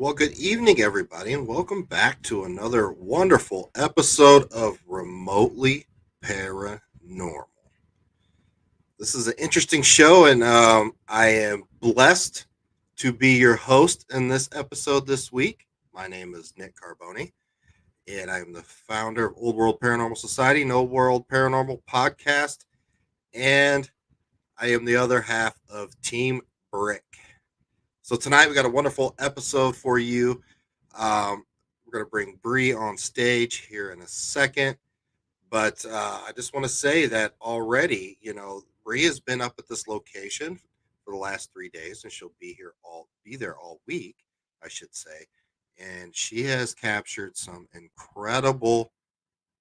Well, good evening, everybody, and welcome back to another wonderful episode of Remotely Paranormal. This is an interesting show, and I am blessed to be your host in this episode this week. My name is Nick Carboni, and I'm the founder of Old World Paranormal Society, No World Paranormal Podcast, and I am the other half of Team Brick. So tonight we got a wonderful episode for you. We're going to bring Bree on stage here in a second, but I just want to say that already, Bree has been up at this location for the last 3 days, and she'll be there all week, I should say. And she has captured some incredible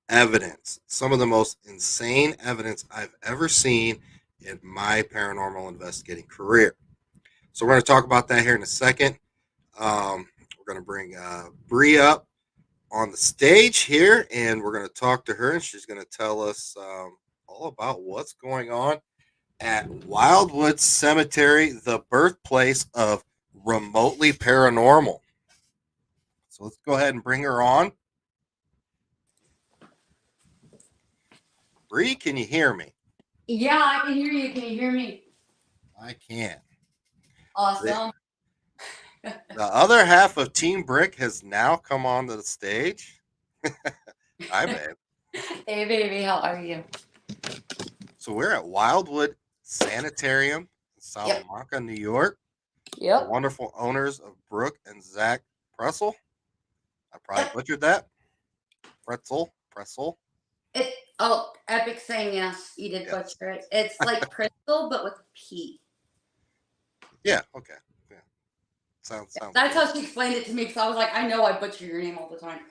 evidence, some of the most insane evidence I've ever seen in my paranormal investigating career. So we're going to talk about that here in a second. We're going to bring Bree up on the stage here, and we're going to talk to her, and she's going to tell us all about what's going on at Wildwood Cemetery, the birthplace of remotely paranormal. So let's go ahead and bring her on. Bree, can you hear me? Yeah, I can hear you. Can you hear me? I can. Awesome. The other half of Team Brick has now come onto the stage. Hi, babe. Hey, baby, how are you? So we're at Wildwood Sanitarium in Salamanca, New York. The Yep. wonderful owners of Brooke and Zach Pressel. I probably butchered that. Pressel. Epic saying yes. You did Yes. butcher it. It's like crystal, but with a P. Yeah. Okay. Yeah. Sounds. That's good. how she explained it to me. Because I was like, I know I butcher your name all the time.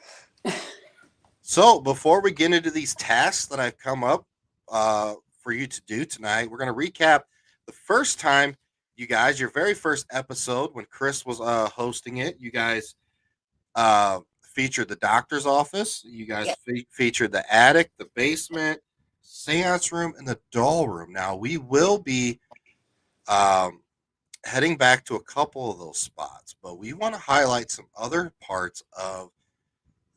So before we get into these tasks that I've come up for you to do tonight, we're going to recap the first time you guys, your very first episode when Chris was hosting it. You guys featured the doctor's office. You guys featured the attic, the basement, seance room, and the doll room. Now we will be heading back to a couple of those spots, but we want to highlight some other parts of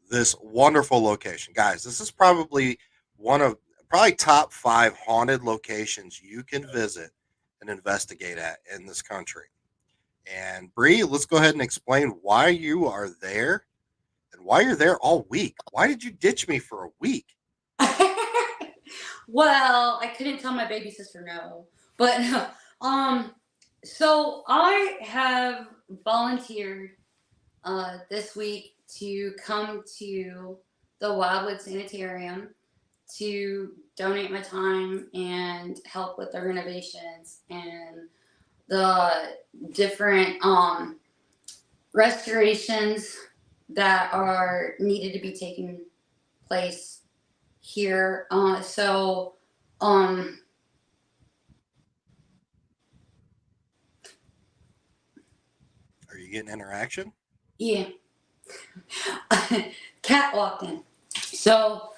this wonderful location. Guys, this is probably probably top 5 haunted locations you can visit and investigate at in this country. And Bree, let's go ahead and explain why you are there and why you're there all week. Why did you ditch me for a week? Well, I couldn't tell my baby sister no. But so I have volunteered this week to come to the Wildwood Sanitarium to donate my time and help with the renovations and the different restorations that are needed to be taking place here. Are you getting interaction? Yeah. Cat walked in. So,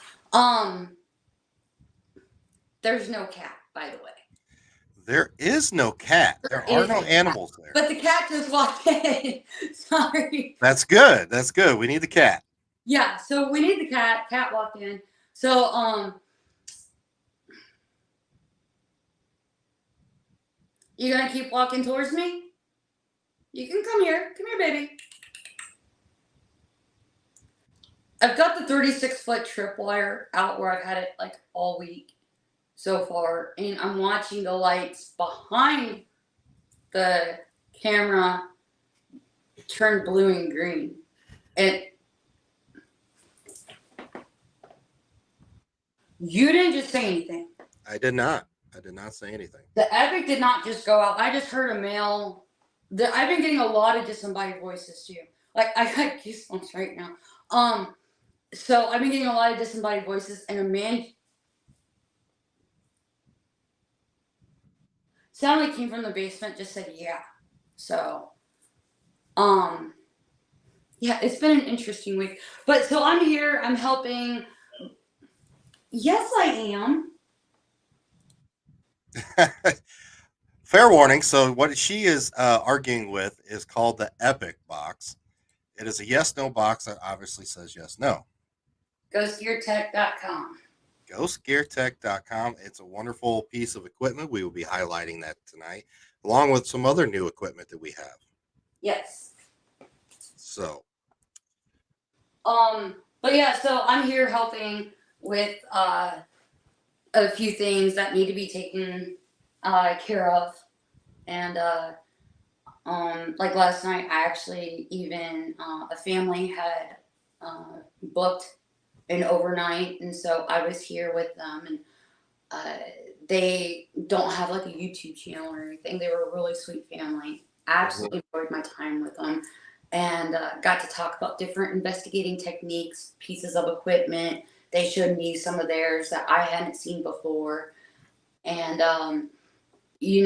there's no cat, by the way. There is no cat. There are no animals there. But the cat just walked in. Sorry. That's good. That's good. We need the cat. Yeah, so we need the cat. Cat walked in. So, you gonna keep walking towards me? You can come here. Come here, baby. I've got the 36-foot tripwire out where I've had it like all week so far, and I'm watching the lights behind the camera turn blue and green. And you didn't just say anything. I did not. I did not say anything. The epic did not just go out. I just heard a male. I've been getting a lot of disembodied voices too. Like I got goosebumps right now. So I've been getting a lot of disembodied voices, and a man sounded like came from the basement, just said yeah. So, yeah, it's been an interesting week. But so I'm here. I'm helping. Yes, I am. Fair warning. So what she is arguing with is called the Epic box. It is a yes/no box that obviously says yes/no. GhostGearTech.com. GhostGearTech.com. It's a wonderful piece of equipment. We will be highlighting that tonight, along with some other new equipment that we have. Yes. So. But yeah, so I'm here helping with a few things that need to be taken care of, and like last night, I actually even a family had booked an overnight, and so I was here with them, and they don't have like a YouTube channel or anything. They were a really sweet family. I absolutely enjoyed my time with them, and got to talk about different investigating techniques, pieces of equipment. They showed me some of theirs that I hadn't seen before, and he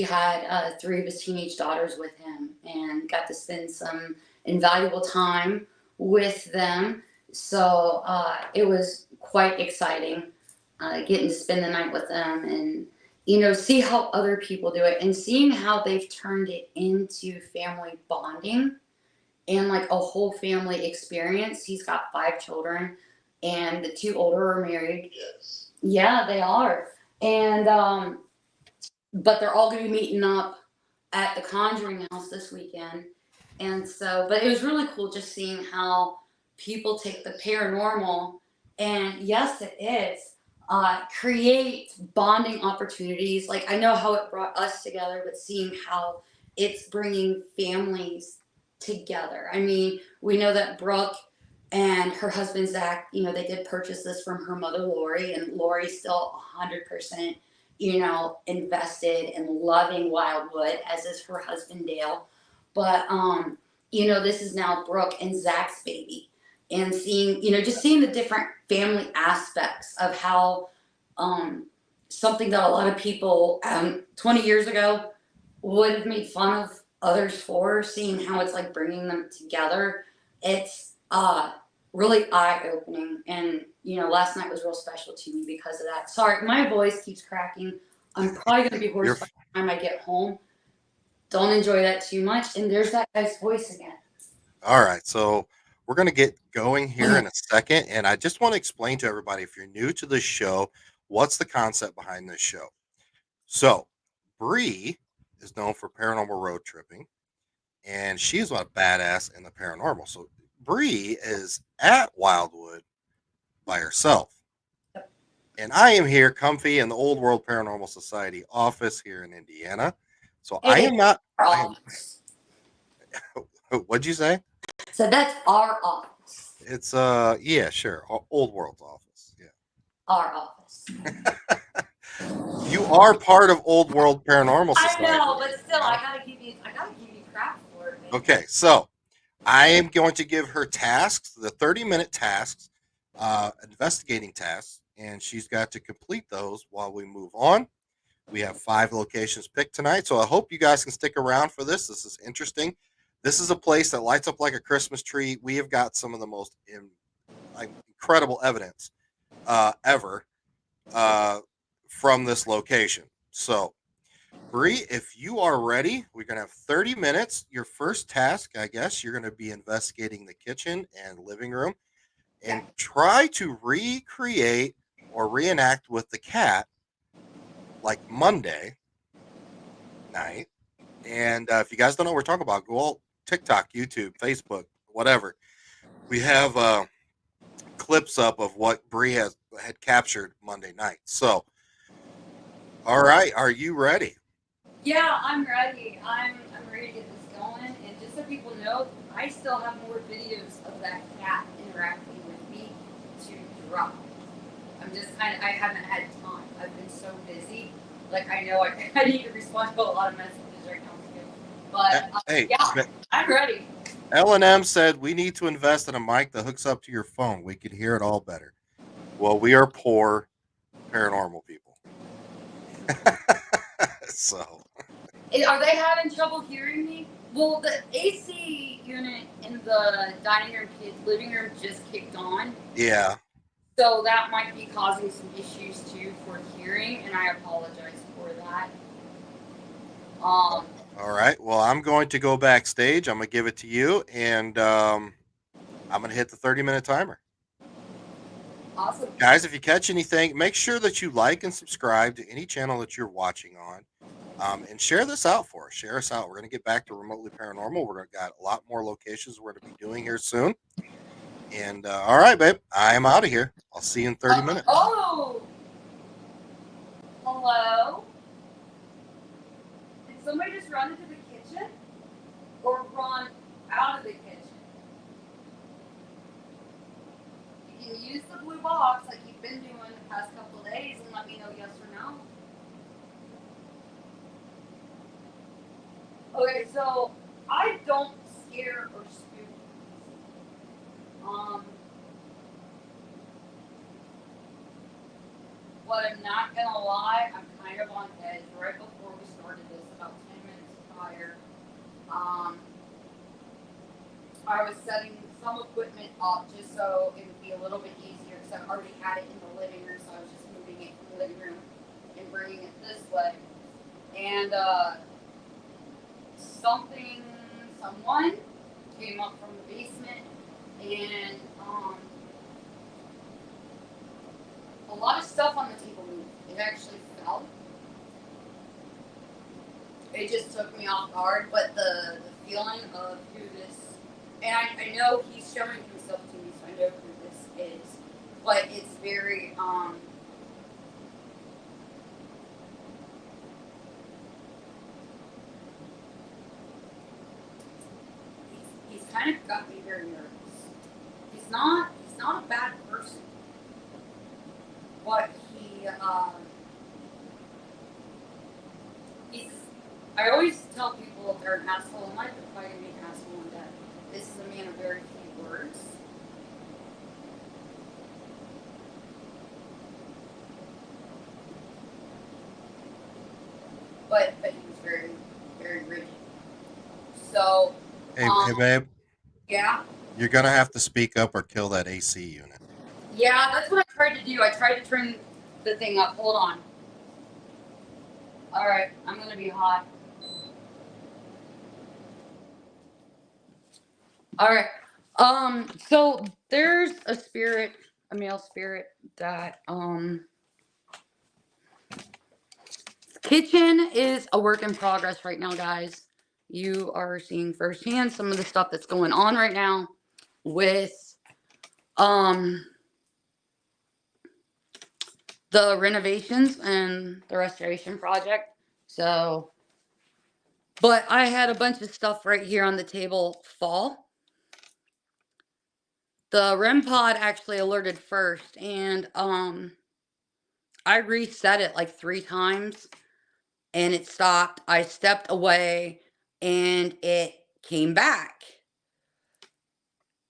had three of his teenage daughters with him, and got to spend some invaluable time with them. So it was quite exciting, getting to spend the night with them, and see how other people do it, and seeing how they've turned it into family bonding and like a whole family experience. He's got 5 children, and the 2 older are married. Yes. Yeah, they are. And but they're all going to be meeting up at the Conjuring House this weekend. And so, but it was really cool just seeing how people take the paranormal, and yes, it is, create bonding opportunities. Like, I know how it brought us together, but seeing how it's bringing families together. I mean, we know that Brooke and her husband Zach, they did purchase this from her mother Lori, and Lori's still 100% invested in loving Wildwood, as is her husband Dale. But this is now Brooke and Zach's baby. And seeing, just seeing the different family aspects of how something that a lot of people 20 years ago would have made fun of others for, seeing how it's like bringing them together. It's really eye-opening, and last night was real special to me because of that. Sorry, my voice keeps cracking. I'm probably going to be hoarse by the time I get home. Don't enjoy that too much. And there's that guy's voice again. All right, so we're going to get going here in a second, and I just want to explain to everybody, if you're new to this show, what's the concept behind this show. So Bree is known for paranormal road tripping, and she's a badass in the paranormal. So Bree is at Wildwood by herself. And I am here comfy in the Old World Paranormal Society office here in Indiana. So I am not. What'd you say? So that's our office. It's yeah, sure. Old World's office. Yeah. Our office. You are part of Old World Paranormal Society. I know, but still, I gotta give you crap for it. Man. Okay, so I am going to give her tasks, the 30-minute tasks, investigating tasks, and she's got to complete those while we move on. We have 5 locations picked tonight, so I hope you guys can stick around for this. This is interesting. This is a place that lights up like a Christmas tree. We have got some of the most incredible evidence ever from this location. So, Bree, if you are ready, we're going to have 30 minutes. Your first task, I guess, you're going to be investigating the kitchen and living room and try to recreate or reenact with the cat like Monday night. And if you guys don't know what we're talking about, go all TikTok, YouTube, Facebook, whatever. We have clips up of what Bree had captured Monday night. So, all right, are you ready? Yeah, I'm ready. I'm ready to get this going. And just so people know, I still have more videos of that cat interacting with me to drop. I haven't had time. I've been so busy. Like, I know I need to respond to a lot of messages right now too. But hey, yeah, I'm ready. L&M said we need to invest in a mic that hooks up to your phone. We could hear it all better. Well, we are poor paranormal people. So. Are they having trouble hearing me? Well, the AC unit in the dining room kids' living room just kicked on. Yeah. So that might be causing some issues too for hearing, and I apologize for that. All right. Well, I'm going to go backstage. I'm going to give it to you, and I'm going to hit the 30-minute timer. Awesome. Guys, if you catch anything, make sure that you like and subscribe to any channel that you're watching on. And share this out for us. Share us out. We're going to get back to remotely paranormal. We're going to got a lot more locations we're going to be doing here soon. And all right, babe, I am out of here. I'll see you in 30 minutes. Oh, hello. Did somebody just run into the kitchen or run out of the kitchen? You can use the blue box like you've been doing the past couple of days and let me know yes or no. Okay, so I don't scare or spook. But I'm not gonna lie, I'm kind of on edge. Right before we started this, about 10 minutes prior, I was setting some equipment up just so it would be a little bit easier because I already had it in the living room, so I was just moving it from the living room and bringing it this way. And someone came up from the basement, and a lot of stuff on the table moved. It actually fell. It just took me off guard, but the feeling of who this, and I know he's showing himself to me, so I know who this is, but it's very, he's kind of got me very nervous. He's not a bad person, but he's, I always tell people if they're an asshole in life, they're probably going to be an asshole in death. This is a man of very few words. But he was very, very rigid. So, Hey, babe. Yeah? You're going to have to speak up or kill that AC unit. Yeah, that's what I tried to do. I tried to turn the thing up. Hold on. All right, I'm going to be hot. All right. So there's a spirit, a male spirit that kitchen is a work in progress right now, guys. You are seeing firsthand some of the stuff that's going on right now with the renovations and the restoration project. So, but I had a bunch of stuff right here on the table fall. The REM pod actually alerted first, and I reset it like 3 times and it stopped. I stepped away and it came back.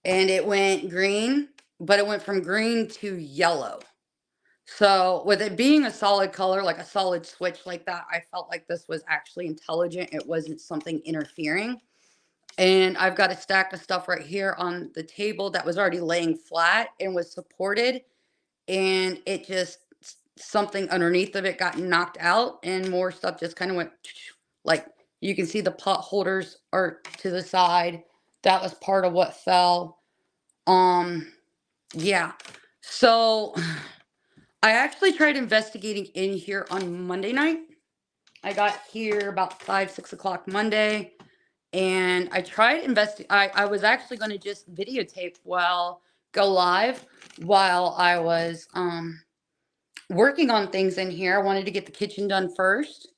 And it went green, but it went from green to yellow. So with it being a solid color, like a solid switch like that, I felt like this was actually intelligent. It wasn't something interfering. And I've got a stack of stuff right here on the table that was already laying flat and was supported. And it just, something underneath of it got knocked out and more stuff just kind of went like, you can see the pot holders are to the side. That was part of what fell. Yeah. So I actually tried investigating in here on Monday night. I got here about 5, 6 o'clock Monday. And I tried I was actually going to just videotape go live while I was working on things in here. I wanted to get the kitchen done first.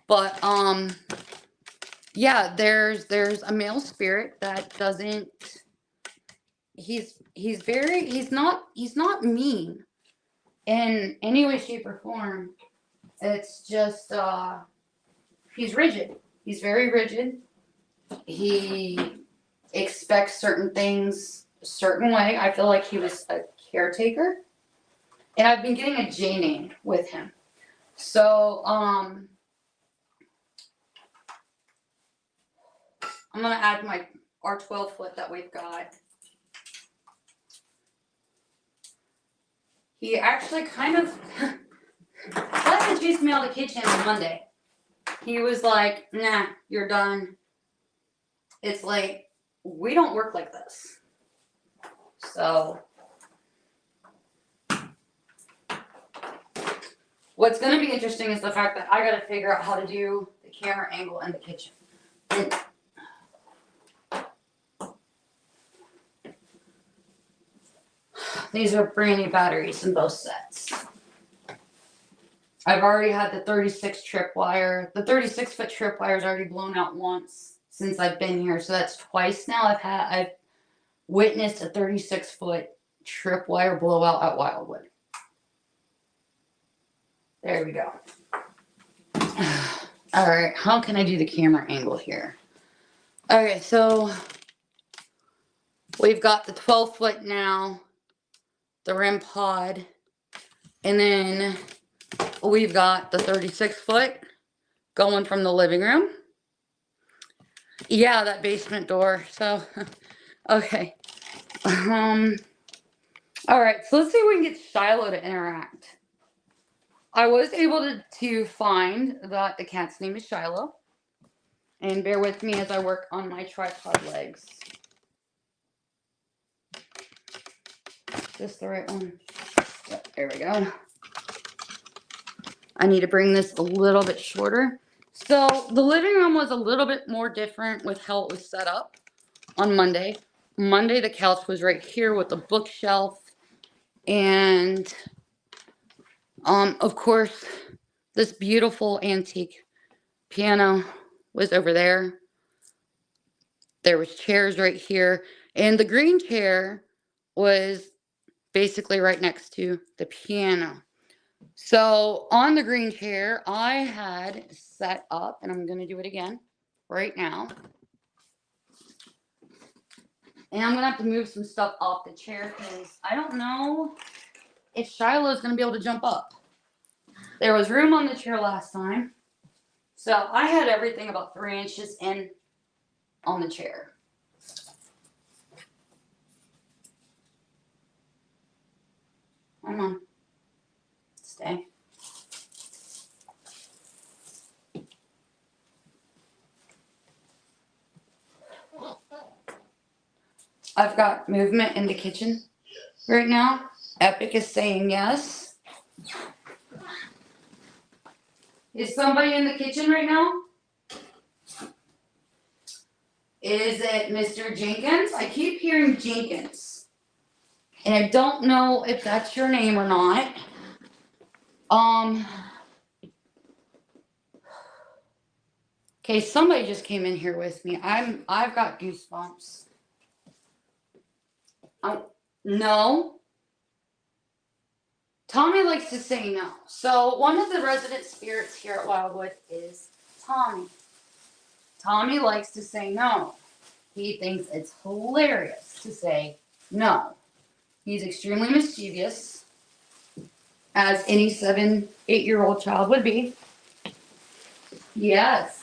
But yeah, there's a male spirit that doesn't, he's not mean in any way, shape, or form. It's just he's rigid. He's very rigid. He expects certain things a certain way. I feel like he was a caretaker. And I've been getting a J name with him. So I'm gonna add our 12-foot that we've got. He actually kind of chased me out of the kitchen on Monday. He was like, nah, you're done. It's late. We don't work like this. So, what's going to be interesting is the fact that I got to figure out how to do the camera angle in the kitchen. And these are brand new batteries in both sets. I've already had the 36 tripwire. The 36-foot tripwire is already blown out once since I've been here, so that's twice now I've witnessed a 36-foot tripwire blowout at Wildwood. There we go. All right, how can I do the camera angle here? Okay, so we've got the 12-foot now, the REM pod, and then we've got the 36-foot going from the living room. Yeah, that basement door. So, okay. All right, so let's see if we can get Shiloh to interact. I was able to find that the cat's name is Shiloh. And bear with me as I work on my tripod legs. Is this the right one? Yep, there we go. I need to bring this a little bit shorter. So the living room was a little bit more different with how it was set up on Monday. Monday, the couch was right here with the bookshelf. And, of course, this beautiful antique piano was over there. There was chairs right here. And the green chair was basically right next to the piano. So on the green chair, I had set up, and I'm going to do it again right now. And I'm going to have to move some stuff off the chair because I don't know if Shiloh's going to be able to jump up. There was room on the chair last time. So I had everything about 3 inches in on the chair. Come on. Stay. I've got movement in the kitchen right now. Epic is saying yes. Is somebody in the kitchen right now? Is it Mr. Jenkins? I keep hearing Jenkins. And I don't know if that's your name or not. Okay, somebody just came in here with me. I've got goosebumps. No. Tommy likes to say no. So one of the resident spirits here at Wildwood is Tommy. Tommy likes to say no. He thinks it's hilarious to say no. He's extremely mischievous, as any 7, 8-year-old child would be. Yes.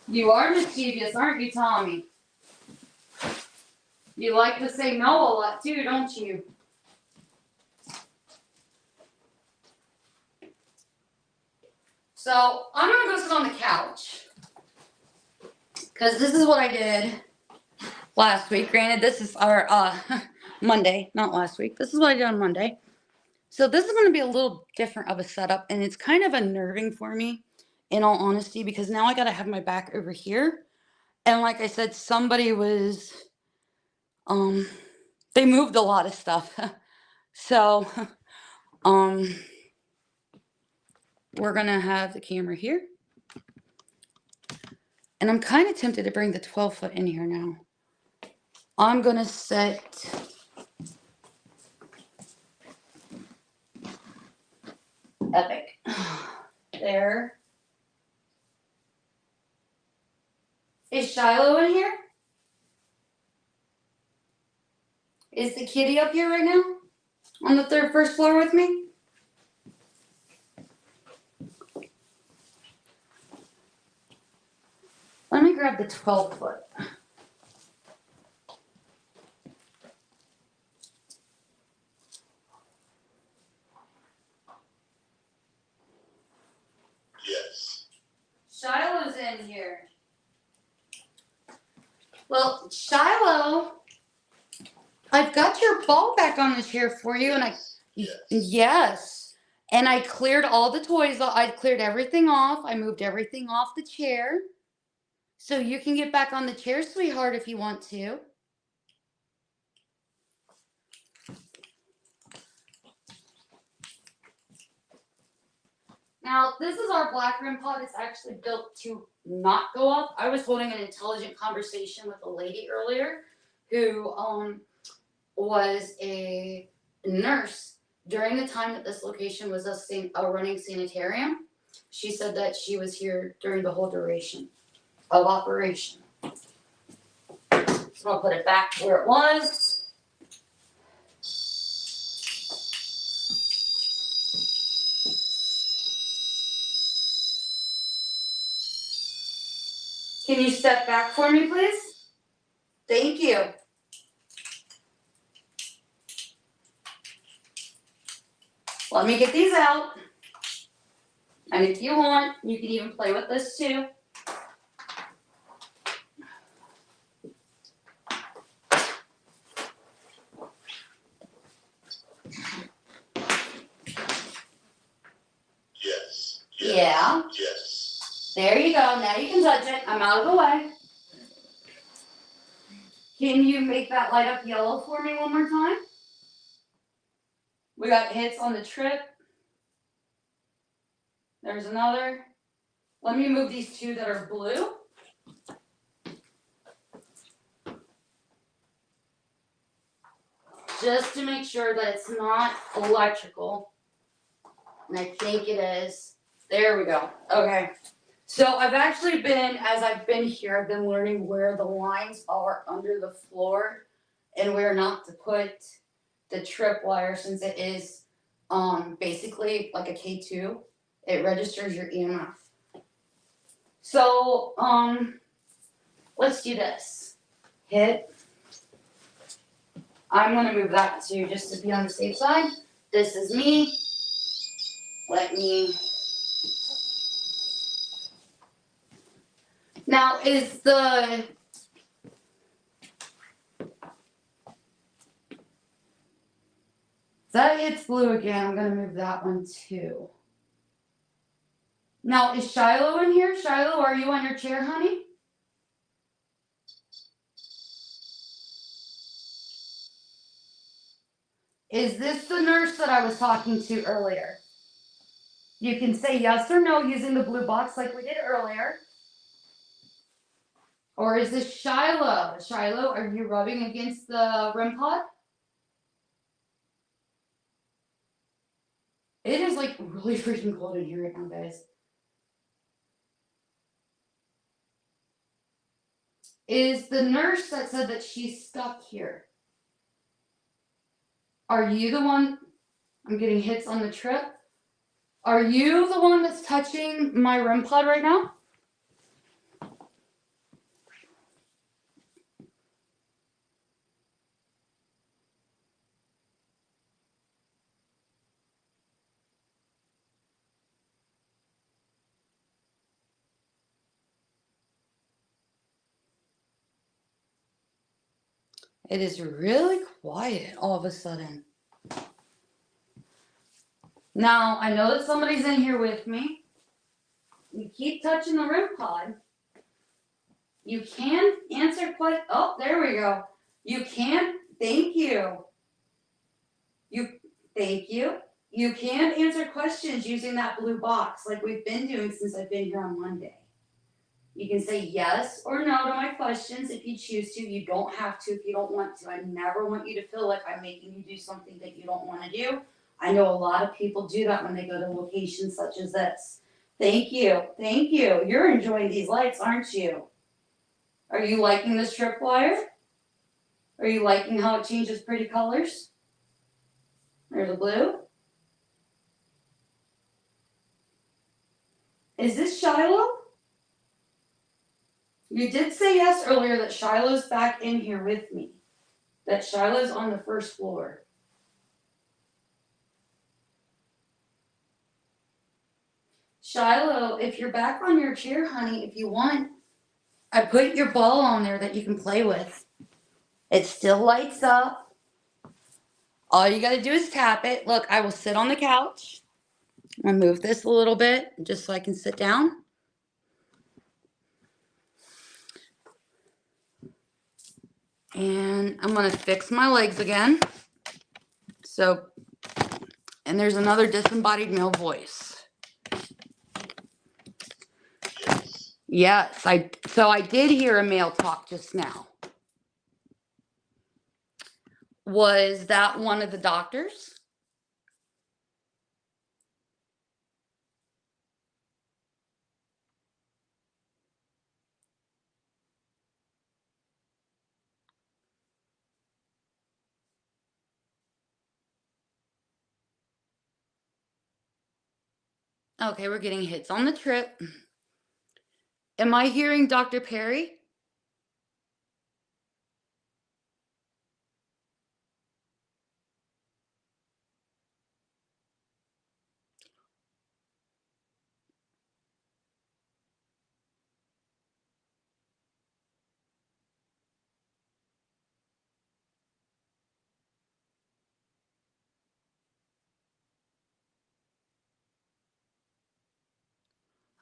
You are mischievous, aren't you, Tommy? You like to say no a lot too, don't you? So I'm gonna go sit on the couch because this is what I did last week. Granted, this is our Monday, not last week. This is what I did on Monday. So this is going to be a little different of a setup, and it's kind of unnerving for me, in all honesty, because now I got to have my back over here. And like I said, somebody was, they moved a lot of stuff. So, we're going to have the camera here. And I'm kind of tempted to bring the 12-foot in here now. I'm going to set Epic there. Is Shiloh in here? Is the kitty up here right now? On the first floor with me? Let me grab the 12-foot. Shiloh, I've got your ball back on the chair for you, and yes, and I cleared all the toys. I cleared everything off. I moved everything off the chair, so you can get back on the chair, sweetheart, if you want to. Now, this is our black rim pod. It's actually built to not go up. I was holding an intelligent conversation with a lady earlier who was a nurse during the time that this location was a running sanitarium. She said that she was here during the whole duration of operation. So I'll put it back where it was. Can you step back for me, please? Thank you. Let me get these out. And if you want, you can even play with this too. Yes. Yeah. Yes. There you go. Now you can touch it. I'm out of the way. Can you make that light up yellow for me one more time? We got hits on the trip. There's another. Let me move these two that are blue. Just to make sure that it's not electrical. And I think it is. There we go. Okay. So I've actually been, as I've been here, I've been learning where the lines are under the floor and where not to put the trip wire, since it is basically like a K2. It registers your EMF. So let's do this. Hit. I'm gonna move that too, just to be on the safe side. This is me. Let me. Now is the that hits blue again. I'm gonna move that one too. Now is Shiloh in here? Shiloh, are you on your chair, honey? Is this the nurse that I was talking to earlier? You can say yes or no using the blue box like we did earlier. Or is this Shiloh? Shiloh, are you rubbing against the REM pod? It is like really freaking cold in here right now, guys. Is the nurse that said that she's stuck here? Are you the one? I'm getting hits on the trip. Are you the one that's touching my REM pod right now? It is really quiet all of a sudden. Now, I know that somebody's in here with me. You keep touching the REM pod. You can answer questions. Oh, there we go. You can. Thank you. Thank you. You can answer questions using that blue box like we've been doing since I've been here on Monday. You can say yes or no to my questions if you choose to. You don't have to if you don't want to. I never want you to feel like I'm making you do something that you don't want to do. I know a lot of people do that when they go to locations such as this. Thank you. Thank you. You're enjoying these lights, aren't you? Are you liking this tripwire? Are you liking how it changes pretty colors? There's the blue. Is this Shiloh? You did say yes earlier that Shiloh's back in here with me. That Shiloh's on the first floor. Shiloh, if you're back on your chair, honey, if you want, I put your ball on there that you can play with. It still lights up. All you gotta do is tap it. Look, I will sit on the couch. I'll move this a little bit just so I can sit down. And I'm gonna fix my legs again. So, and there's another disembodied male voice. Yes, I did hear a male talk just now. Was that one of the doctors? Okay, we're getting hits on the trip. Am I hearing Dr. Perry?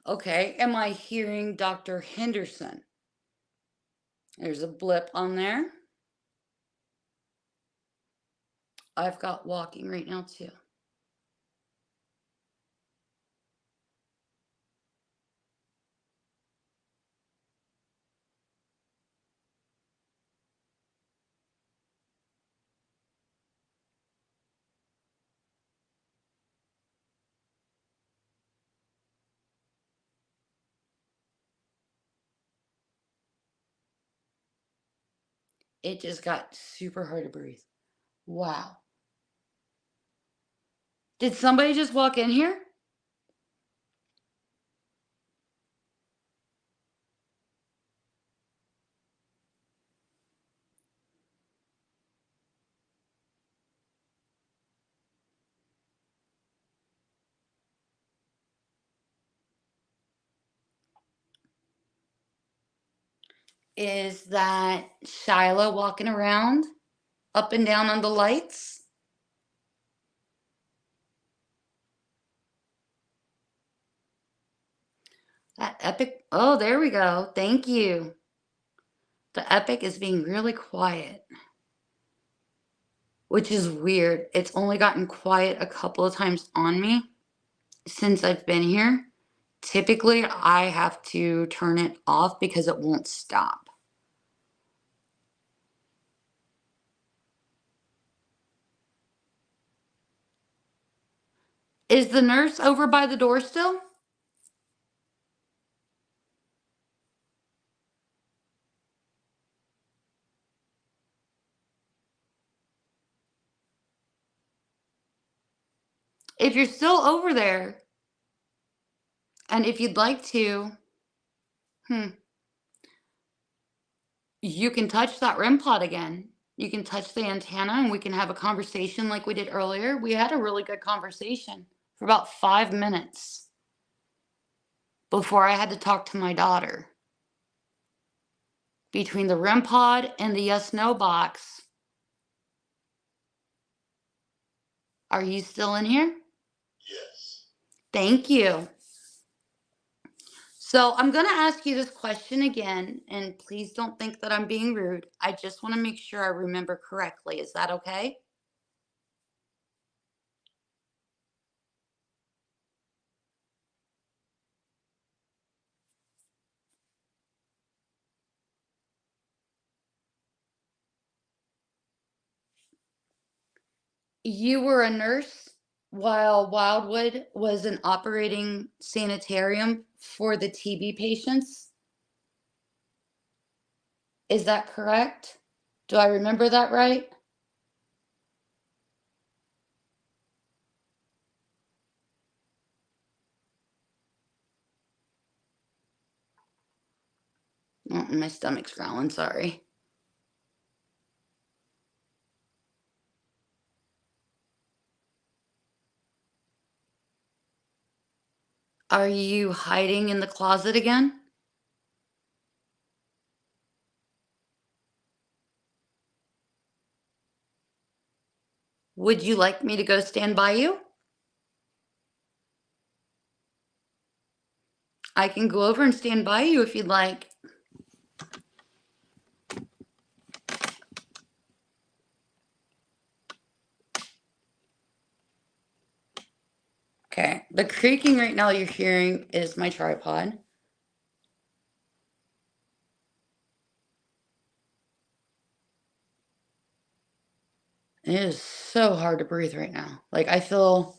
Okay, am I hearing Dr. Henderson? There's a blip on there. I've got walking right now too. It just got super hard to breathe. Wow. Did somebody just walk in here? Is that Shiloh walking around up and down on the lights? That epic. Oh, there we go. Thank you. The epic is being really quiet, which is weird. It's only gotten quiet a couple of times on me since I've been here. Typically, I have to turn it off because it won't stop. Is the nurse over by the door still? If you're still over there, and if you'd like to, you can touch that REM pod again. You can touch the antenna and we can have a conversation like we did earlier. We had a really good conversation for about 5 minutes before I had to talk to my daughter. Between the REM pod and the yes no box. Are you still in here? Yes. Thank you. So I'm going to ask you this question again, and please don't think that I'm being rude. I just want to make sure I remember correctly. Is that okay? You were a nurse while Wildwood was an operating sanitarium for the TB patients. Is that correct? Do I remember that right? Oh, my stomach's growling, sorry. Are you hiding in the closet again? Would you like me to go stand by you? I can go over and stand by you if you'd like. Okay, the creaking right now you're hearing is my tripod. It is so hard to breathe right now. Like, I feel.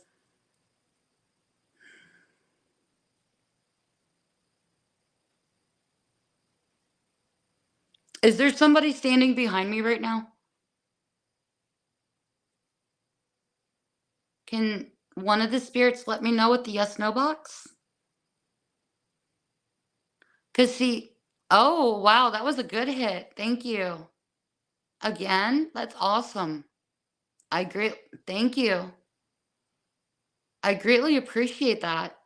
Is there somebody standing behind me right now? Can one of the spirits let me know with the yes no box? Because see, oh, wow, that was a good hit. Thank you. Again, that's awesome. Thank you. I greatly appreciate that.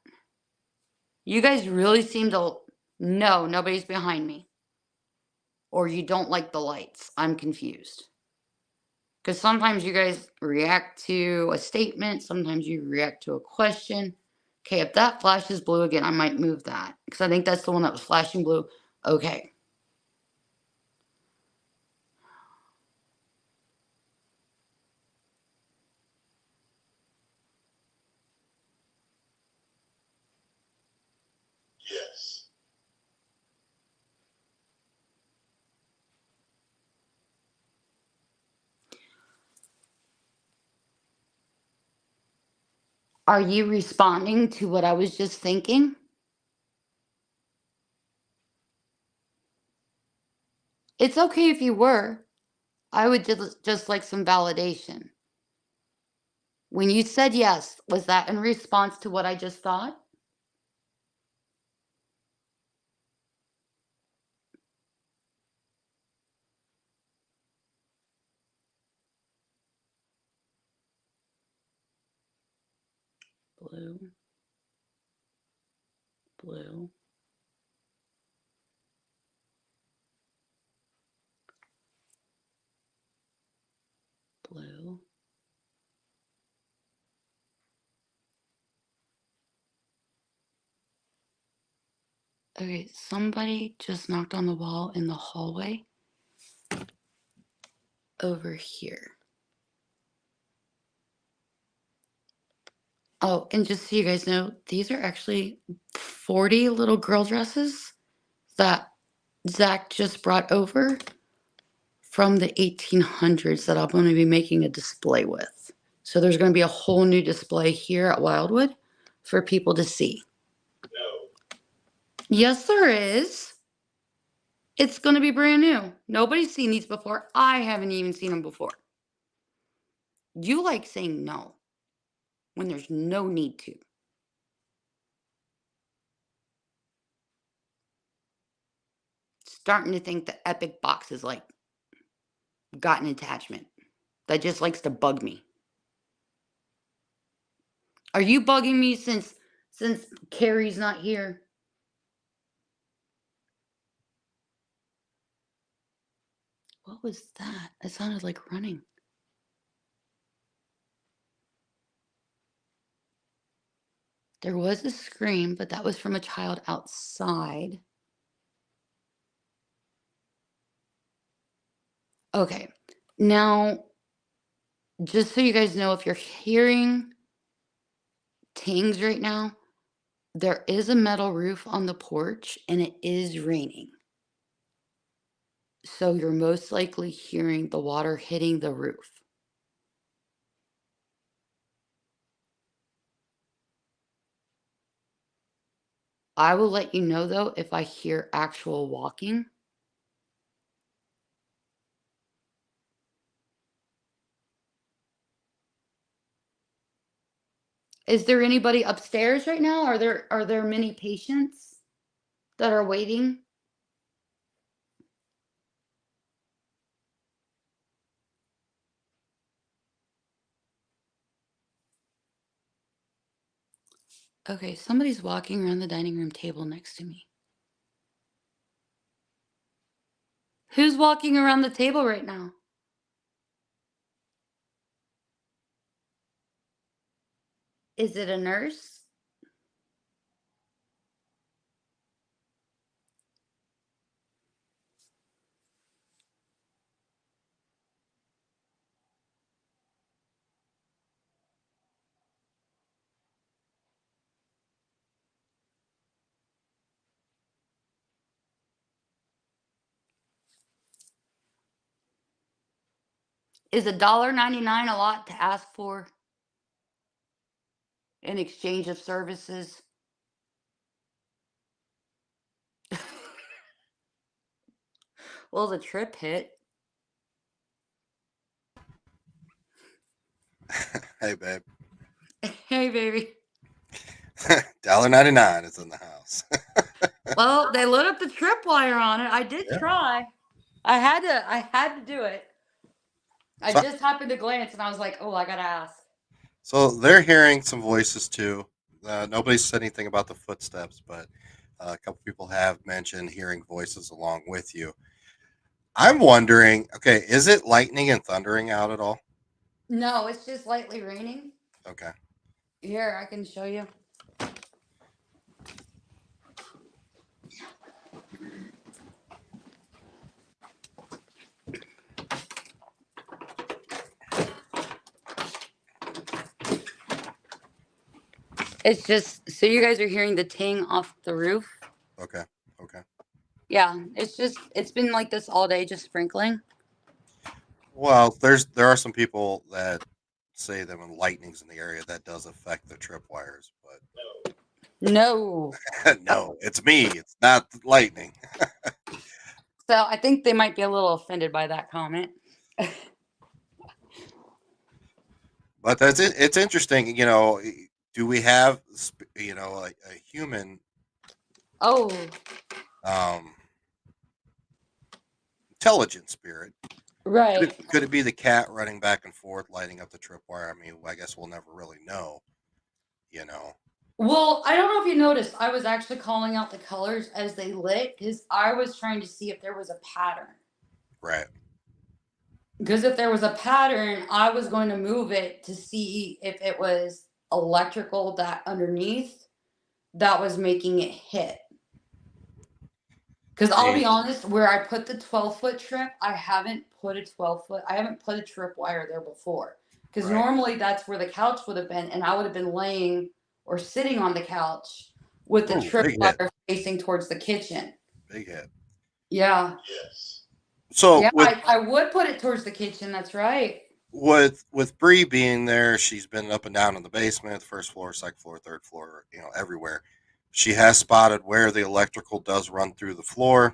You guys really seem to. No, nobody's behind me. Or you don't like the lights. I'm confused. Because sometimes you guys react to a statement, sometimes you react to a question. Okay, if that flashes blue again, I might move that. Because I think that's the one that was flashing blue. Okay. Yes. Are you responding to what I was just thinking? It's okay if you were. I would just like some validation. When you said yes, was that in response to what I just thought? Blue, blue, blue. Okay, somebody just knocked on the wall in the hallway over here. Oh, and just so you guys know, these are actually 40 little girl dresses that Zach just brought over from the 1800s that I'm going to be making a display with. So there's going to be a whole new display here at Wildwood for people to see. No. Yes, there is. It's going to be brand new. Nobody's seen these before. I haven't even seen them before. You like saying no when there's no need to. Starting to think the Epic box is like got an attachment that just likes to bug me. Are you bugging me since Carrie's not here? What was that? It sounded like running. There was a scream, but that was from a child outside. Okay. Now, just so you guys know, if you're hearing tings right now, there is a metal roof on the porch and it is raining. So you're most likely hearing the water hitting the roof. I will let you know though if I hear actual walking. Is there anybody upstairs right now? Are there many patients that are waiting? Okay, somebody's walking around the dining room table next to me. Who's walking around the table right now? Is it a nurse? Is $1.99 a lot to ask for in exchange of services? Well, the trip hit. Hey, babe. Hey, baby. $1.99 is in the house. Well, they lit up the tripwire on it. I did Yeah. try. I had to do it. I So, just happened to glance and I was like, oh, I gotta ask. so they're hearing some voices too. Nobody said anything about the footsteps, but a couple people have mentioned hearing voices along with you. I'm wondering, okay, is it lightning and thundering out at all? No, it's just lightly raining. Okay. Here, I can show you. It's just so you guys are hearing the ting off the roof. Okay. Okay. Yeah, it's been like this all day, just sprinkling. Well, there are some people that say that when lightning's in the area, that does affect the tripwires, No. but no, it's me. It's not the lightning. So I think they might be a little offended by that comment. But that's it. It's interesting, do we have, a human Oh, um, intelligent spirit? right. Could it be the cat running back and forth, lighting up the tripwire? I mean, I guess we'll never really know, you know. Well, I don't know if you noticed, I was actually calling out the colors as they lit because I was trying to see if there was a pattern. Right. Because if there was a pattern, I was going to move it to see if it was electrical that underneath that was making it hit. Because I'll be See, honest, where I put the 12-foot trip, I haven't put a 12-foot, I haven't put a trip wire there before. Because right. normally that's where the couch would have been, and I would have been laying or sitting on the couch with the Ooh, trip big hit. wire facing towards the kitchen. Big hit. Yeah. So Yeah, I would put it towards the kitchen. That's right. with Bree being there, she's been up and down in the basement, the first floor, second floor, third floor, everywhere. She has spotted where the electrical does run through the floor.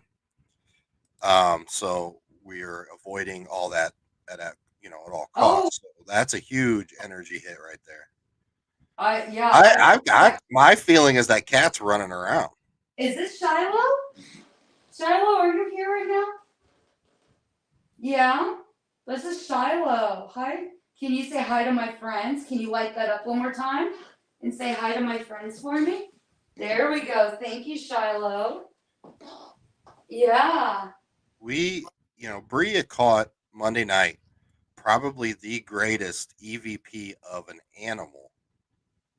So we're avoiding all that at all Oh, costs. So that's a huge energy hit right there. I I've got my feeling is that cat's running around. is this Shiloh? Shiloh, are you here right now? Yeah. This is Shiloh. Hi. Can you say hi to my friends? Can you light that up one more time? And say hi to my friends for me? There we go. Thank you, Shiloh. Yeah. Bree had caught Monday night probably the greatest EVP of an animal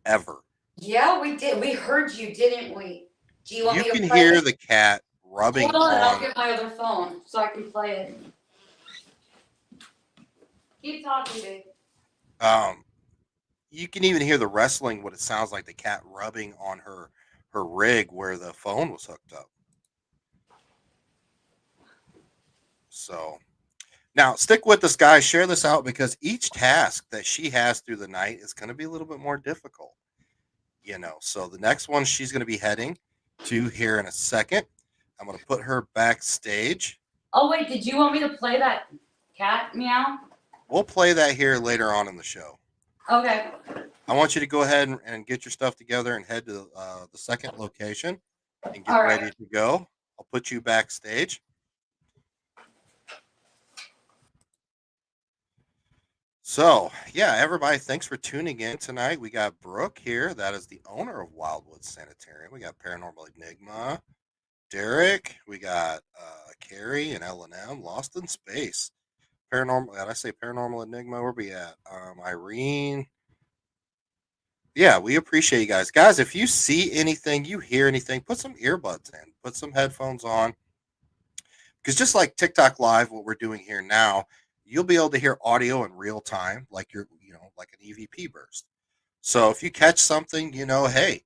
ever. Yeah, we did. We heard you, didn't we? Do you want You me to can play hear it? the cat Hold rubbing on, and I'll on. get my other phone so I can play it. Keep talking, babe. Um, you can even hear the wrestling. What it sounds like the cat rubbing on her rig where the phone was hooked up. So now stick with this, guys. Share this out because each task that she has through the night is going to be a little bit more difficult. So the next one she's going to be heading to here in a second. I'm going to put her backstage. Oh wait, did you want me to play that cat meow? We'll play that here later on in the show. Okay. I want you to go ahead and get your stuff together and head to the second location and get All right. ready to go. I'll put you backstage. So, yeah, everybody, thanks for tuning in tonight. We got Brooke here. That is the owner of Wildwood Sanitarium. We got Paranormal Enigma, Derek. We got Carrie and L&M, Lost in Space. Paranormal, did I say Paranormal Enigma? Where we at? Irene. Yeah, we appreciate you guys. Guys, if you see anything, you hear anything, put some earbuds in, put some headphones on. Because just like TikTok Live, what we're doing here now, you'll be able to hear audio in real time, like like an EVP burst. So if you catch something, hey,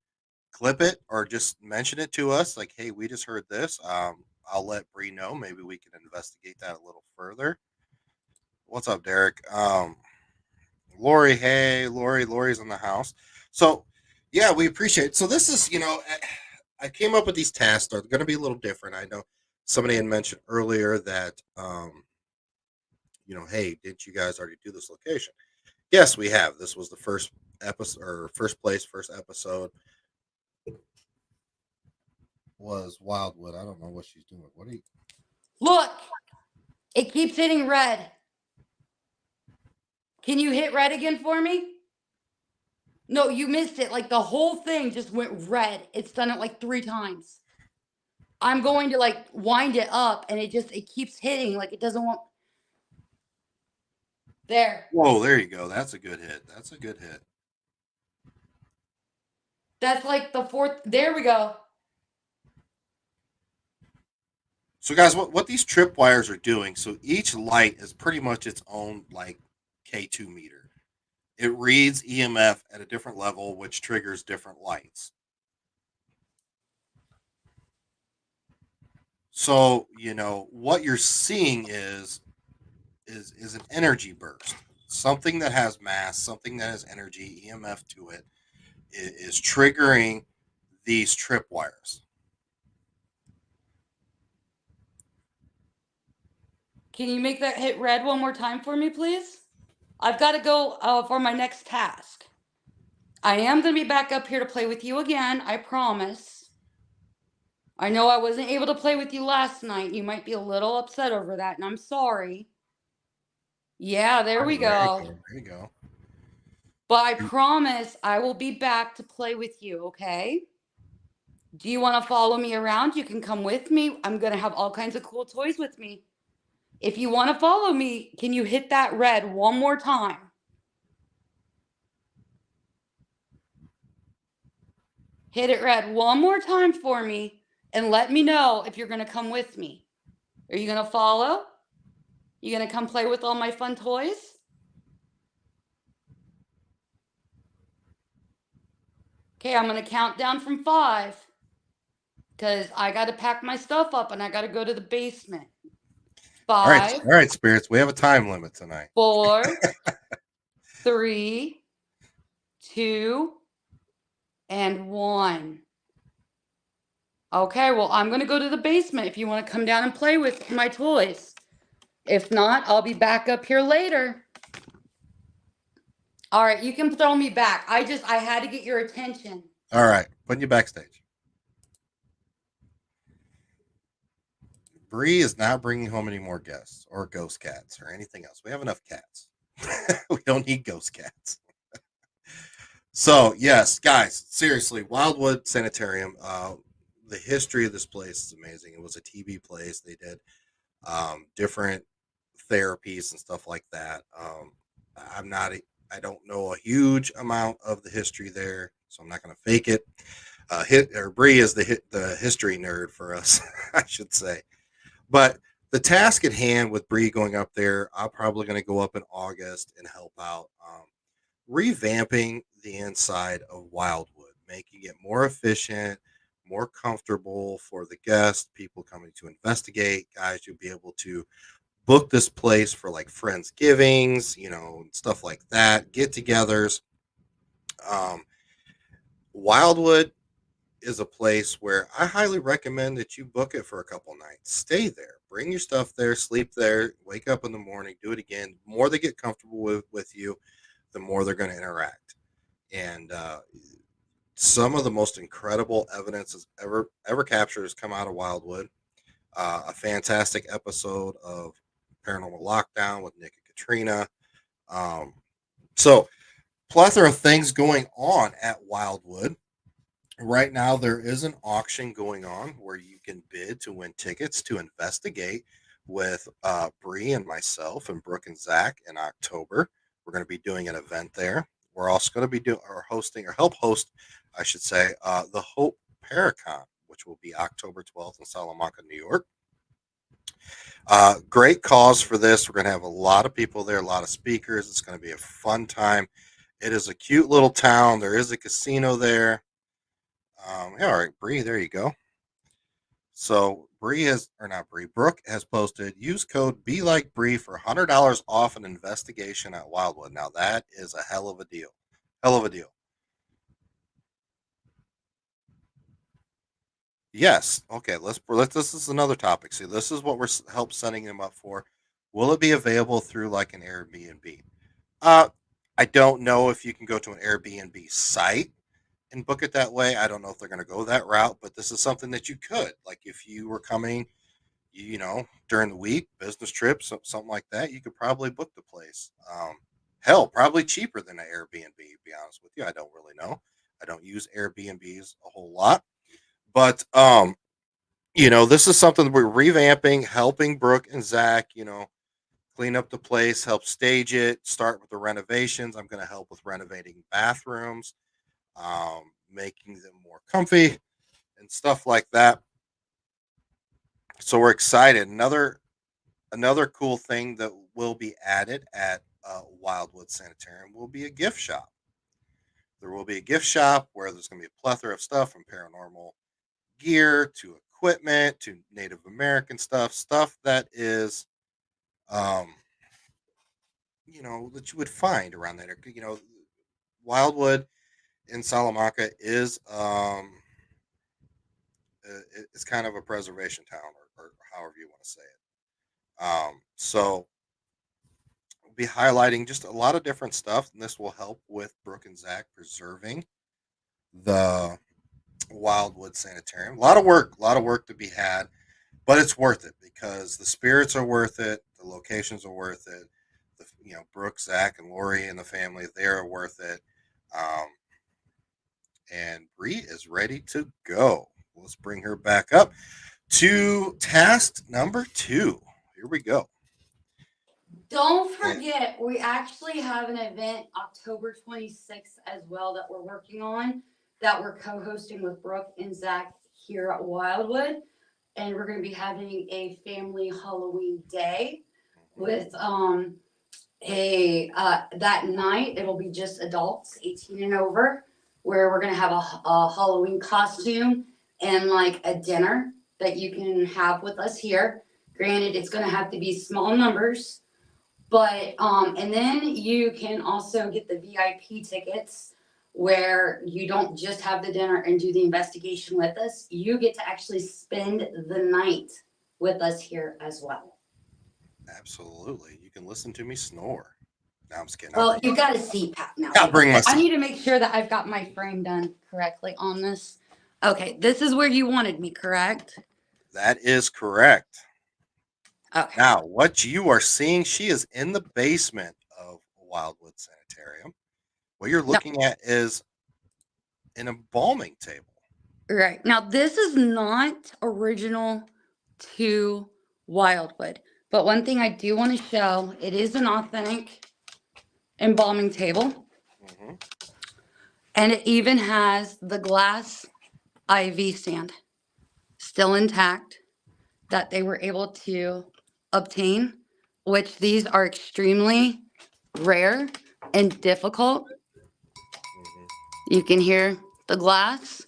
clip it or just mention it to us. Like, hey, we just heard this. I'll let Bree know. Maybe we can investigate that a little further. What's up, Derek? Lori, hey, Lori's in the house. So, yeah, we appreciate it. So this is, I came up with these tasks. They're going to be a little different. I know somebody had mentioned earlier that, hey, didn't you guys already do this location? Yes, we have. This was the first episode or first episode was Wildwood. I don't know what she's doing. What are you? Look, it keeps hitting red. Can you hit red again for me? No, you missed it. Like the whole thing just went red. It's done it like 3 times. I'm going to like wind it up and it keeps hitting like it doesn't want. There. Whoa, there you go. That's a good hit. That's a good hit. That's like the 4th. There we go. So, guys, what these tripwires are doing, so each light is pretty much its own, like, K2 meter. It reads EMF at a different level, which triggers different lights. So, what you're seeing is an energy burst. Something that has mass, something that has energy, EMF to it, is triggering these tripwires. Can you make that hit red one more time for me, please? I've got to go for my next task. I am going to be back up here to play with you again. I promise. I know I wasn't able to play with you last night. You might be a little upset over that, and I'm sorry. Yeah, there we go. There you go. But I promise I will be back to play with you, okay? Do you want to follow me around? You can come with me. I'm going to have all kinds of cool toys with me. If you want to follow me, can you hit that red one more time? Hit it red one more time for me and let me know if you're going to come with me. Are you going to follow? You going to come play with all my fun toys? Okay, I'm going to count down from 5 because I got to pack my stuff up and I got to go to the basement. 5. All right, spirits. We have a time limit tonight. 4, 3, 2, and 1. Okay, well, I'm going to go to the basement if you want to come down and play with my toys. If not, I'll be back up here later. All right, you can throw me back. I had to get your attention. All right, putting you backstage. Bree is not bringing home any more guests or ghost cats or anything else. We have enough cats. We don't need ghost cats. So, yes, guys, seriously, Wildwood Sanitarium, the history of this place is amazing. It was a TB place. They did different therapies and stuff like that. I don't know a huge amount of the history there, so I'm not going to fake it. Bree is the history nerd for us, I should say. But the task at hand with Bree going up there, I'm probably going to go up in August and help out revamping the inside of Wildwood, making it more efficient, more comfortable for the guests, people coming to investigate. Guys, you'll be able to book this place for like Friendsgivings, stuff like that, get-togethers. Wildwood is a place where I highly recommend that you book it for a couple nights. Stay there, bring your stuff there, sleep there, wake up in the morning, do it again. The more they get comfortable with you, the more they're going to interact. And some of the most incredible evidence ever captured has come out of Wildwood. A fantastic episode of Paranormal Lockdown with Nick and Katrina. So plethora of things going on at Wildwood. Right now, there is an auction going on where you can bid to win tickets to investigate with Bree and myself and Brooke and Zach in October. We're going to be doing an event there. we're also going to be doing or hosting or help host, I should say, the Hope Paracon, which will be October 12th in Salamanca, New York. Great cause for this. We're going to have a lot of people there, a lot of speakers. It's going to be a fun time. It is a cute little town. There is a casino there. Yeah, all right, Bree, there you go. So Bree has, or not Bree, Brooke has posted, use code Be Like Bree for $100 off an investigation at Wildwood. Now that is a hell of a deal. Hell of a deal. Yes. Okay. Let's. This is another topic. See, this is what we're help setting them up for. Will it be available through like an Airbnb? Uh, I don't know if you can go to an Airbnb site and book it that way. I don't know if they're going to go that route, but this is something that you could. Like if you were coming, during the week, business trips, something like that, you could probably book the place. Hell, probably cheaper than an Airbnb. To be honest with you, I don't really know. I don't use Airbnbs a whole lot, but this is something we're revamping, helping Brooke and Zach, clean up the place, help stage it, start with the renovations. I'm going to help with renovating bathrooms, making them more comfy and stuff like that. So we're excited. Another cool thing that will be added at Wildwood Sanitarium will be a gift shop. There will be a gift shop where there's going to be a plethora of stuff from paranormal gear to equipment to Native American stuff that is, um, that you would find around there. Wildwood in Salamanca is it's kind of a preservation town, or however you want to say it. So we'll be highlighting just a lot of different stuff, and this will help with Brooke and Zach preserving the Wildwood Sanitarium. A lot of work to be had, but it's worth it because the spirits are worth it, the locations are worth it. Brooke, Zach, and Lori and the family, they are worth it. Um, and Bree is ready to go. Let's bring her back up to task number 2. Here we go. Don't forget, we actually have an event October 26th as well that we're working on, that we're co-hosting with Brooke and Zach here at Wildwood. And we're going to be having a family Halloween day with that night it'll be just adults 18 and over, where we're going to have a Halloween costume and like a dinner that you can have with us here. Granted, it's going to have to be small numbers, but and then you can also get the VIP tickets, where you don't just have the dinner and do the investigation with us. You get to actually spend the night with us here as well. Absolutely. You can listen to me snore. No, I'm just kidding. Well, you got a CPAP now. I'll bring my I need to make sure that I've got my frame done correctly on this. Okay, this is where you wanted me, correct? That is correct. Okay. Now, what you are seeing, she is in the basement of Wildwood Sanitarium. What you're looking at is an embalming table. Right. Now, this is not original to Wildwood, but one thing I do want to show, it is an authentic embalming table. Mm-hmm. And it even has the glass IV stand still intact that they were able to obtain, which these are extremely rare and difficult. Mm-hmm. You can hear the glass.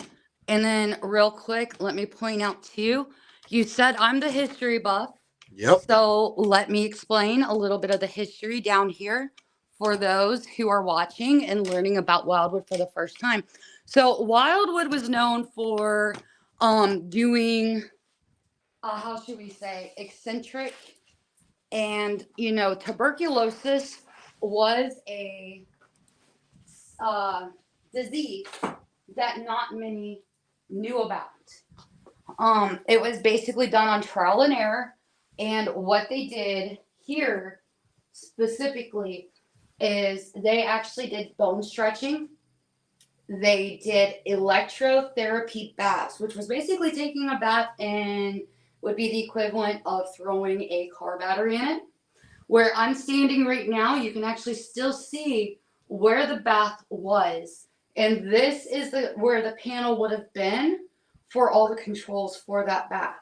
And then real quick, let me point out too, you said I'm the history buff. Yep. So let me explain a little bit of the history down here for those who are watching and learning about Wildwood for the first time. So Wildwood was known for doing, how should we say, eccentric, and tuberculosis was a disease that not many knew about. It was basically done on trial and error, and what they did here specifically is they actually did bone stretching. They did electrotherapy baths, which was basically taking a bath and would be the equivalent of throwing a car battery in it. Where I'm standing right now, you can actually still see where the bath was, and this is where the panel would have been for all the controls for that bath.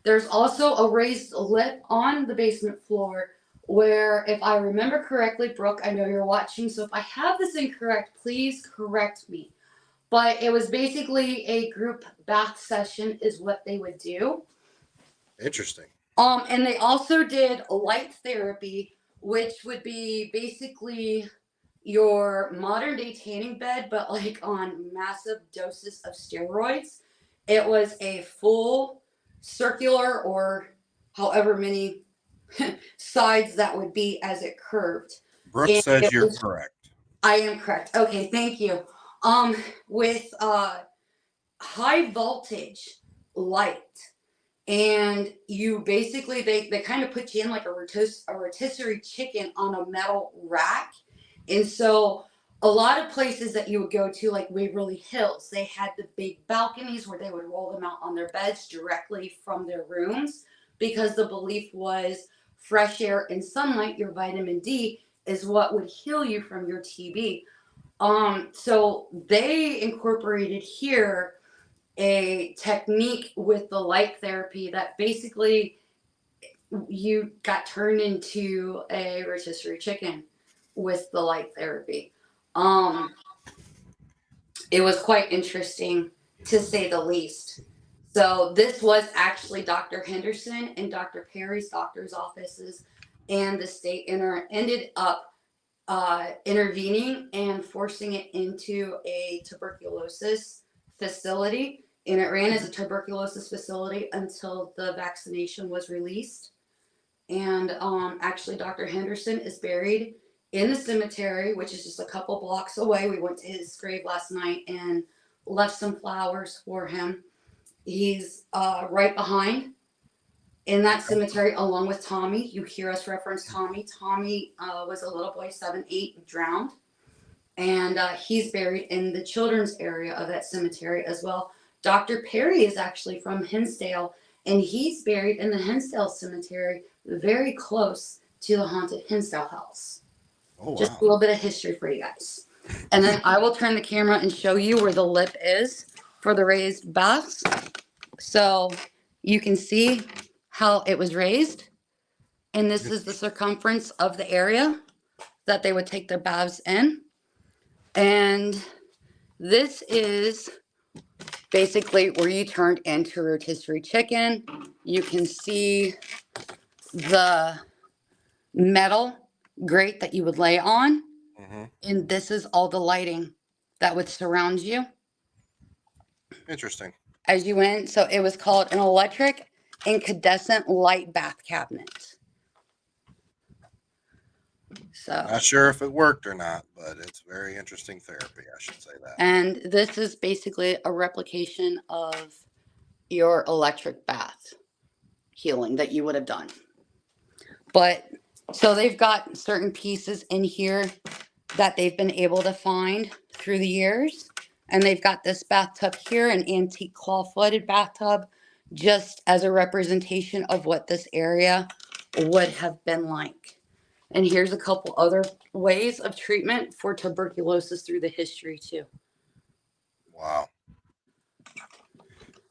There's also a raised lip on the basement floor where, if I remember correctly, Brooke, I know you're watching, so if I have this incorrect, please correct me. But it was basically a group bath session is what they would do. Interesting. And they also did light therapy, which would be basically your modern day tanning bed, but like on massive doses of steroids. It was a full circular, or however many sides that would be as it curved. Brooke And says it you're was, correct. I am correct. Okay, thank you. With high voltage light, and you basically they kind of put you in like a rotisserie chicken on a metal rack. And so a lot of places that you would go to, like Waverly Hills, they had the big balconies where they would roll them out on their beds directly from their rooms, because the belief was fresh air and sunlight, your vitamin D, is what would heal you from your TB. So they incorporated here a technique with the light therapy that basically you got turned into a rotisserie chicken with the light therapy. It was quite interesting, to say the least. So this was actually Dr. Henderson and Dr. Perry's doctor's offices, and the state ended up intervening and forcing it into a tuberculosis facility. And it ran as a tuberculosis facility until the vaccination was released. And actually, Dr. Henderson is buried in the cemetery, which is just a couple blocks away. We went to his grave last night and left some flowers for him. He's right behind in that cemetery, along with Tommy. You hear us reference Tommy. Tommy was a little boy, 7, 8, drowned. And he's buried in the children's area of that cemetery as well. Dr. Perry is actually from Hinsdale, and he's buried in the Hinsdale Cemetery, very close to the haunted Hinsdale house. Oh, wow. Just a little bit of history for you guys. And then I will turn the camera and show you where the lip is for the raised baths. So you can see how it was raised. And this is the circumference of the area that they would take their baths in. And this is basically where you turned into a rotisserie chicken. You can see the metal grate that you would lay on. Mm-hmm. And this is all the lighting that would surround you. Interesting. As you went. So it was called an electric incandescent light bath cabinet. So not sure if it worked or not, but it's very interesting therapy, I should say that. And this is basically a replication of your electric bath healing that you would have done. But so they've got certain pieces in here that they've been able to find through the years. And they've got this bathtub here, an antique claw-footed bathtub, just as a representation of what this area would have been like. And here's a couple other ways of treatment for tuberculosis through the history too. Wow.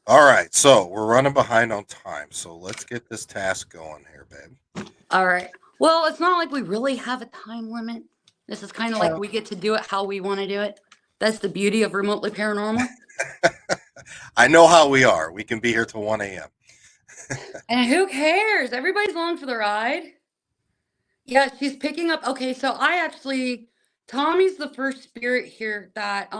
All right, so we're running behind on time, so let's get this task going here, babe. All right. Well, it's not like we really have a time limit. This is kind of like we get to do it how we want to do it. That's the beauty of remotely paranormal. I know how we are. We can be here till 1 a.m. And who cares? Everybody's along for the ride. Yeah, she's picking up. Okay, so Tommy's the first spirit here that,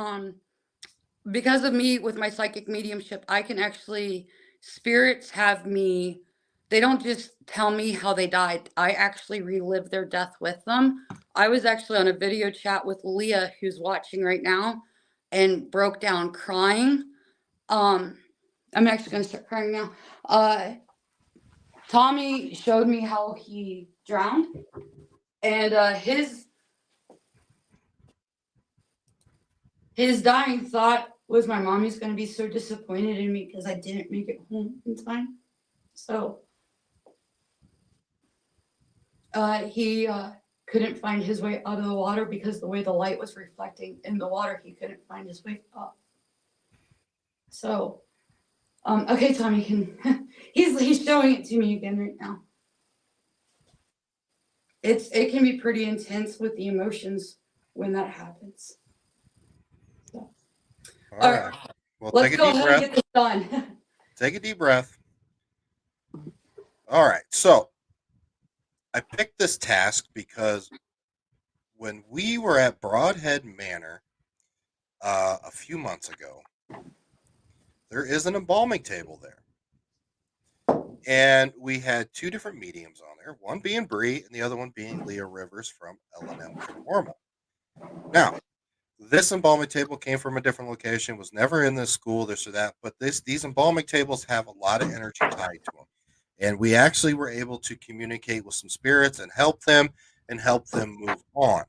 because of me with my psychic mediumship, I can actually, spirits have me, they don't just tell me how they died. I actually relive their death with them. I was actually on a video chat with Leah, who's watching right now, and broke down crying. I'm actually going to start crying now. Tommy showed me how he drowned. And his dying thought was my mommy's going to be so disappointed in me because I didn't make it home in time. So he couldn't find his way out of the water because the way the light was reflecting in the water, he couldn't find his way up. So, okay, Tommy can, he's showing it to me again right now. It can be pretty intense with the emotions when that happens. So. All right. Well, Let's take a go deep ahead breath. and get this done. Take a deep breath. All right. So I picked this task because when we were at Broadhead Manor a few months ago, there is an embalming table there. And we had two different mediums on there, one being Bree and the other one being Leah Rivers from L&M Paranormal. Now, this embalming table came from a different location, was never in this school, this or that, but these embalming tables have a lot of energy tied to them. And we actually were able to communicate with some spirits and help them move on.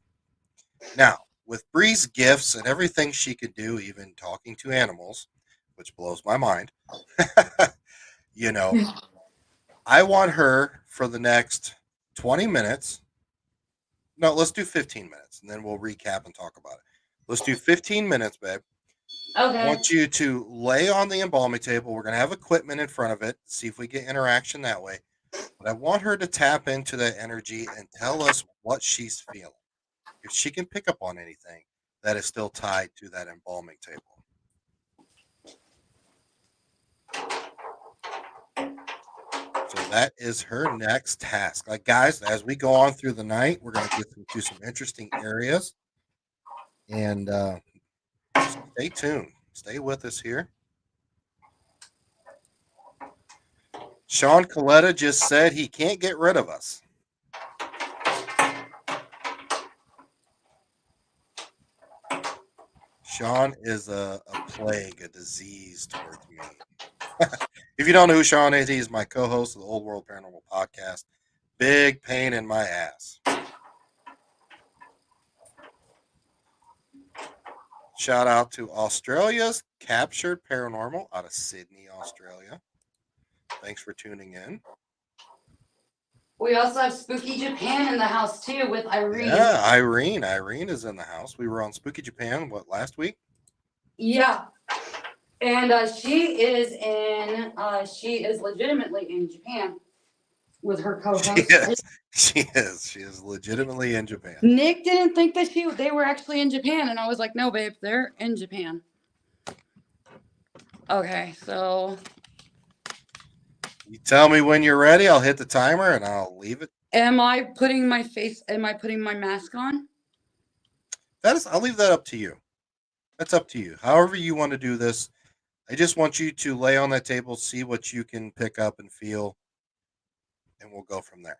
Now, with Bree's gifts and everything she could do, even talking to animals, which blows my mind, you know, I want her for the next 20 minutes. No, let's do 15 minutes and then we'll recap and talk about it. Let's do 15 minutes, babe. Okay. I want you to lay on the embalming table. We're going to have equipment in front of it, see if we get interaction that way. But I want her to tap into that energy and tell us what she's feeling. If she can pick up on anything that is still tied to that embalming table. So that is her next task. Like, guys, as we go on through the night, we're going to get into some interesting areas. And stay tuned. Stay with us here. Sean Coletta just said he can't get rid of us. Sean is a plague, a disease towards me. If you don't know who Sean is, he's my co-host of the Old World Paranormal podcast. Big pain in my ass. Shout out to Australia's Captured Paranormal out of Sydney, Australia. Thanks for tuning in. We also have Spooky Japan in the house too with Irene. Yeah, Irene. Irene is in the house. We were on Spooky Japan, last week? Yeah. And she is legitimately in Japan with her co-host. She is legitimately in Japan. Nick didn't think that they were actually in Japan, and I was like, no, babe, they're in Japan. Okay, so you tell me when you're ready. I'll hit the timer and I'll leave it. Am I putting my mask on? I'll leave that up to you. That's up to you. However you want to do this. I just want you to lay on that table, see what you can pick up and feel, and we'll go from there.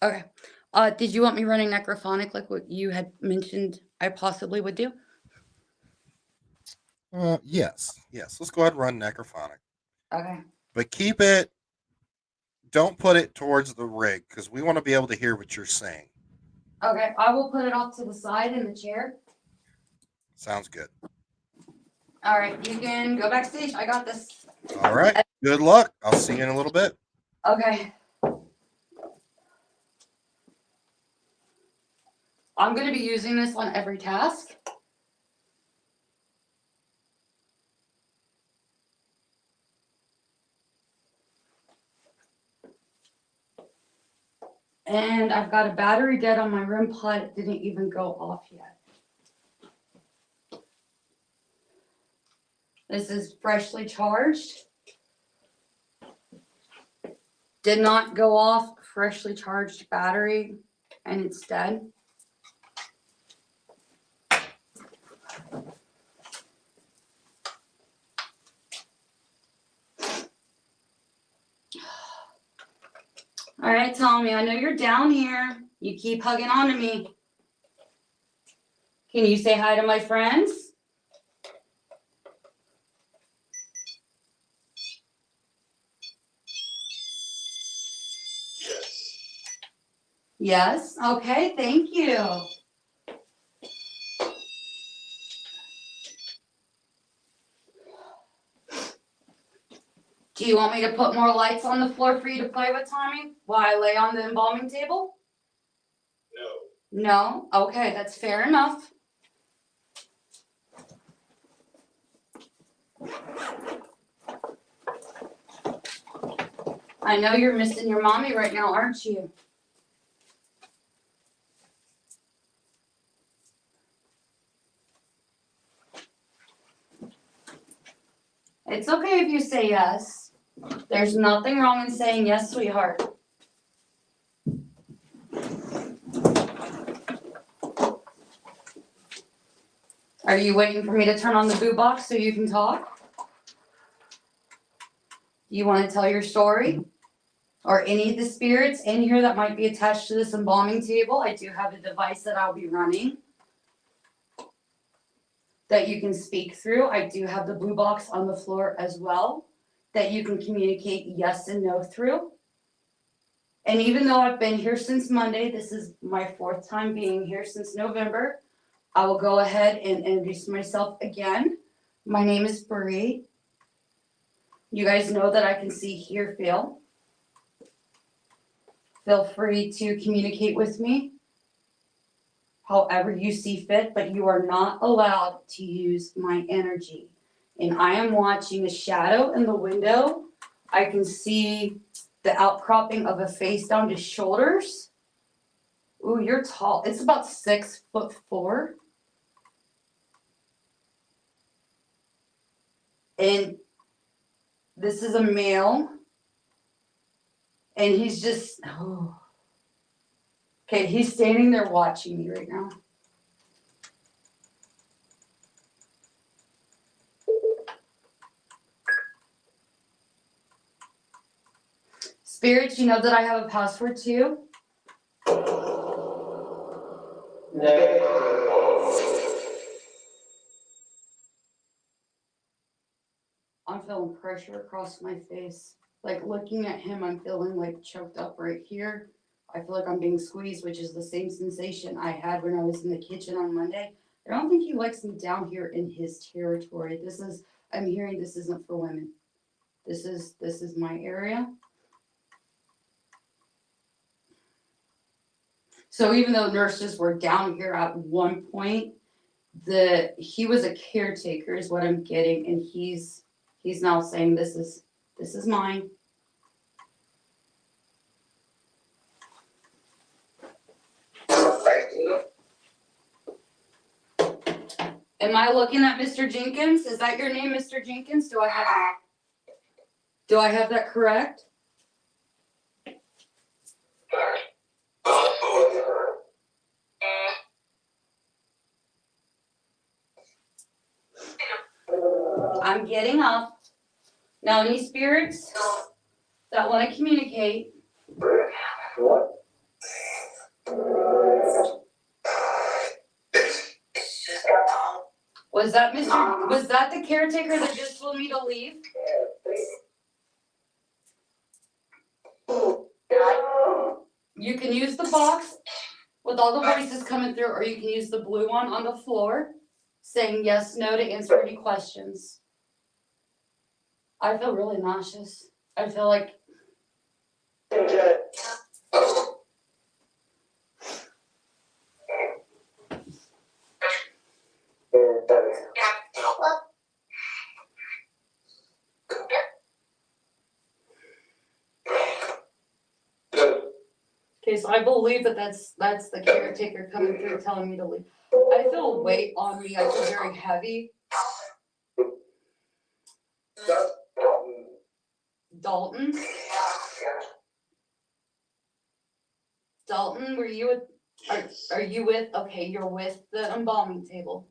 Okay. Did you want me running necrophonic like what you had mentioned I possibly would do? Yes. Let's go ahead and run necrophonic. Okay. But don't put it towards the rig because we want to be able to hear what you're saying. Okay, I will put it off to the side in the chair. Sounds good. All right, you can go backstage. I got this. All right. Good luck. I'll see you in a little bit. Okay. I'm going to be using this on every task. And I've got a battery dead on my REM pod. It didn't even go off yet. This is freshly charged. Did not go off, freshly charged battery, and it's dead. All right, Tommy, I know you're down here. You keep hugging on to me. Can you say hi to my friends? Yes? Okay, thank you. Do you want me to put more lights on the floor for you to play with, Tommy, while I lay on the embalming table? No. No? Okay, that's fair enough. I know you're missing your mommy right now, aren't you? It's okay if you say yes. There's nothing wrong in saying yes, sweetheart. Are you waiting for me to turn on the boo box so you can talk? You want to tell your story? Or any of the spirits in here that might be attached to this embalming table? I do have a device that I'll be running that you can speak through. I do have the blue box on the floor as well that you can communicate yes and no through. And even though I've been here since Monday, this is my 4th time being here since November, I will go ahead and introduce myself again. My name is Bree. You guys know that I can see, hear, feel. Feel free to communicate with me however you see fit, but you are not allowed to use my energy. And I am watching a shadow in the window. I can see the outcropping of a face down to shoulders. Ooh, you're tall. It's about 6'4". And this is a male. And he's just, oh. Okay, he's standing there watching me right now. Spirits, you know that I have a password too? I'm feeling pressure across my face. Like looking at him, I'm feeling like choked up right here. I feel like I'm being squeezed, which is the same sensation I had when I was in the kitchen on Monday. I don't think he likes me down here in his territory. I'm hearing this isn't for women. This is my area. So even though nurses were down here at one point, he was a caretaker is what I'm getting, and he's now saying this is mine. Am I looking at Mr. Jenkins? Is that your name, Mr. Jenkins? Do I have that correct? I'm getting up. Now, any spirits that want to communicate? What? Was that the caretaker that just told me to leave? You can use the box with all the voices coming through, or you can use the blue one on the floor saying yes, no to answer any questions. I feel really nauseous. I feel like okay, so I believe that's the caretaker coming through telling me to leave. I feel a weight on me. I feel very heavy. Dalton? Dalton, were you with, are you with, okay, you're with the embalming table.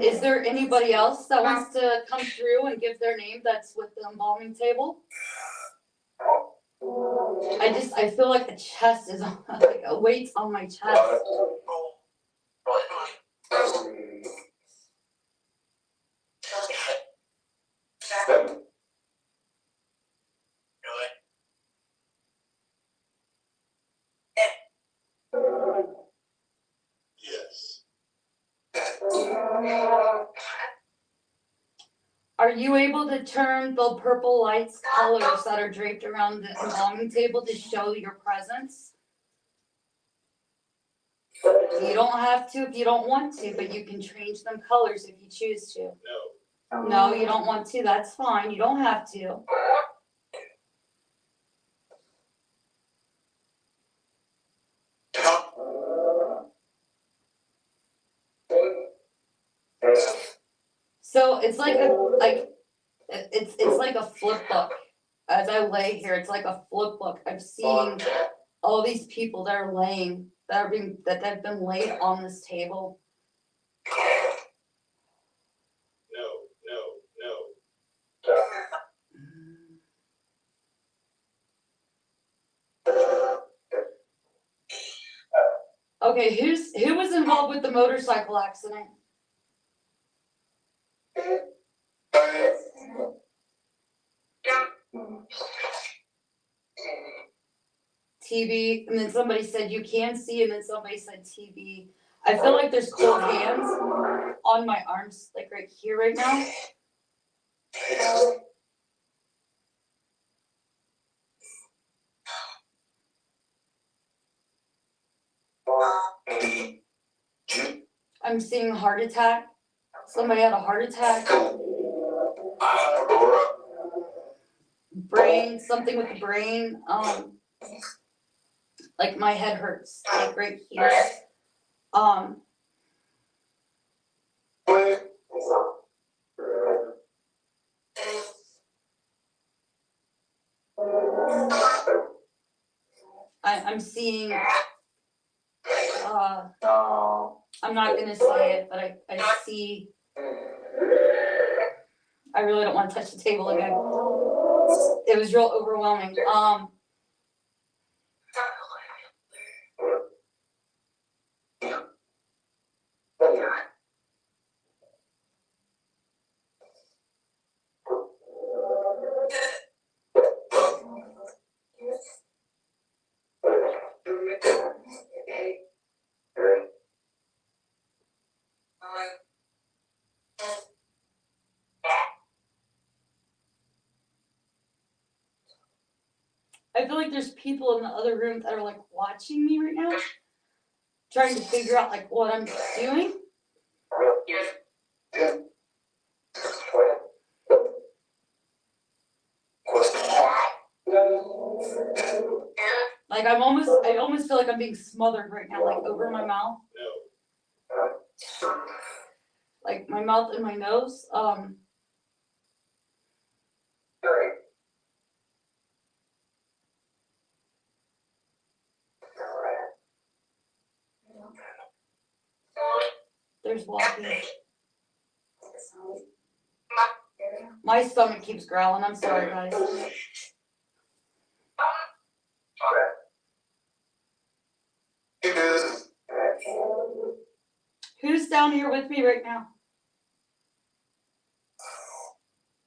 Is there anybody else that wants to come through and give their name that's with the embalming table? I feel like the chest is on, like a weight's on my chest. Are you able to turn the purple lights colors that are draped around the embalming table to show your presence? You don't have to if you don't want to, but you can change them colors if you choose to. No, you don't want to. That's fine. You don't have to. So it's like it's like a flip book. As I lay here, it's like a flip book. I'm seeing all these people that are laying that have been laid on this table. Okay, who was involved with the motorcycle accident? TV, and then somebody said you can see, and then somebody said TV. I feel like there's cold hands on my arms, like right here, right now. I'm seeing a heart attack. Somebody had a heart attack. Brain, something with the brain. Like my head hurts, like right here. I'm seeing, I'm not gonna say it, but I see, I really don't want to touch the table again. It was real overwhelming. I feel like there's people in the other room that are like watching me right now, trying to figure out like what I'm doing. Like I almost feel like I'm being smothered right now, like over my mouth. Like my mouth and my nose. There's walking. My stomach keeps growling. I'm sorry, guys. Who's down here with me right now?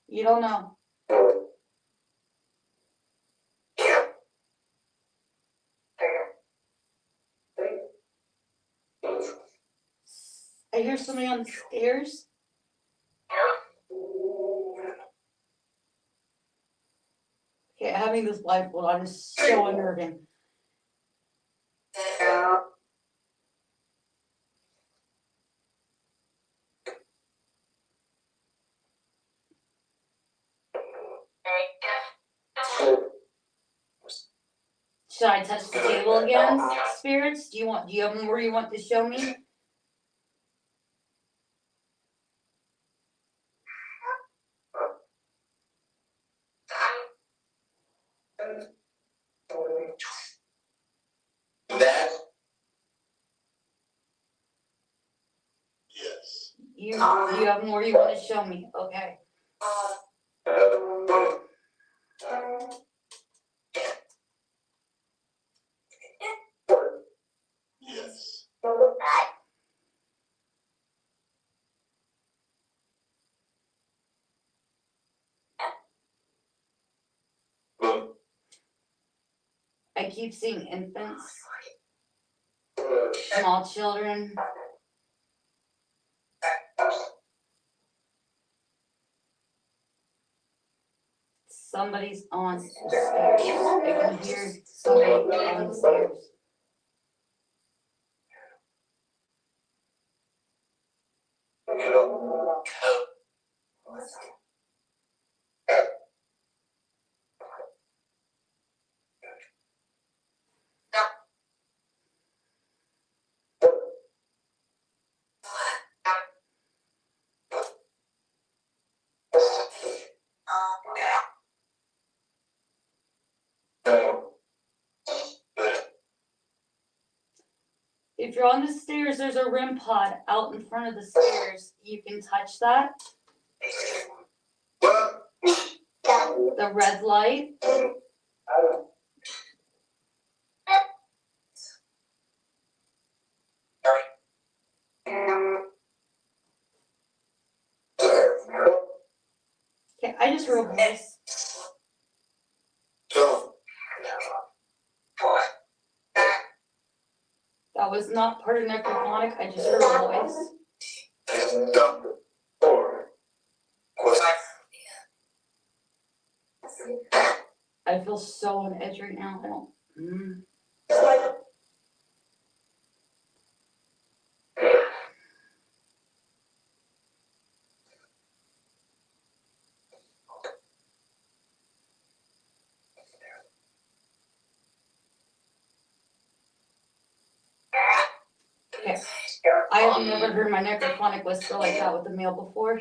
You don't know. I hear somebody on the stairs. Okay, having this blindfold on is so unnerving. Should I touch the table again, spirits? Do you have more you want to show me? Yes. You have more you want to show me? Okay. Yes. I keep seeing infants, small children. somebody's on the stairs. I can hear somebody on the stairs. If you're on the stairs, there's a REM pod out in front of the stairs. You can touch that. The red light. Okay, I just heard a voice. That was not part of necrophonic. I just heard a voice. I feel so on edge right now. I don't. Okay. I have never heard my necrophonic whisper like that with a male before.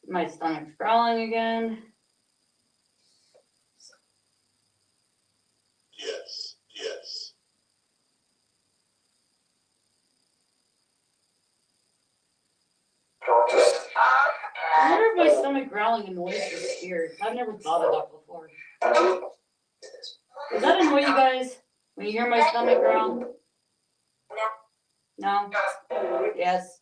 My stomach's growling again. Yes, yes. I wonder if my stomach growling annoys you scared. I've never thought of that before. Does that annoy you guys when you hear my stomach growl? No? Yes.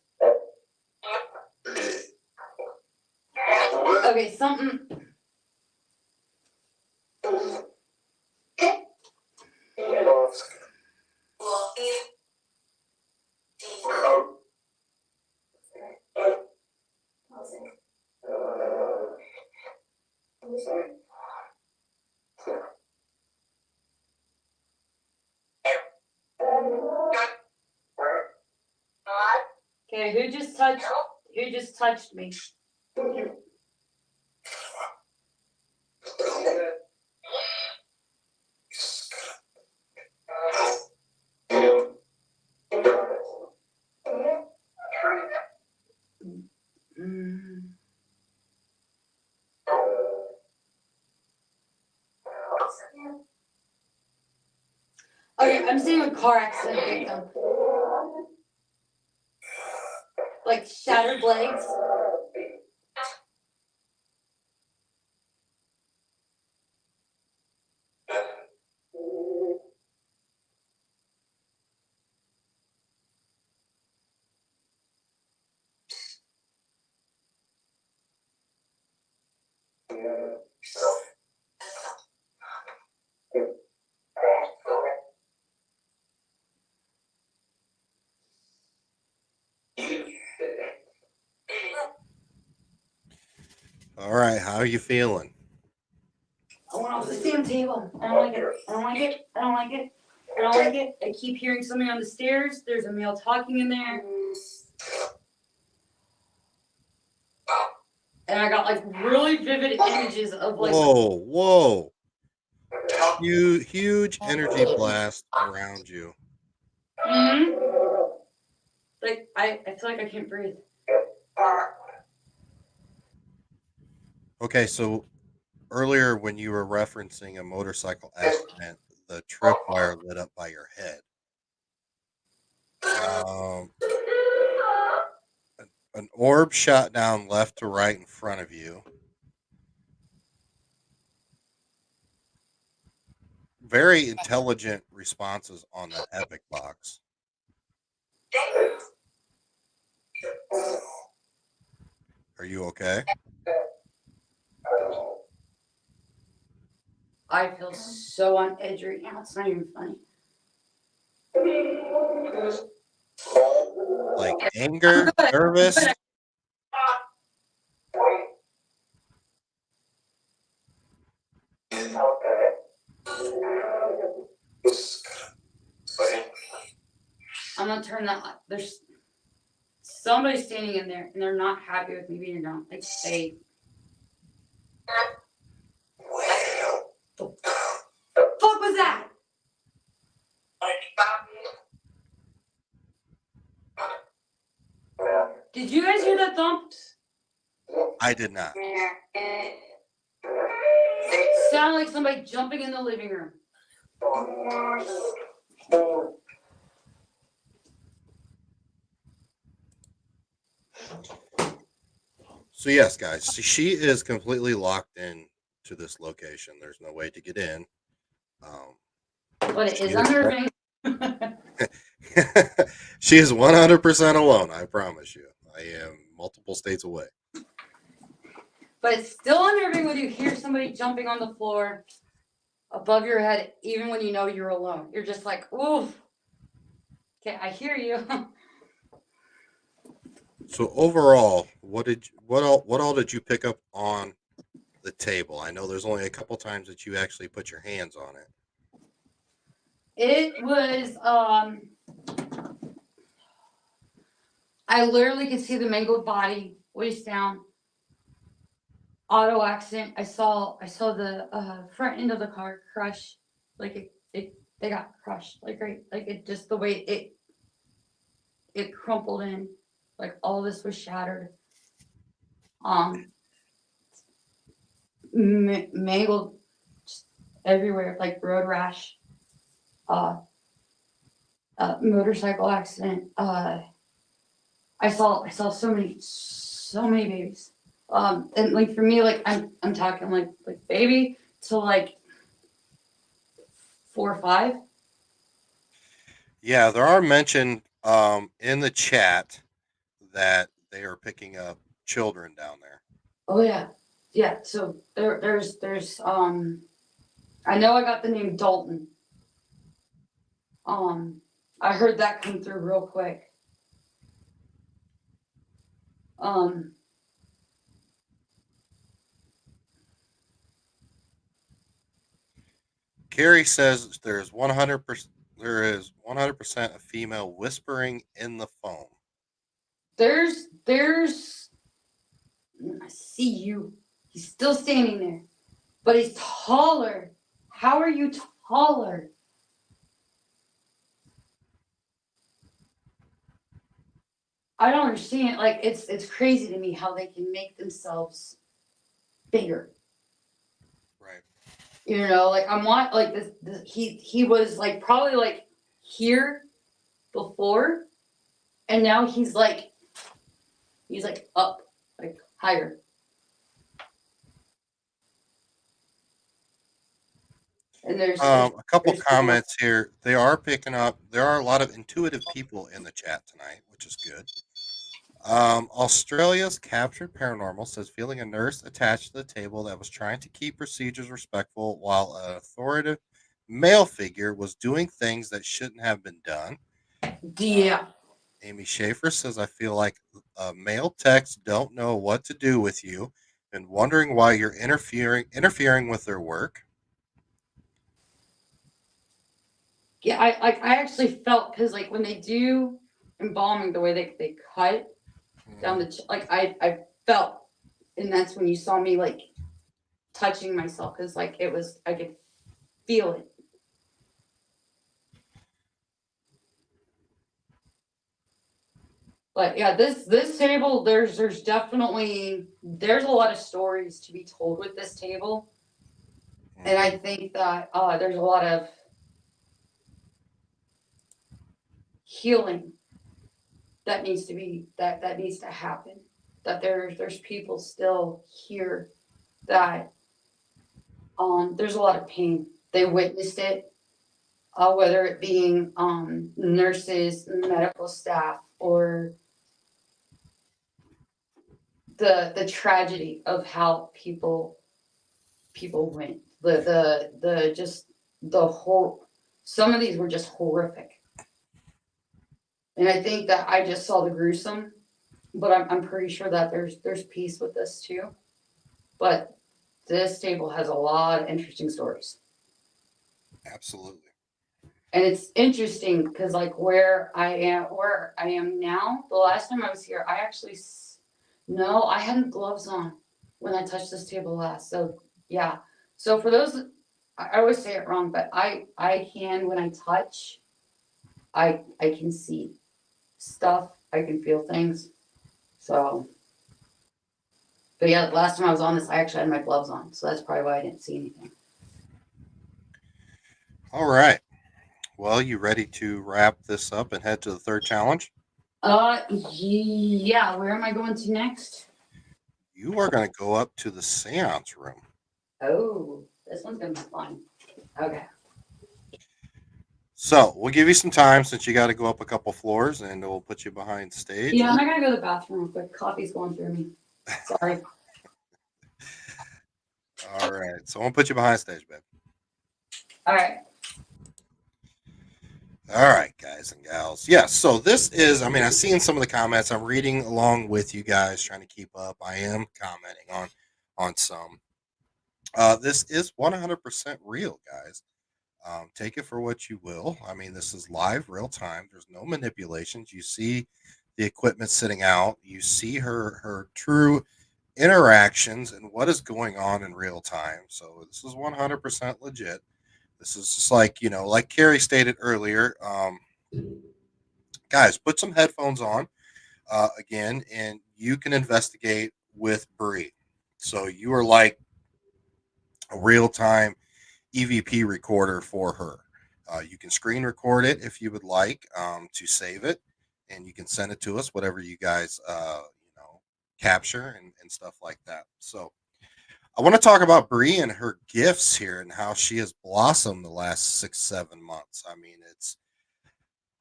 Okay, something. Okay, who just touched me? Okay, I'm seeing a car accident victim. Like shattered legs. All right, how are you feeling? I went off the damn table. I don't like it. I don't like it. I don't like it. I don't like it. I keep hearing somebody on the stairs. There's a male talking in there. And I got like really vivid images of like. Whoa. Huge energy blast around you. Like, I feel like I can't breathe. Okay, so earlier when you were referencing a motorcycle accident, the tripwire lit up by your head. An orb shot down left to right in front of you. Very intelligent responses on the epic box. Are you okay? I feel so on edge right now. It's not even funny. Like anger, nervous. I'm gonna turn that. There's somebody standing in there, and they're not happy with me being gone. Like they. The fuck was that? Did you guys hear that thump? I did not. Sounded like somebody jumping in the living room. So yes, guys, she is completely locked in to this location. There's no way to get in. But it She is is unnerving. she is 100% alone. I promise you. I am multiple states away. But it's still unnerving when you hear somebody jumping on the floor above your head, even when you know you're alone. You're just like, ooh. Okay, I hear you. So overall, what all did you pick up on the table? I know there's only a couple times that you actually put your hands on it. It was I literally could see the mangled body, waist down, auto accident. I saw the front end of the car crush, like they got crushed, like right, like it just the way it crumpled in, like all this was shattered. Mangled just everywhere, like road rash, motorcycle accident. I saw so many babies. And like for me, like I'm talking like baby to like 4 or 5. Yeah, there are mentioned in the chat that they are picking up children down there. Oh yeah, yeah. So there's I know I got the name Dalton. I heard that come through real quick. Carrie says there's 100%. There is 100% a female whispering in the phone. There's I see you. He's still standing there, but he's taller. How are you taller? I don't understand. Like it's crazy to me how they can make themselves bigger. Right. You know, like I'm like this he was like probably like here before, and now he's like up, like higher. And A couple comments here. They are picking up. There are a lot of intuitive people in the chat tonight, which is good. Australia's captured paranormal says feeling a nurse attached to the table that was trying to keep procedures respectful while an authoritative male figure was doing things that shouldn't have been done. yeah. Amy Schaefer says, I feel like male techs don't know what to do with you and wondering why you're interfering with their work. Yeah, I actually felt because like when they do embalming, the way they cut down the like I felt, and that's when you saw me like touching myself because like it was I could feel it. But yeah, this table there's definitely there's a lot of stories to be told with this table, and I think that there's a lot of healing that needs to be that needs to happen. That there's people still here that there's a lot of pain. They witnessed it, whether it being nurses, medical staff, or the tragedy of how people people went. The just the whole. Some of these were just horrific, and I think that I just saw the gruesome, but I'm pretty sure that there's peace with this too. But this table has a lot of interesting stories. Absolutely. And it's interesting because like where I am now, the last time I was here, I actually no, I hadn't gloves on when I touched this table last. So yeah. So for those, I always say it wrong, but I can when I touch, I can see stuff. I can feel things. So, but yeah, last time I was on this, I actually had my gloves on, so that's probably why I didn't see anything. All right. Well, you ready to wrap this up and head to the third challenge? Yeah. Where am I going to next? You are going to go up to the seance room. Oh, this one's gonna be fun. Okay. So we'll give you some time since you got to go up a couple floors, and we'll put you behind stage. Yeah, I'm not gonna go to the bathroom real quick. Coffee's going through me. Sorry. All right. So I'll put you behind stage, babe. All right. All right, guys and gals. Yes. So this is, I mean, I've seen some of the comments. I'm reading along with you guys, trying to keep up. I am commenting on some. This is 100% real, guys. Take it for what you will. I mean, this is live, real time. There's no manipulations. You see the equipment sitting out. You see her true interactions and what is going on in real time. So this is 100% legit. This is just like, like Carrie stated earlier. Guys, put some headphones on again, and you can investigate with Bree. So you are like a real time EVP recorder for her. You can screen record it if you would like to save it, and you can send it to us, whatever you guys capture and stuff like that. So I want to talk about Bree and her gifts here and how she has blossomed the last 6-7 months. I mean,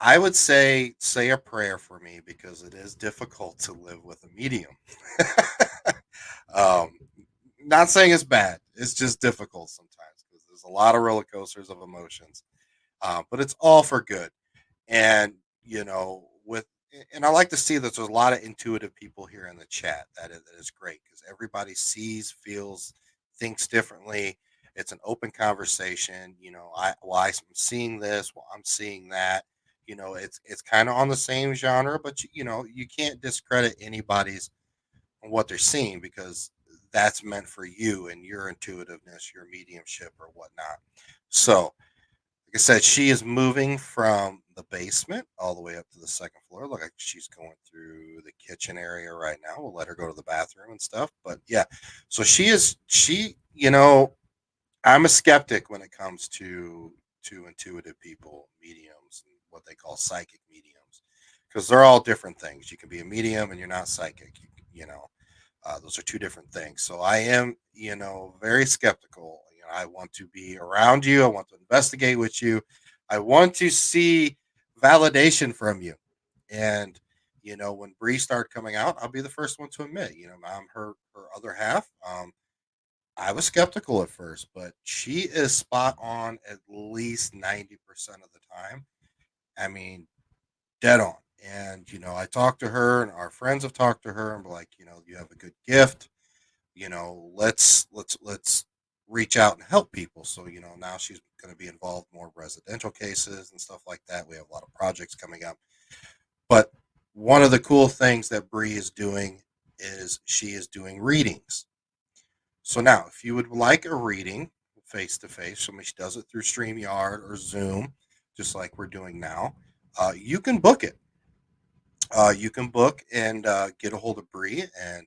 I would say a prayer for me because it is difficult to live with a medium. um, not saying it's bad. It's just difficult sometimes because there's a lot of roller coasters of emotions. But it's all for good. And with and I like to see that there's a lot of intuitive people here in the chat. That is great because everybody sees, feels, thinks differently. It's an open conversation. I'm seeing this, well, I'm seeing that. It's kind of on the same genre, but you can't discredit anybody's what they're seeing because that's meant for you and your intuitiveness, your mediumship, or whatnot. So, like I said, she is moving from the basement all the way up to the second floor. Look like she's going through the kitchen area right now. We'll let her go to the bathroom and stuff. But yeah, so I'm a skeptic when it comes to intuitive people, mediums, and what they call psychic mediums, because they're all different things. You can be a medium and you're not psychic. Those are two different things. So I am, very skeptical. I want to be around you. I want to investigate with you. I want to see validation from you. And when Bree started coming out, I'll be the first one to admit, I'm her other half. I was skeptical at first, but she is spot on at least 90% of the time. I mean, dead on. And I talked to her, and our friends have talked to her, and be like, you have a good gift. Let's reach out and help people. So now she's going to be involved more in residential cases and stuff like that. We have a lot of projects coming up. But one of the cool things that Bree is doing is she is doing readings. So now, if you would like a reading face to face, somebody she does it through StreamYard or Zoom, just like we're doing now, you can book it. You can book and get a hold of Bree and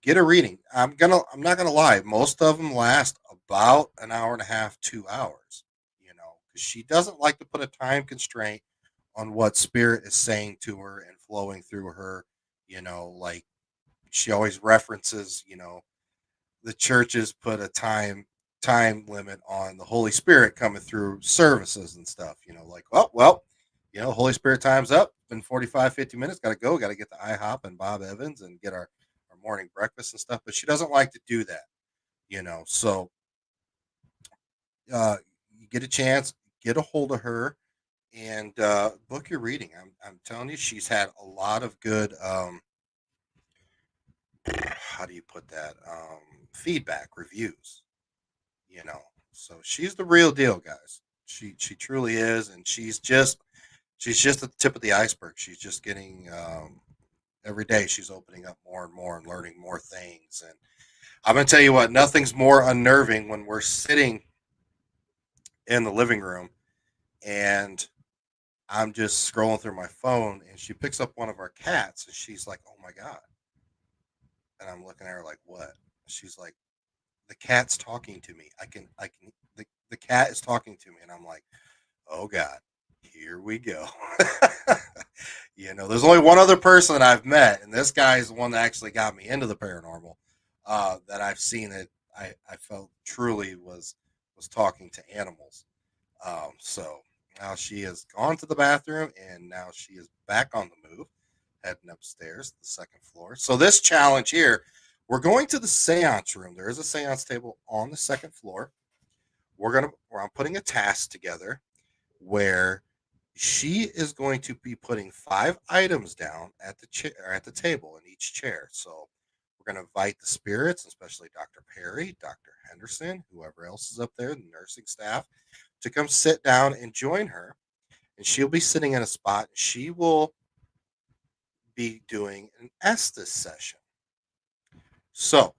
get a reading. I'm not gonna lie, most of them last about an hour and a half, 2 hours. Because she doesn't like to put a time constraint on what spirit is saying to her and flowing through her. Like she always references, the churches put a time limit on the Holy Spirit coming through services and stuff, like, well, Holy Spirit time's up. It's been 45, 50 minutes. Got to go. Got to get to IHOP and Bob Evans and get our morning breakfast and stuff. But she doesn't like to do that. So uh, you get a chance, get a hold of her and book your reading. I'm telling you, she's had a lot of good how do you put that, feedback reviews, you know so she's the real deal, guys. She truly is, and she's just at the tip of the iceberg. She's just getting every day she's opening up more and more and learning more things. And I'm gonna tell you what, nothing's more unnerving when we're sitting in the living room and I'm just scrolling through my phone and she picks up one of our cats and she's like, "Oh my god." And I'm looking at her like, "What?" She's like, "The cat's talking to me. I can the cat is talking to me." And I'm like, "Oh god. Here we go." There's only one other person that I've met, and this guy is the one that actually got me into the paranormal. That I've seen it. I felt truly was talking to animals. So now she has gone to the bathroom, and now she is back on the move, heading upstairs to the second floor. So this challenge here, we're going to the seance room. There is a seance table on the second floor. I'm putting a task together where she is going to be putting 5 items down at the chair, at the table in each chair. So we're going to invite the spirits, especially Dr. Perry, Dr. Henderson, whoever else is up there, the nursing staff, to come sit down and join her. And she'll be sitting in a spot. She will be doing an Estes session. So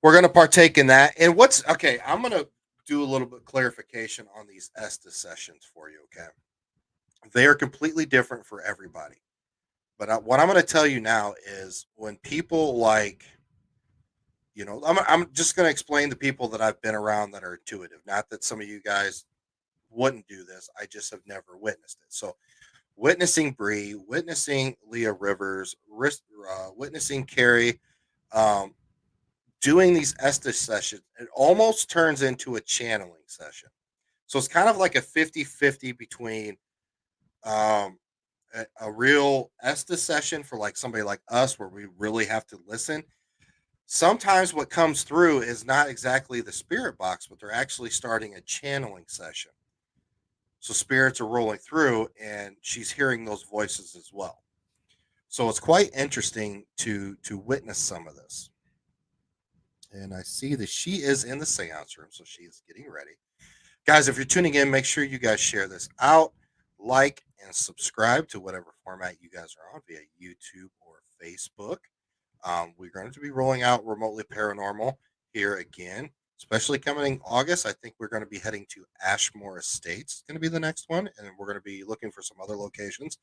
we're going to partake in that. And what's okay? I'm going to do a little bit clarification on these Estes sessions for you. Okay, they are completely different for everybody. But what I'm going to tell you now is when people like, I'm just going to explain the people that I've been around that are intuitive. Not that some of you guys wouldn't do this. I just have never witnessed it. So witnessing Bree, witnessing Leah Rivers, witnessing Carrie, um, doing these Estes sessions, it almost turns into a channeling session. So it's kind of like a 50-50 between um, a real Estes session for like somebody like us where we really have to listen. Sometimes what comes through is not exactly the spirit box, but they're actually starting a channeling session. So spirits are rolling through and she's hearing those voices as well. So it's quite interesting to witness some of this. And I see that she is in the seance room, so she is getting ready. Guys, if you're tuning in, make sure you guys share this out, like, and subscribe to whatever format you guys are on via YouTube or Facebook. We're going to be rolling out Remotely Paranormal here again, especially coming in August. I think we're going to be heading to Ashmore Estates. It's going to be the next one, and we're going to be looking for some other locations.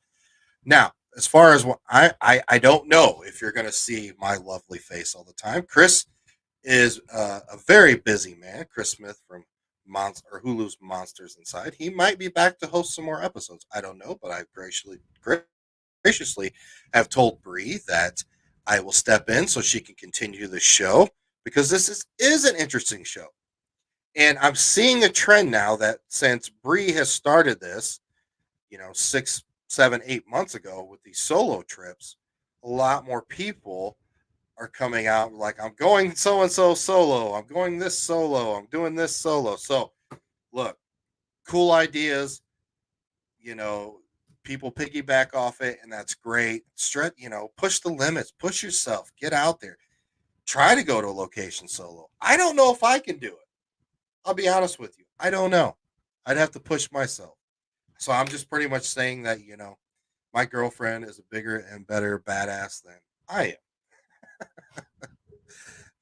Now, as far as what I don't know if you're going to see my lovely face all the time. Chris is a very busy man. Chris Smith from Hulu's Monsters Inside. He might be back to host some more episodes. I don't know, but I graciously have told Bree that I will step in so she can continue the show because this is an interesting show. And I'm seeing a trend now that since Bree has started this, 6, 7, 8 months ago with these solo trips, a lot more people are coming out like, I'm going so and so solo, I'm going this solo, I'm doing this solo. So look, cool ideas, you know, people piggyback off it, and that's great. Stretch, push the limits, push yourself, get out there, try to go to a location solo. I don't know if I can do it. I'll be honest with you. I don't know. I'd have to push myself. So I'm just pretty much saying that, my girlfriend is a bigger and better badass than I am.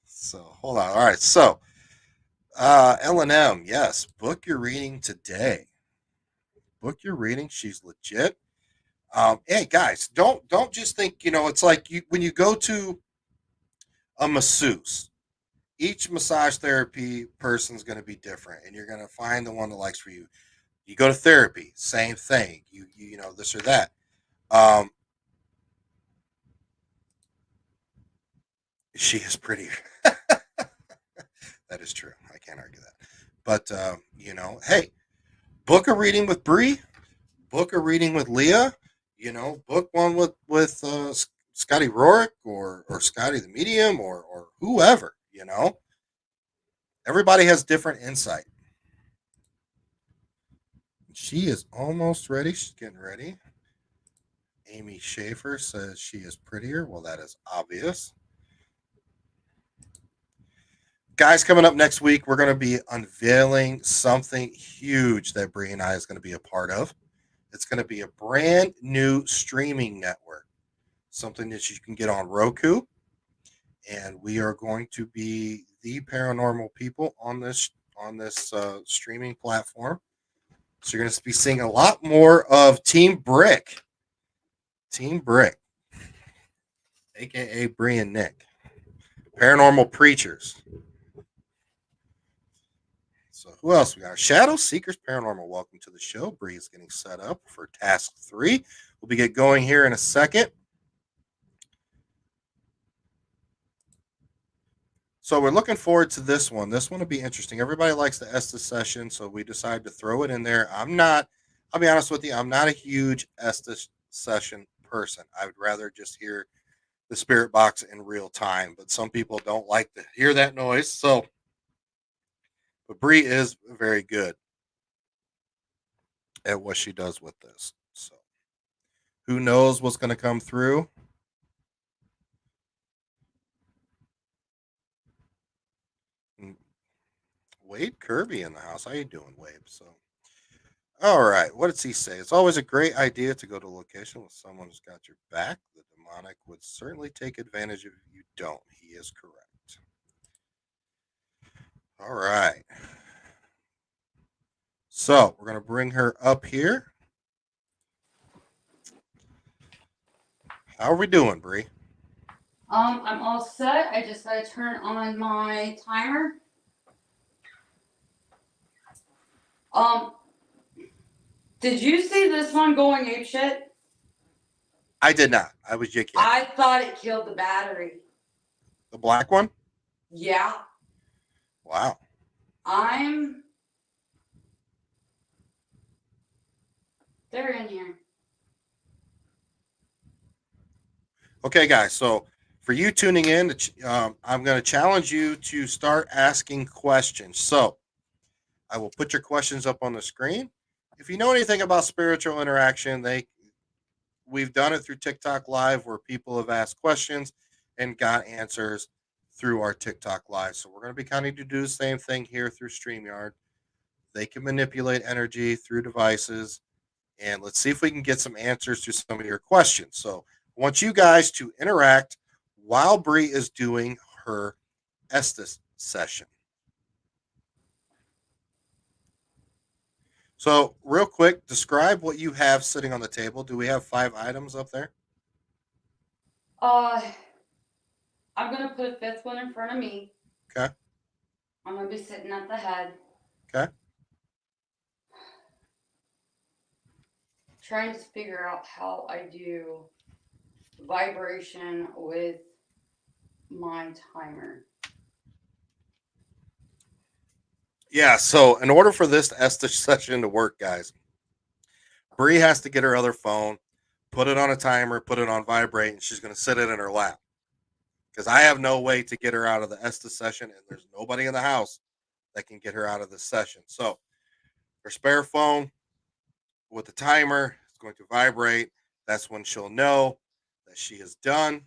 So hold on. All right. So L&M, yes, book your reading today. Book your reading. She's legit. Hey guys, don't just think, it's like when you go to a masseuse. Each massage therapy person's going to be different, and you're going to find the one that likes for you. You go to therapy, same thing. You this or that. Um, she is pretty. That is true. I can't argue that. But hey, book a reading with Bree. Book a reading with Leah. Book one with Scotty Rorick or Scotty the Medium or whoever. Everybody has different insight. She is almost ready. She's getting ready. Amy Schaefer says she is prettier. Well, that is obvious. Guys, coming up next week, we're going to be unveiling something huge that Bree and I is going to be a part of. It's going to be a brand new streaming network, something that you can get on Roku. And we are going to be the paranormal people on this streaming platform. So you're going to be seeing a lot more of Team Brick, aka Bree and Nick, paranormal preachers. So who else we got? Shadow Seekers Paranormal. Welcome to the show. Bree is getting set up for task 3. We'll be get going here in a second. So we're looking forward to this one. This one will be interesting. Everybody likes the Estes session, so we decided to throw it in there. I'll be honest with you, I'm not a huge Estes session person. I would rather just hear the spirit box in real time, but some people don't like to hear that noise. So, but Bree is very good at what she does with this. So, who knows what's going to come through? Wade Kirby in the house. How you doing, Wade? So, all right. What does he say? It's always a great idea to go to a location with someone who's got your back. The demonic would certainly take advantage if you don't. He is correct. All right. So we're going to bring her up here. How are we doing, Bree? I'm all set. I just gotta turn on my timer. Did you see this one going apeshit? I did not. I was yik yak. I thought it killed the battery. The black one? Yeah. Wow. They're in here. Okay, guys. So for you tuning in, I'm going to challenge you to start asking questions. So I will put your questions up on the screen. If you know anything about spiritual interaction, we've done it through TikTok Live where people have asked questions and got answers through our TikTok Live. So we're going to be kind of to do the same thing here through StreamYard. They can manipulate energy through devices. And let's see if we can get some answers to some of your questions. So I want you guys to interact while Bree is doing her Estes session. So real quick, describe what you have sitting on the table. Do we have 5 items up there? I'm gonna put a 5th one in front of me. Okay. I'm gonna be sitting at the head. Okay. Trying to figure out how I do vibration with my timer. Yeah, so in order for this Estes session to work, guys, Bree has to get her other phone, put it on a timer, put it on vibrate, and she's going to sit it in her lap. Because I have no way to get her out of the Estes session, and there's nobody in the house that can get her out of this session. So her spare phone with the timer is going to vibrate. That's when she'll know that she is done.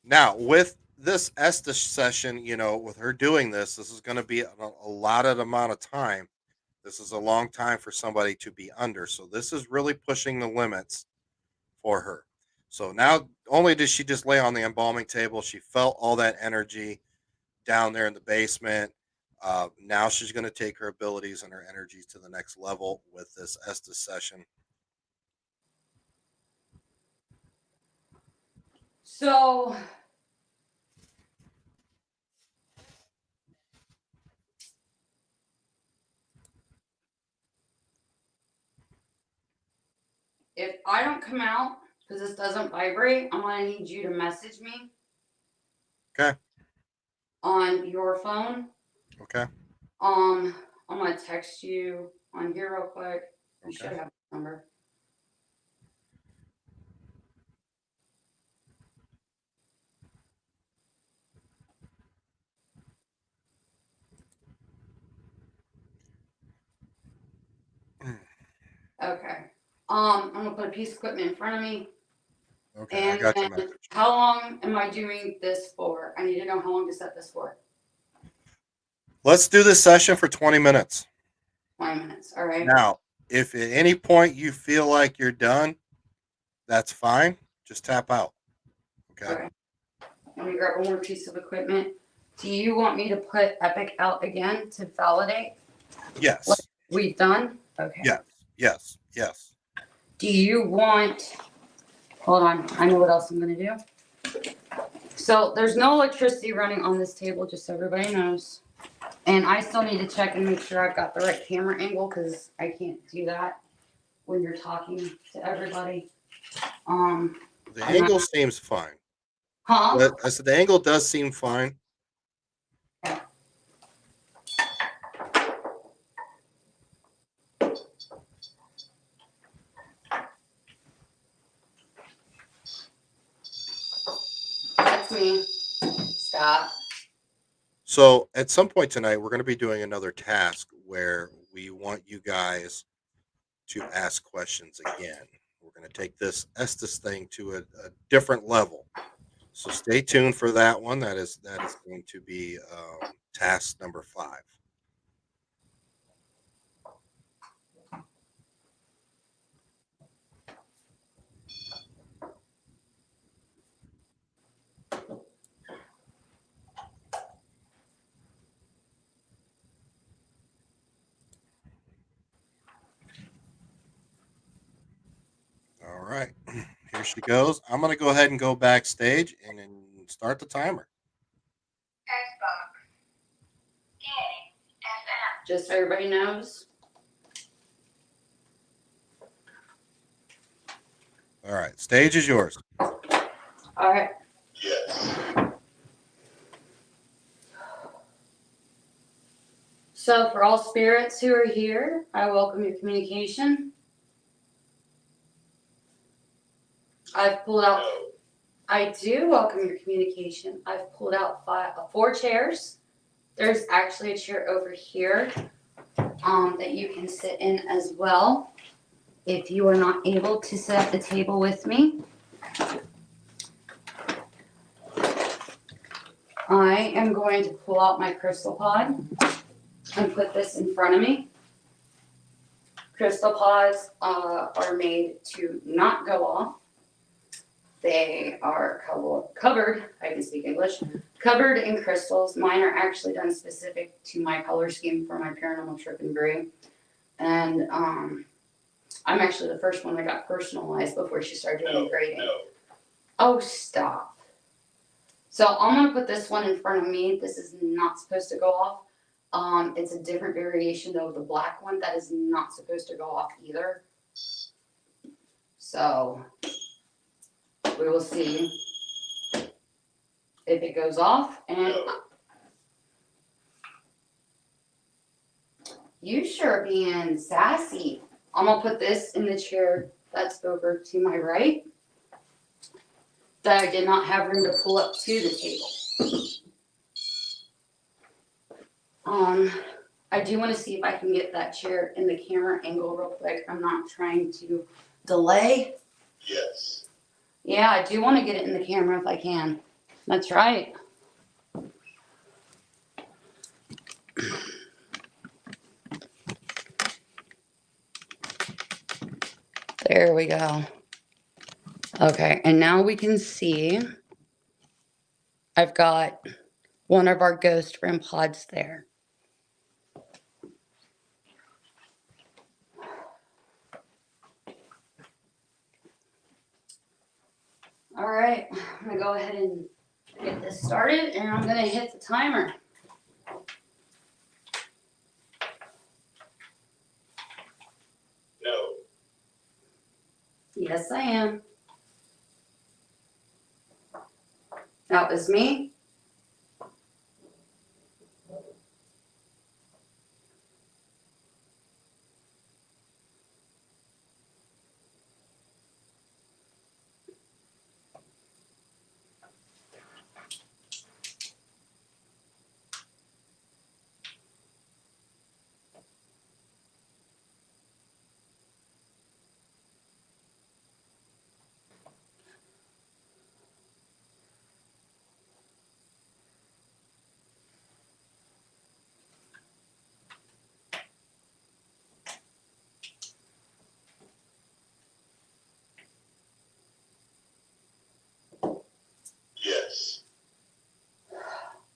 Now, with this Estes session, with her doing this is going to be a lot of amount of time. This is a long time for somebody to be under. So this is really pushing the limits for her. So now, only did she just lay on the embalming table, she felt all that energy down there in the basement. Now she's going to take her abilities and her energies to the next level with this Estes session. So if I don't come out because this doesn't vibrate, I'm gonna need you to message me. Okay. On your phone. Okay. I'm gonna text you on here real quick. You Okay. should have the number. Okay. I'm gonna put a piece of equipment in front of me. Okay, I And got your then message. how long am I doing this for? I need to know how long to set this for. Let's do this session for 20 minutes. 20 minutes. All right. Now, if at any point you feel like you're done, that's fine. Just tap out. Okay. Okay. Let me grab one more piece of equipment. Do you want me to put Epic out again to validate what Yes. we've done? Okay. Yes. Yes. Yes. Do you want, hold on, I know what else I'm gonna do. So there's no electricity running on this table, just so everybody knows. And I still need to check and make sure I've got the right camera angle because I can't do that when you're talking to everybody. The angle seems fine. Huh? But I said the angle does seem fine. That's me. Stop. So at some point tonight, we're going to be doing another task where we want you guys to ask questions again. We're going to take this Estes thing to a different level. So stay tuned for that one. That is going to be task number 5. All right, here she goes. I'm going to go ahead and go backstage and then start the timer. Just so everybody knows. All right, stage is yours. All right. Yes. So for all spirits who are here, I welcome your communication. I've pulled out. No. I do welcome your communication. I've pulled out 4 chairs. There's actually a chair over here that you can sit in as well if you are not able to sit at the table with me. I am going to pull out my crystal pod and put this in front of me. Crystal pods are made to not go off. They are covered, I can speak English, covered in crystals. Mine are actually done specific to my color scheme for my paranormal trip and brew. And I'm actually the first one that got personalized before she started doing the grading. No. Oh, stop. So I'm going to put this one in front of me. This is not supposed to go off. It's a different variation though, the black one that is not supposed to go off either. So we will see if it goes off. And No. you sure being sassy. I'm gonna put this in the chair that's over to my right that I did not have room to pull up to the table. I do want to see if I can get that chair in the camera angle real quick. I'm not trying to delay. Yes. Yeah, I do want to get it in the camera if I can. That's right. There we go. Okay, and now we can see I've got one of our ghost REM pods there. All right, I'm gonna go ahead and get this started and I'm gonna hit the timer. No. Yes, I am. That was me.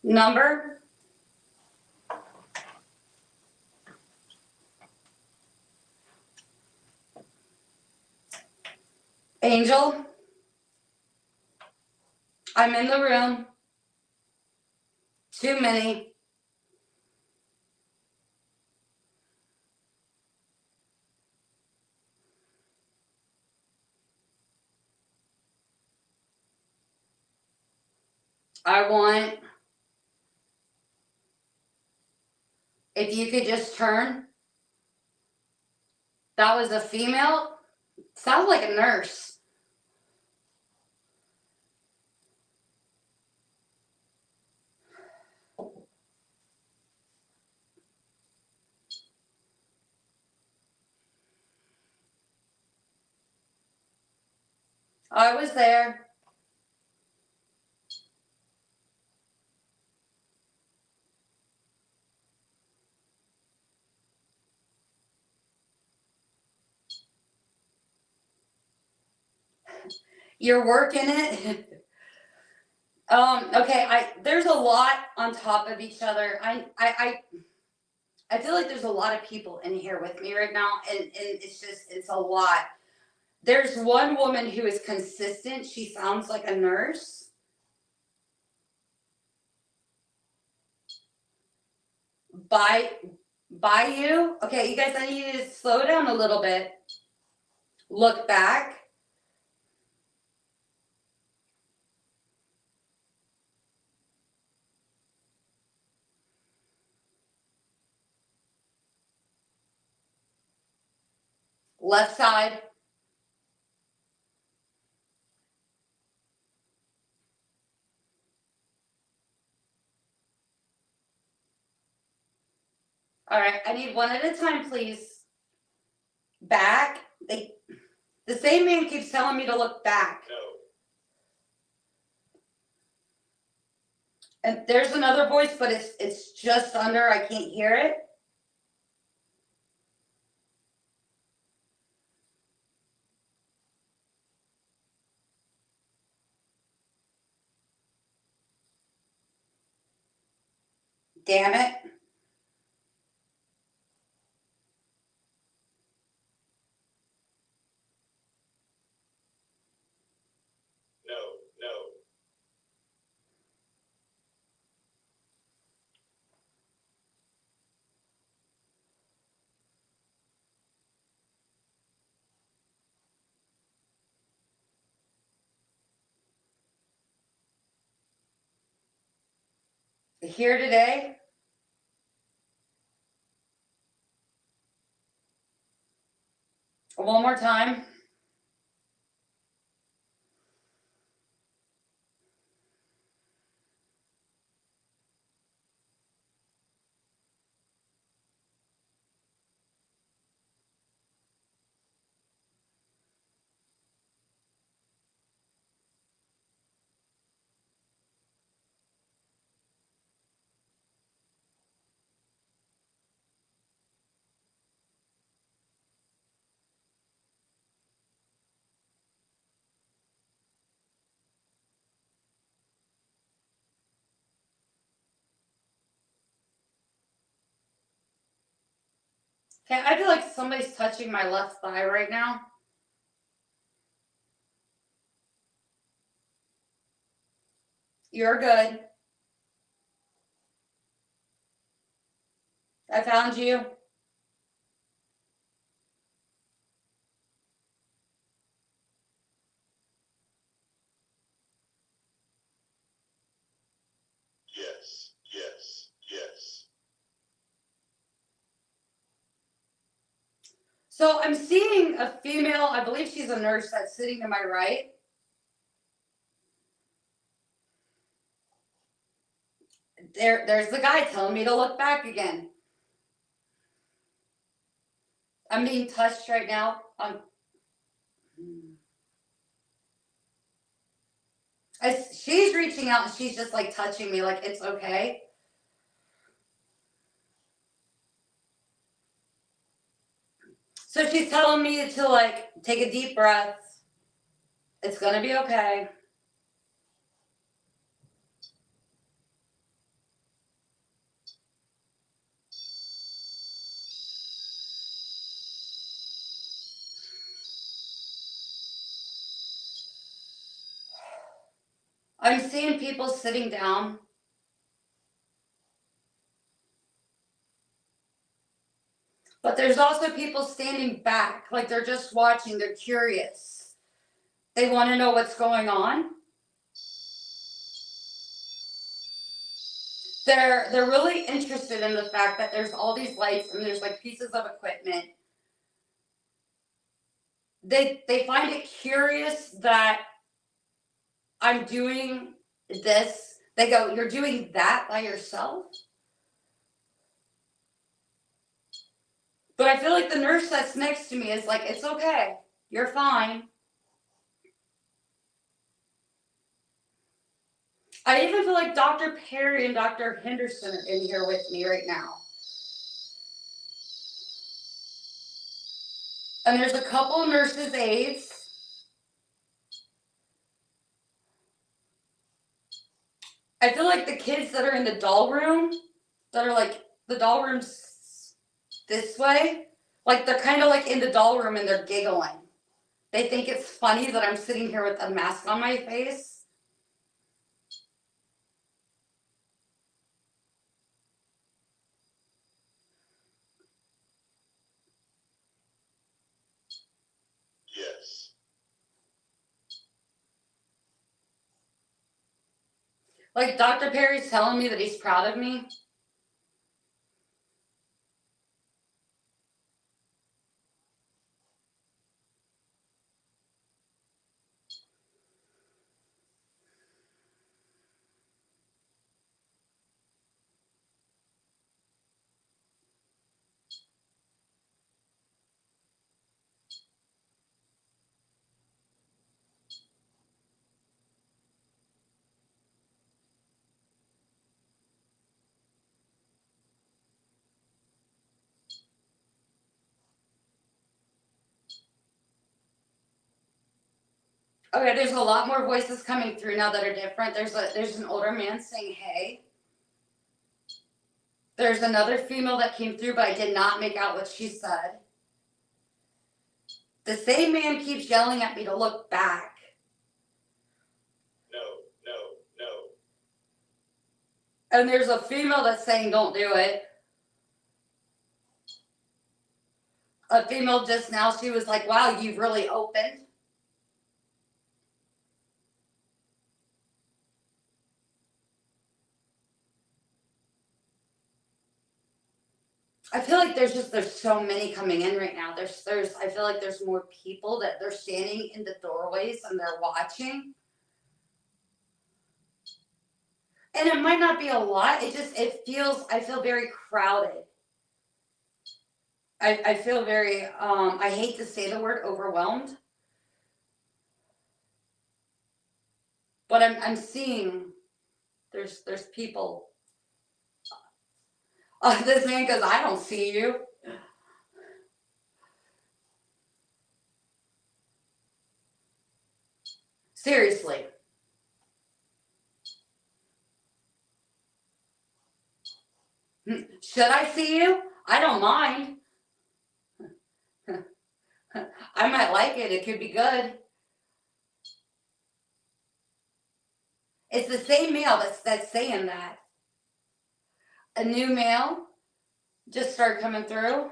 Number? Angel? I'm in the room. Too many. I want, if you could just turn. That was a female. Sounds like a nurse. I was there. You're working it. Okay, there's a lot on top of each other. I feel like there's a lot of people in here with me right now, and it's a lot. There's one woman who is consistent. She sounds like a nurse. By you. Okay, you guys, I need you to slow down a little bit. Look back. Left side. All right, I need one at a time, please. Back. The same man keeps telling me to look back. No. And there's another voice, but it's just under. I can't hear it. Damn it. No. No. Here today. One more time. Okay, I feel like somebody's touching my left thigh right now. You're good. I found you. Yes. Yes. Yes. So I'm seeing a female, I believe she's a nurse that's sitting to my right. There's the guy telling me to look back again. I'm being touched right now. She's reaching out and she's just like touching me like it's okay. So she's telling me to like take a deep breath. It's gonna be okay. I'm seeing people sitting down. But there's also people standing back, like they're just watching, they're curious. They want to know what's going on. They're really interested in the fact that there's all these lights and there's like pieces of equipment. They find it curious that I'm doing this. They go, "You're doing that by yourself?" But I feel like the nurse that's next to me is like, "It's okay. You're fine." I even feel like Dr. Perry and Dr. Henderson are in here with me right now. And there's a couple nurses' aides. I feel like the kids that are in the doll room, that are like, the doll room's this way, like they're kind of like in the doll room and they're giggling. They think it's funny that I'm sitting here with a mask on my face. Yes. Like Dr. Perry's telling me that he's proud of me. Okay, there's a lot more voices coming through now that are different. There's an older man saying, "Hey." There's another female that came through, but I did not make out what she said. The same man keeps yelling at me to look back. No, no, no. And there's a female that's saying, "Don't do it." A female just now, she was like, "Wow, you've really opened." I feel like there's so many coming in right now. I feel like there's more people that they're standing in the doorways and they're watching. And it might not be a lot. I feel very crowded. I feel very I hate to say the word overwhelmed. But I'm seeing there's people. This man goes, "I don't see you." Seriously. Should I see you? I don't mind. I might like it. It could be good. It's the same male that's saying that. A new male just started coming through.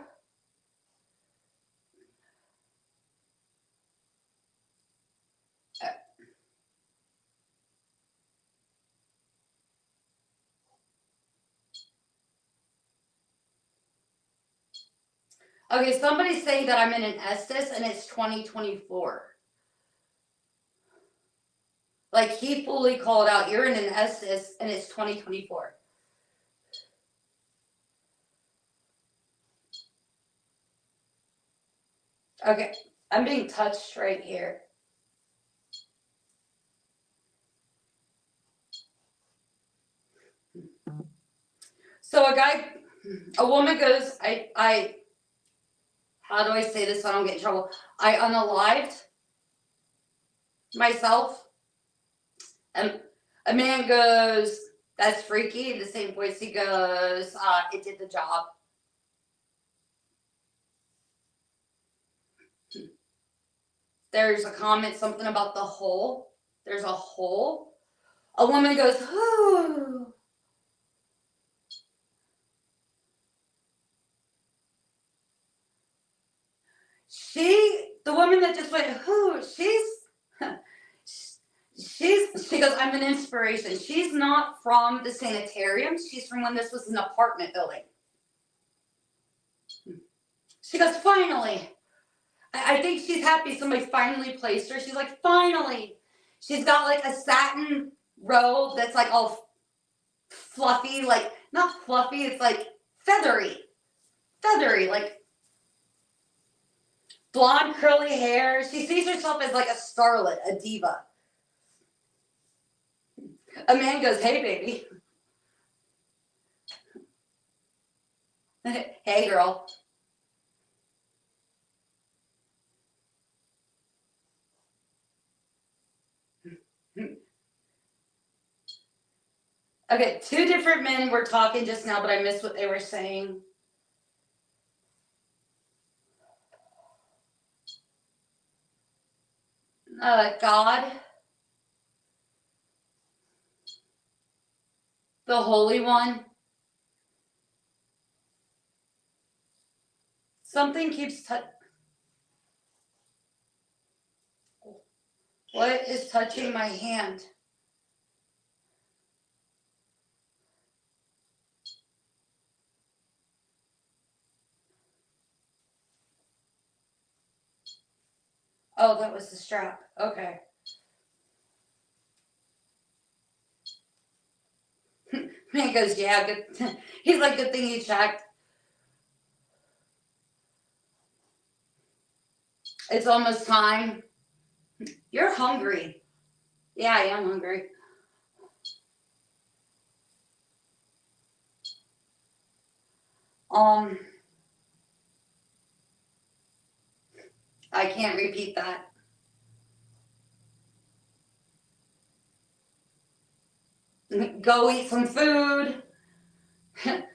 Okay, somebody's saying that I'm in an Estes and it's 2024. Like he fully called out, "You're in an Estes and it's 2024. Okay, I'm being touched right here. So a woman goes, how do I say this so I don't get in trouble? I unalived myself. And a man goes, "That's freaky." In the same voice, he goes, "It did the job." There's a comment, something about the hole. There's a hole. A woman goes, "Whoo." The woman that just went, "Whoo," she goes, "I'm an inspiration." She's not from the sanitarium. She's from when this was an apartment building. She goes, "Finally." I think she's happy somebody finally placed her. She's like, "Finally." She's got like a satin robe that's like all fluffy, like not fluffy, it's like feathery, like blonde curly hair. She sees herself as like a starlet, a diva. A man goes, "Hey, baby." "Hey, girl." Okay, two different men were talking just now, but I missed what they were saying. God, the Holy One. Something keeps touching. What is touching my hand? Oh, that was the strap. Okay. Man goes, "Yeah, good." He's like, "Good thing you checked. It's almost time." "You're hungry." "Yeah, I am hungry." I can't repeat that. Go eat some food.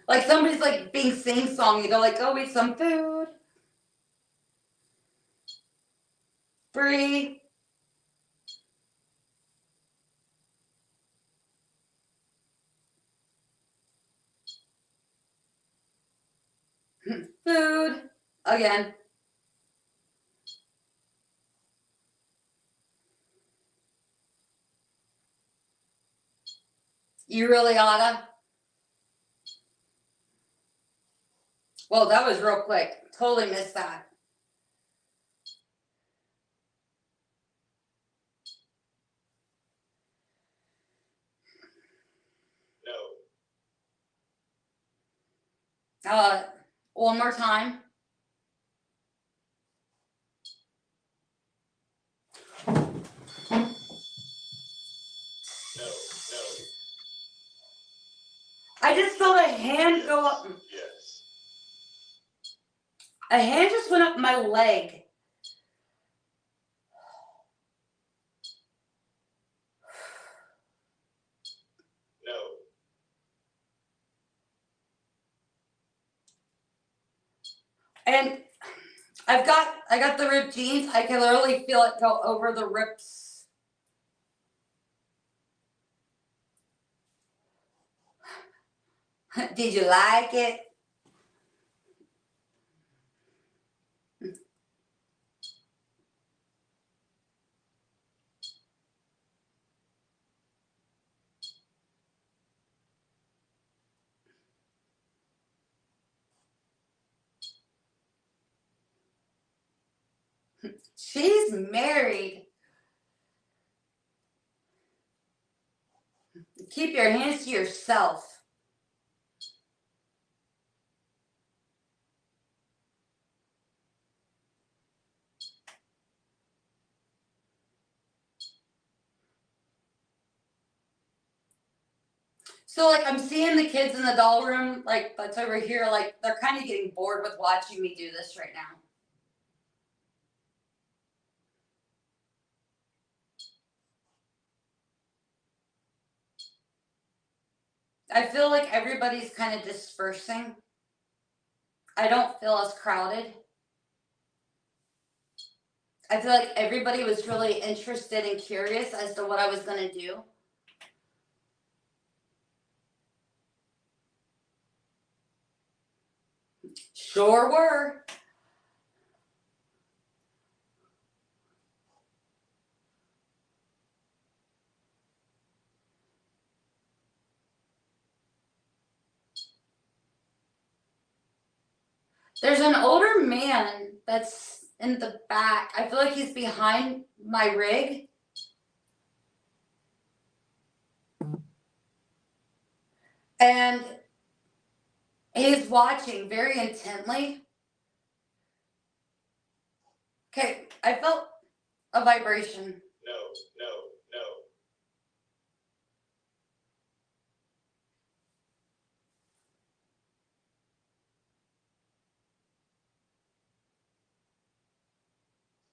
Like somebody's like being sing-songy. They're like, "Go eat some food. Free food." Again. "You really oughta." Well, that was real quick. Totally missed that. No. One more time. No. I just felt a hand go up. Yes. A hand just went up my leg. No. And I got the ripped jeans. I can literally feel it go over the rips. Did you like it? She's married. Keep your hands to yourself. So like I'm seeing the kids in the doll room, like that's over here, like they're kind of getting bored with watching me do this right now. I feel like everybody's kind of dispersing. I don't feel as crowded. I feel like everybody was really interested and curious as to what I was going to do. Sure were. There's an older man that's in the back. I feel like he's behind my rig. And he's watching very intently. Okay, I felt a vibration. No, no, no.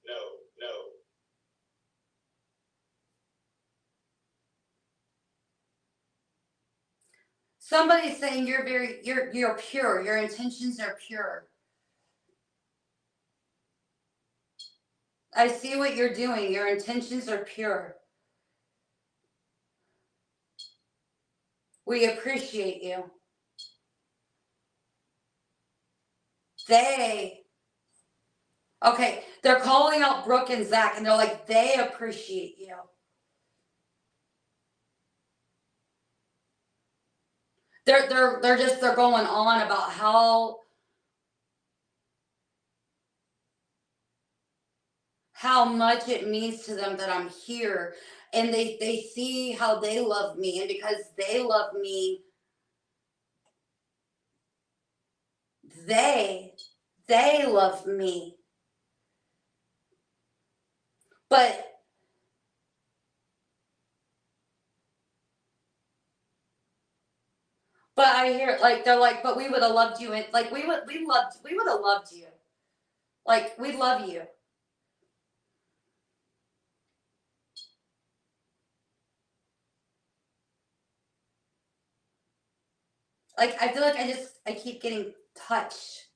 No, no. Somebody's saying you're pure. Your intentions are pure. I see what you're doing. Your intentions are pure. We appreciate you. Okay, they're calling out Brooke and Zach, and they're like, they appreciate you. They're going on about how much it means to them that I'm here, and they see how they love me, and because they love me, they love me. But I hear like they're like, but we would have loved you, and like we would have loved you. Like we love you. Like I feel like I keep getting touched.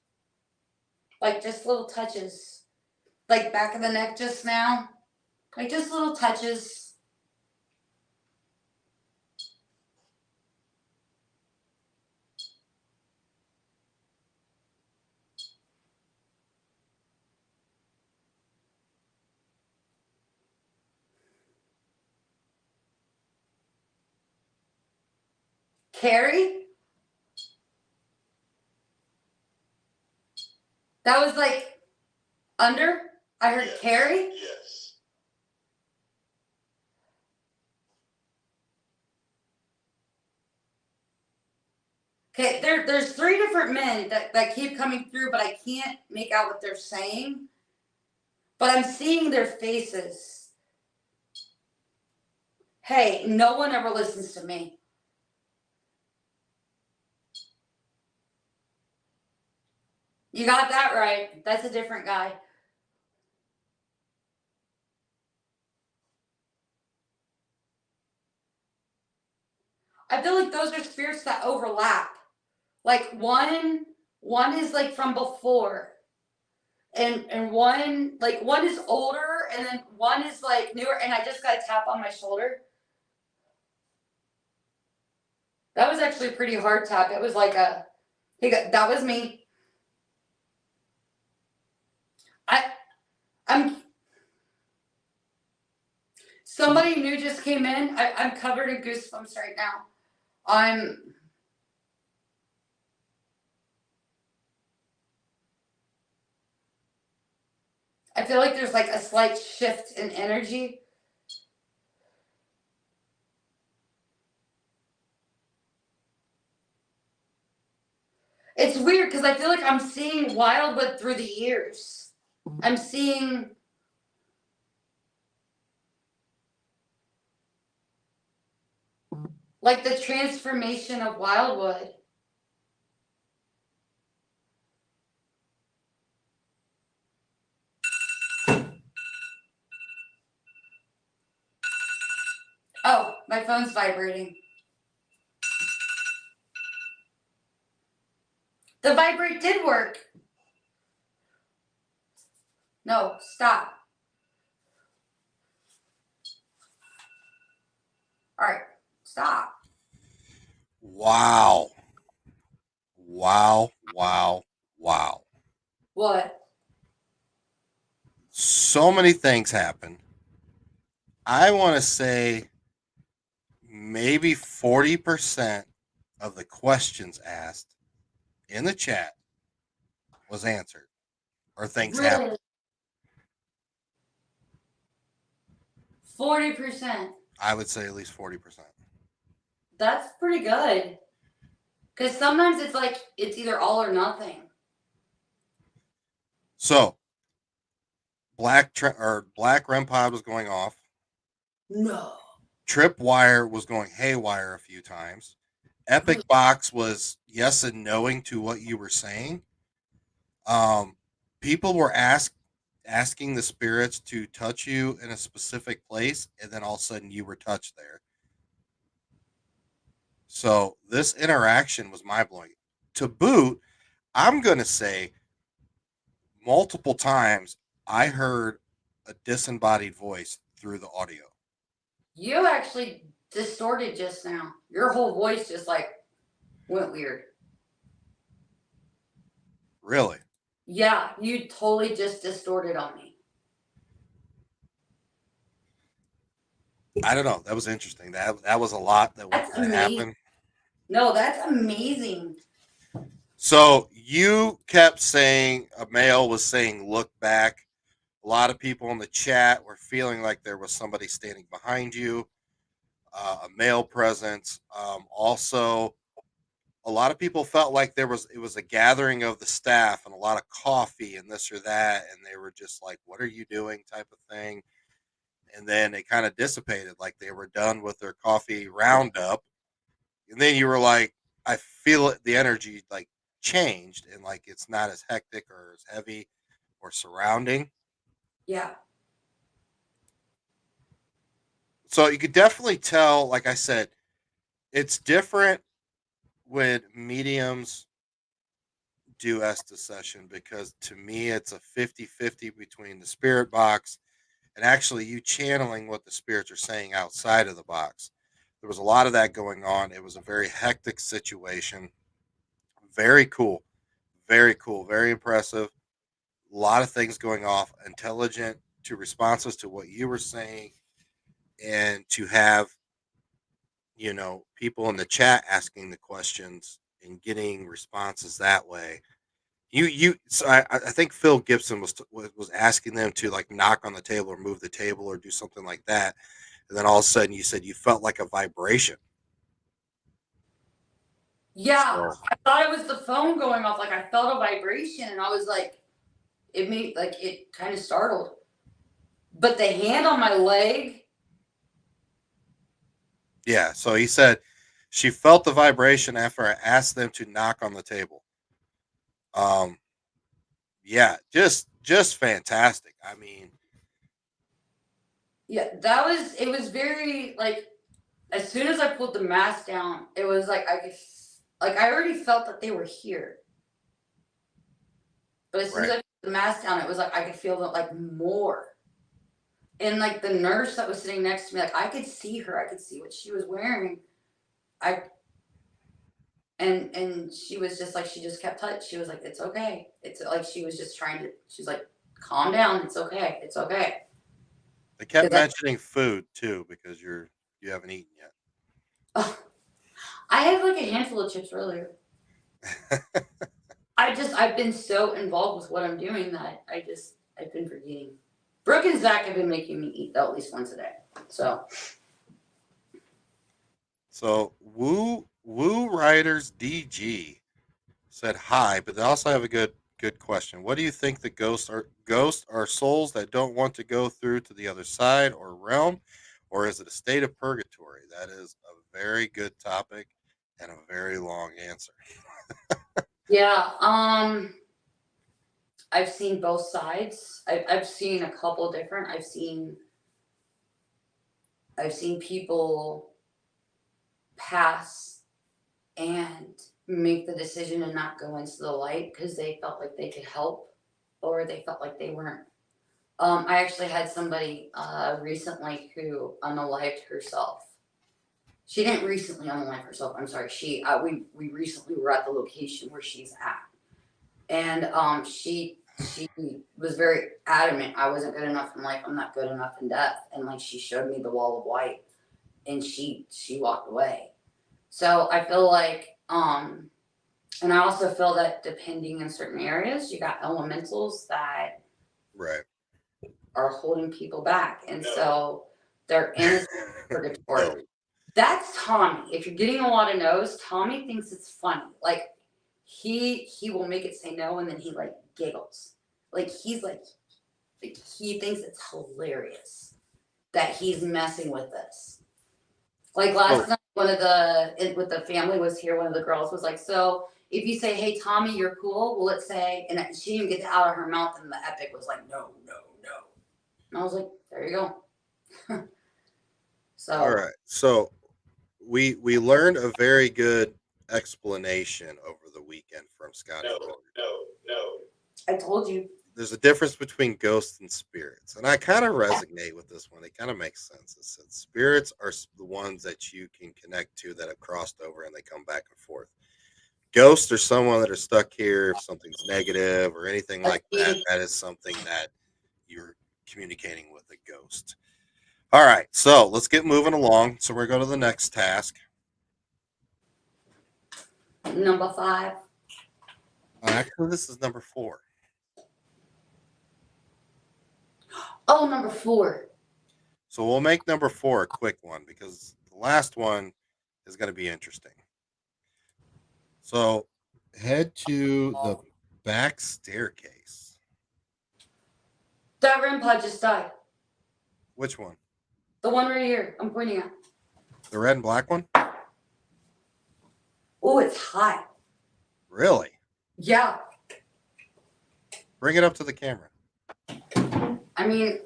Like just little touches. Like back of the neck just now. Like just little touches. Carrie? That was like under? I heard Yes, Carrie? yes. Okay, there's three different men that keep coming through, but I can't make out what they're saying. But I'm seeing their faces. Hey, no one ever listens to me. You got that right. That's a different guy. I feel like those are spirits that overlap. Like one is like from before. And one is older and then one is like newer, and I just got a tap on my shoulder. That was actually a pretty hard tap. It was like that was me. I'm somebody new just came in. I'm covered in goosebumps right now. I feel like there's like a slight shift in energy. It's weird because I feel like I'm seeing Wildwood through the years. I'm seeing like the transformation of Wildwood. Oh, my phone's vibrating. The vibrate did work. No, stop. All right, stop. Wow. Wow. Wow. Wow. What? So many things happened. I want to say maybe 40% of the questions asked in the chat was answered or things happened. Really? 40%. I would say at least 40%. That's pretty good. Because sometimes it's like it's either all or nothing. So, black REM pod was going off. No. Tripwire was going haywire a few times. Epic Box was yes and knowing to what you were saying. People were asking the spirits to touch you in a specific place, and then all of a sudden you were touched there. So this interaction was mind blowing. To boot, I'm gonna say multiple times I heard a disembodied voice through the audio. You actually distorted just now. Your whole voice just like went weird. Really? Yeah, you totally just distorted on me. I don't know. That was interesting. That was a lot that That's amazing. happened. No, that's amazing. So you kept saying a male was saying, "Look back." A lot of people in the chat were feeling like there was somebody standing behind you, a male presence. Also, a lot of people felt like it was a gathering of the staff and a lot of coffee and this or that, and they were just like, "What are you doing?" type of thing. And then they kind of dissipated, like they were done with their coffee roundup. And then you were like, "I feel it, the energy like changed, and like it's not as hectic or as heavy or surrounding." Yeah. So you could definitely tell, like I said, it's different when mediums do Estes session, because to me it's a 50-50 between the spirit box and actually you channeling what the spirits are saying outside of the box. There was a lot of that going on. It was a very hectic situation. Very cool. Very cool. Very impressive. A lot of things going off. Intelligent to responses to what you were saying, and to have people in the chat asking the questions and getting responses that way. So I think Phil Gibson was asking them to like knock on the table or move the table or do something like that, and then all of a sudden you said you felt like a vibration. Yeah. So, I thought it was the phone going off. Like I felt a vibration and I was like, it kind of startled. But the hand on my leg. yeah, so he said she felt the vibration after I asked them to knock on the table. Yeah, just fantastic. I mean, Yeah, it was very like as soon as I pulled the mask down, it was like I already felt that they were here. But as soon as I put the mask down, it was like I could feel that like more. And like the nurse that was sitting next to me, like I could see her, I could see what she was wearing. And she was just like she just kept touch. She was like, "It's okay." It's like she was just trying to. She's like, "Calm down. It's okay. It's okay." they kept 'Cause mentioning food too because you haven't eaten I had like a handful of chips earlier. yet. I've been so involved with what I'm doing that I've been forgetting. Brooke and Zach have been making me eat though at least once a day. So So Woo Riders DG said hi, but they also have a good question. What do you think the ghosts are souls that don't want to go through to the other side or realm, or is it a state of purgatory? That is a very good topic and a very long answer. yeah, I've seen both sides. I've seen a couple different. I've seen people pass and make the decision to not go into the light because they felt like they could help or they felt like they weren't. I actually had somebody recently who unalived herself. She didn't recently unalive herself. I'm sorry. We recently were at the location where she's at, And she was very adamant I wasn't good enough in life, I'm not good enough in death. And like she showed me the wall of white and she walked away. So I feel like and I also feel that depending in certain areas, you got elementals that Right. are holding people back. And so they're in a purgatory. No. That's Tommy. If you're getting a lot of no's, Tommy thinks it's funny. Like he will make it say no and then he like giggles. Like he thinks it's hilarious that he's messing with this. Like last night, with the family was here, one of the girls was like, so if you say, hey, Tommy, you're cool, will it say, and she didn't get it out of her mouth, and the epic was like, no, no, no. And I was like, there you go. So, All right. So we learned a very good explanation over the weekend from Scotty. No, no, no. I told you. There's a difference between ghosts and spirits, and I kind of resonate with this one. It kind of makes sense. It says spirits are the ones that you can connect to that have crossed over and they come back and forth. Ghosts are someone that are stuck here if something's negative or anything like that. That is something that you're communicating with a ghost. All right, so let's get moving along. So we're going to the next task. Number 5. Actually, this is number 4. Oh, number 4. So we'll make number 4 a quick one because the last one is going to be interesting. So head to the back staircase. That grandpa just died. Which one? The one right here I'm pointing at. The red and black one? Oh, it's hot. Really? Yeah. Bring it up to the camera. I mean,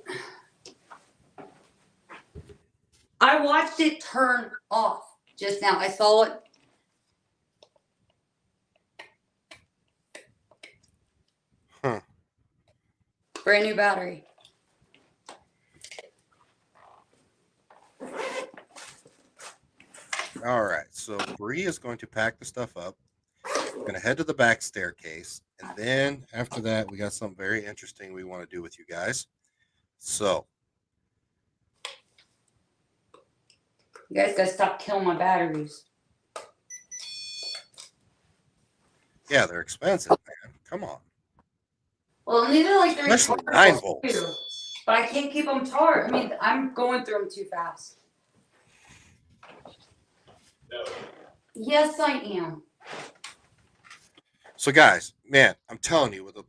I watched it turn off just now. I saw it. Huh. Brand new battery. All right. So Bree is going to pack the stuff up. We're going to head to the back staircase. And then after that, we got something very interesting we want to do with you guys. So You guys gotta stop killing my batteries. yeah, they're expensive, man. Come on. Well, these are like the Especially 9 rechargeables volts. too, but I can't keep them charged. I mean, I'm going through them too fast. No. Yes, I am. So guys, man, I'm telling you, with the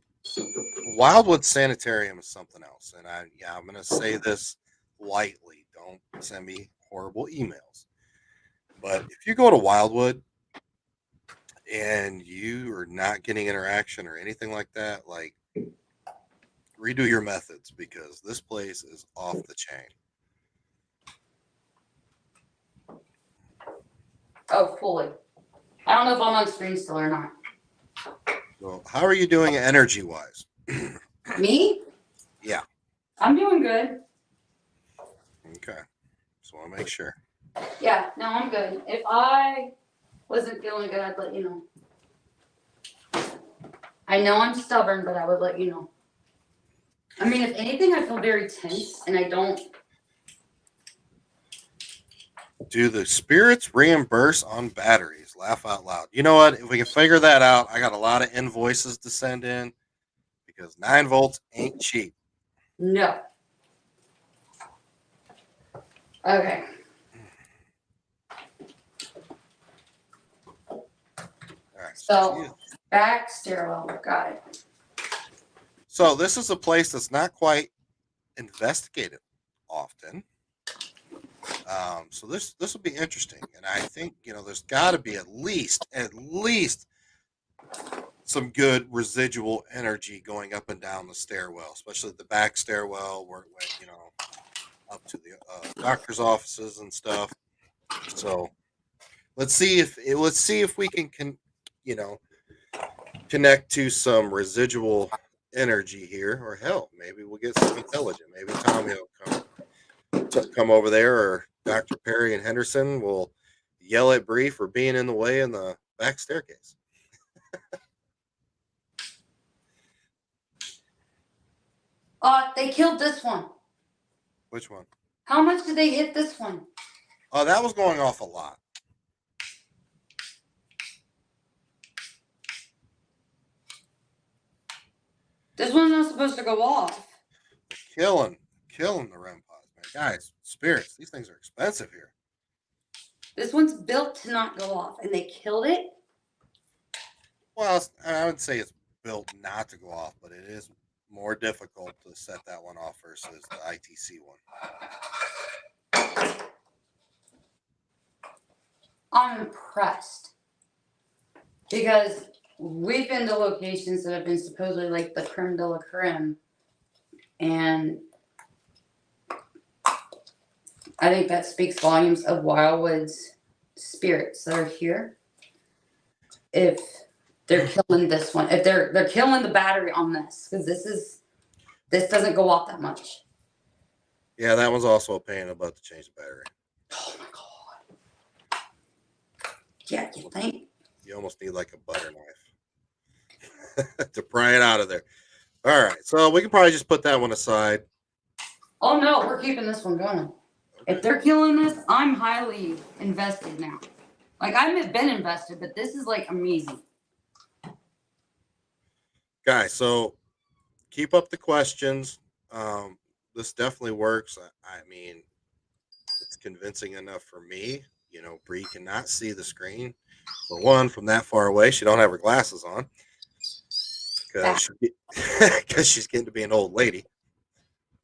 Wildwood Sanitarium is something else. And I'm going to say this lightly. Don't send me horrible emails. But if you go to Wildwood and you are not getting interaction or anything like that, like redo your methods because this place is off the chain. Oh, fully. I don't know if I'm on screen still or not. So how are you doing energy wise? Me? Yeah. I'm doing good. Okay. Just want to make sure. Yeah, no, I'm good. If I wasn't feeling good, I'd let you know. I know I'm stubborn, but I would let you know. I mean, if anything, I feel very tense and I don't. Do the spirits reimburse on batteries? Laugh out loud. You know what? If we can figure that out, I got a lot of invoices to send in because 9 volts ain't cheap. No. Okay. All right. So, back stairwell. Got it. So this is a place that's not quite investigated often. So this will be interesting, and I think there's got to be at least some good residual energy going up and down the stairwell, especially the back stairwell where it went up to the doctor's offices and stuff. So let's see if we can connect to some residual energy here, or hell, maybe we'll get some intelligent. Maybe Tommy will come over there, or Dr. Perry and Henderson will yell at Bree for being in the way in the back staircase. They killed this one. Which one? How much did they hit this one? Oh, that was going off a lot. This one's not supposed to go off. Killing the REM pods, man. Guys, spirits, these things are expensive here. This one's built to not go off, and they killed it. Well, I would say it's built not to go off, but it is more difficult to set that one off versus the ITC one. I'm impressed because we've been to locations that have been supposedly like the creme de la creme, and I think that speaks volumes of Wildwood's spirits that are here. If they're killing this one, if they're killing the battery on this, because this doesn't go off that much. Yeah, that one's also a pain about to change the battery. Oh my god. Yeah, you think? You almost need like a butter knife to pry it out of there. All right, so we can probably just put that one aside. Oh no, we're keeping this one going. Okay. If they're killing this, I'm highly invested now. Like, I've been invested, but this is like amazing. Guys, so keep up the questions. This definitely works. I mean, it's convincing enough for me. You know, Bree cannot see the screen. For one, from that far away, she don't have her glasses on because she's getting to be an old lady.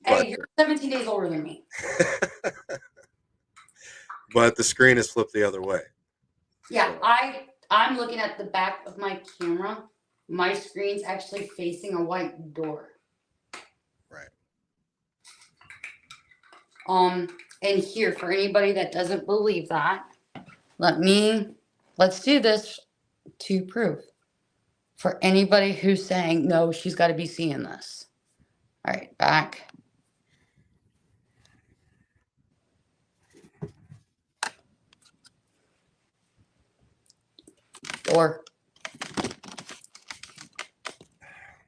Hey, you're 17 days older than me. But the screen is flipped the other way. Yeah, So, I'm looking at the back of my camera. My screen's actually facing a white door. right. And here, for anybody that doesn't believe that, let's do this to prove. For anybody who's saying, no, she's got to be seeing this. All right, back. Door.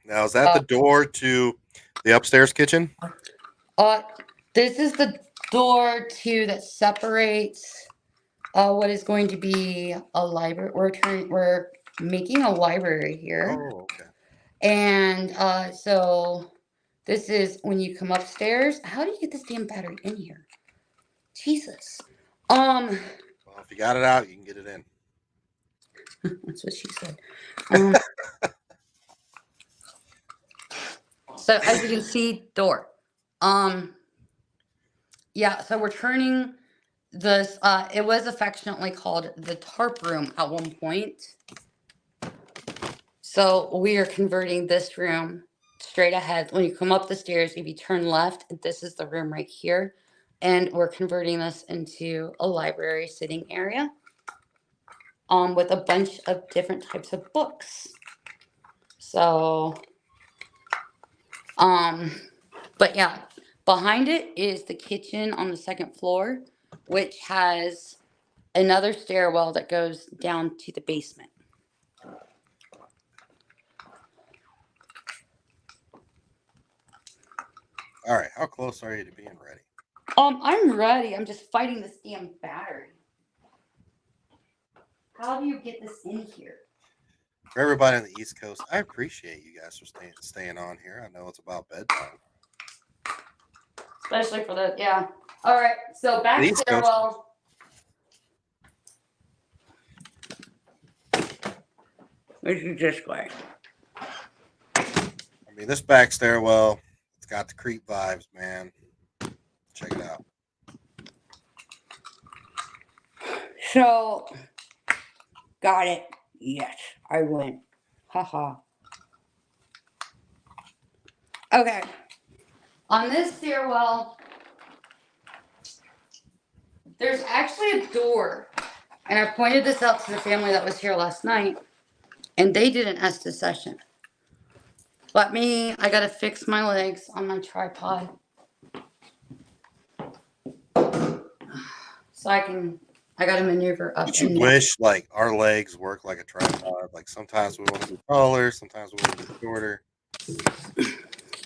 Now, is that the door to the upstairs kitchen? This is the door that separates what is going to be a library. We're making a library here. Oh, okay. And so this is when you come upstairs. How do you get this damn battery in here? Jesus. Well, if you got it out, you can get it in. That's what she said. So as you can see, door. Yeah, so we're turning this, it was affectionately called the tarp room at one point. So we are converting this room straight ahead. When you come up the stairs, if you turn left, this is the room right here. And we're converting this into a library sitting area with a bunch of different types of books. So, but yeah, behind it is the kitchen on the second floor, which has another stairwell that goes down to the basement. All right. How close are you to being ready? I'm ready. I'm just fighting this damn battery. How do you get this in here? For everybody on the East Coast, I appreciate you guys for staying on here. I know it's about bedtime. Especially for the, yeah. All right, so back The East stairwell. This is this way. I mean, this back stairwell, it's got the creep vibes, man. Check it out. So, got it. Yes, I win. Haha. Okay. On this stairwell, there's actually a door. And I pointed this out to the family that was here last night. And they did an Estes session. But me, I gotta fix my legs on my tripod. So I gotta maneuver up Don't you and down. wish like our legs work like a tripod? Like sometimes we want to be taller, sometimes we want to be shorter.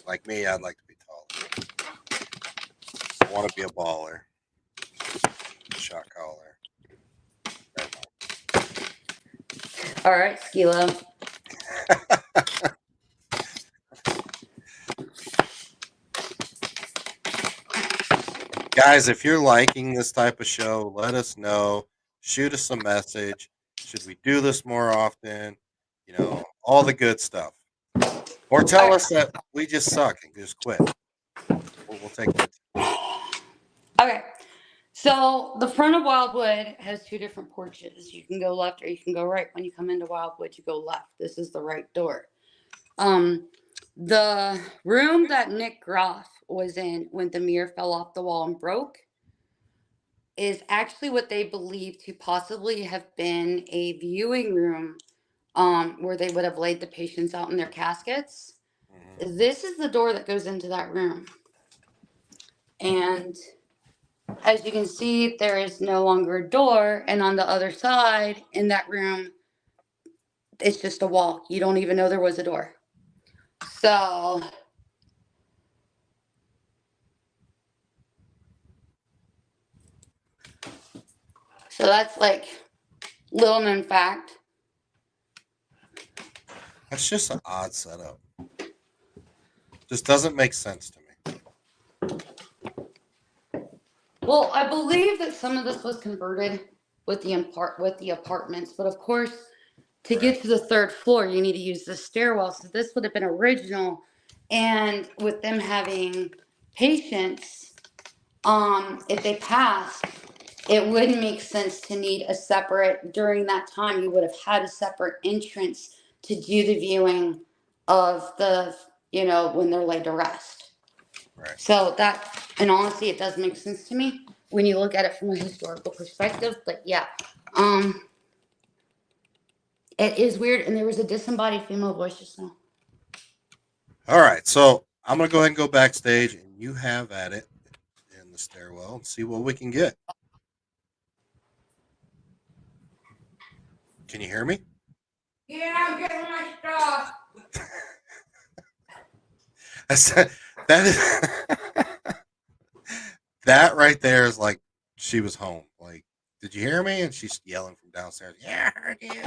Like me, I'd like to be want to be a baller. Shot caller. All right, Skilo. Guys, if you're liking this type of show, let us know. Shoot us a message. Should we do this more often? You know, all the good stuff. Or tell us that we just suck and just quit. We'll take that. Okay. So the front of Wildwood has two different porches. You can go left or you can go right. When you come into Wildwood, you go left. This is the right door. The room that Nick Groff was in when the mirror fell off the wall and broke is actually what they believe to possibly have been a viewing room where they would have laid the patients out in their caskets. Mm-hmm. This is the door that goes into that room. And as you can see, there is no longer a door. And on the other side in that room, it's just a wall. You don't even know there was a door. So that's like little known fact. That's just an odd setup. Just doesn't make sense to me. Well, I believe that some of this was converted with the apartments, but of course, to get to the third floor, you need to use the stairwell. So this would have been original, and with them having patients, if they passed, it wouldn't make sense to need a separate. During that time, you would have had a separate entrance to do the viewing of the, when they're laid to rest. Right. So that, and honestly, it does make sense to me when you look at it from a historical perspective. But yeah, it is weird. And there was a disembodied female voice just now. All right, so I'm gonna go ahead and go backstage, and you have at it in the stairwell and see what we can get. Can you hear me? Yeah, I'm getting my stuff. I said that is that right there is like she was home. Like, did you hear me? And she's yelling from downstairs. Yeah, I heard you.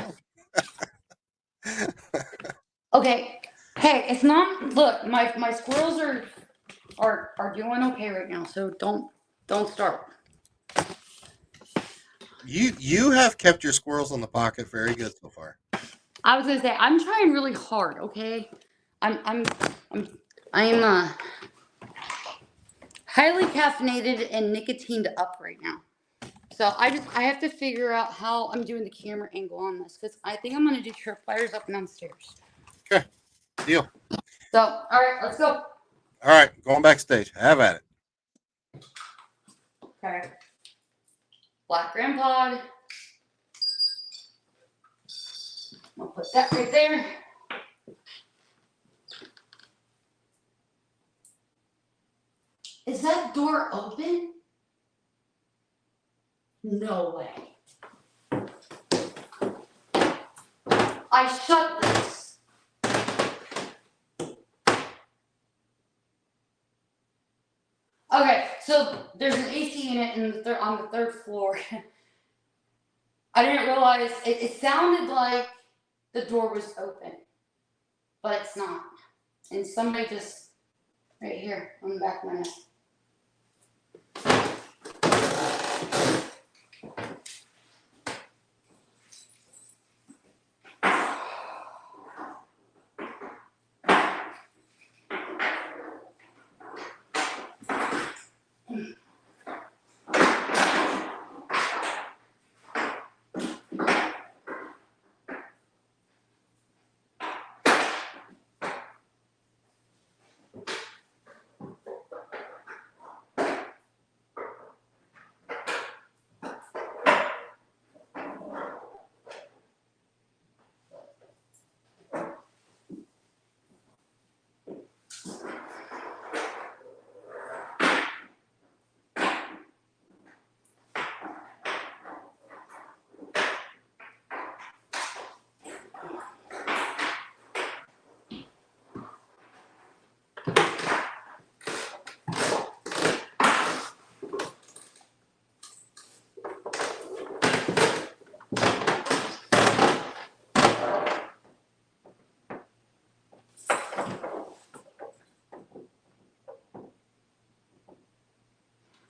Okay. Hey, it's not. Look, my squirrels are doing okay right now. So don't start. You have kept your squirrels in the pocket very good so far. I was gonna say I'm trying really hard. Okay, I'm highly caffeinated and nicotined up right now. So I have to figure out how I'm doing the camera angle on this because I think I'm gonna do tripwires up and downstairs. Okay, deal. So all right, let's go. All right, going backstage. Have at it. Okay. Black Grand Pod. I'll put that right there. Is that door open? No way. I shut this. Okay, so there's an AC unit on the third floor. I didn't realize it sounded like the door was open, but it's not. And somebody just right here on the back of my neck.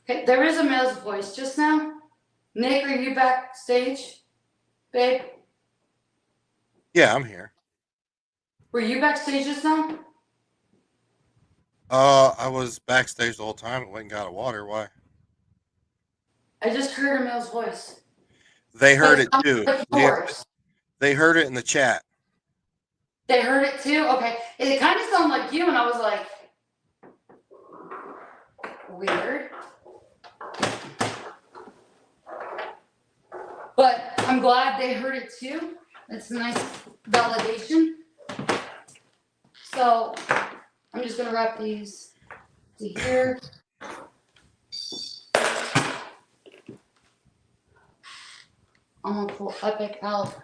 Okay, there is a male's voice just now. Nick, are you backstage? Babe, Yeah, I'm here. were you backstage just now? I was backstage the whole time. Went and got a water. Why? I just heard a male's voice. They heard But it sounds too. like yours. They heard it in the chat. They heard it too? Okay. It kind of sounded like you, and I was like, weird. But I'm glad they heard it too. It's a nice validation. So I'm just gonna wrap these to here. I'm gonna pull Epic out.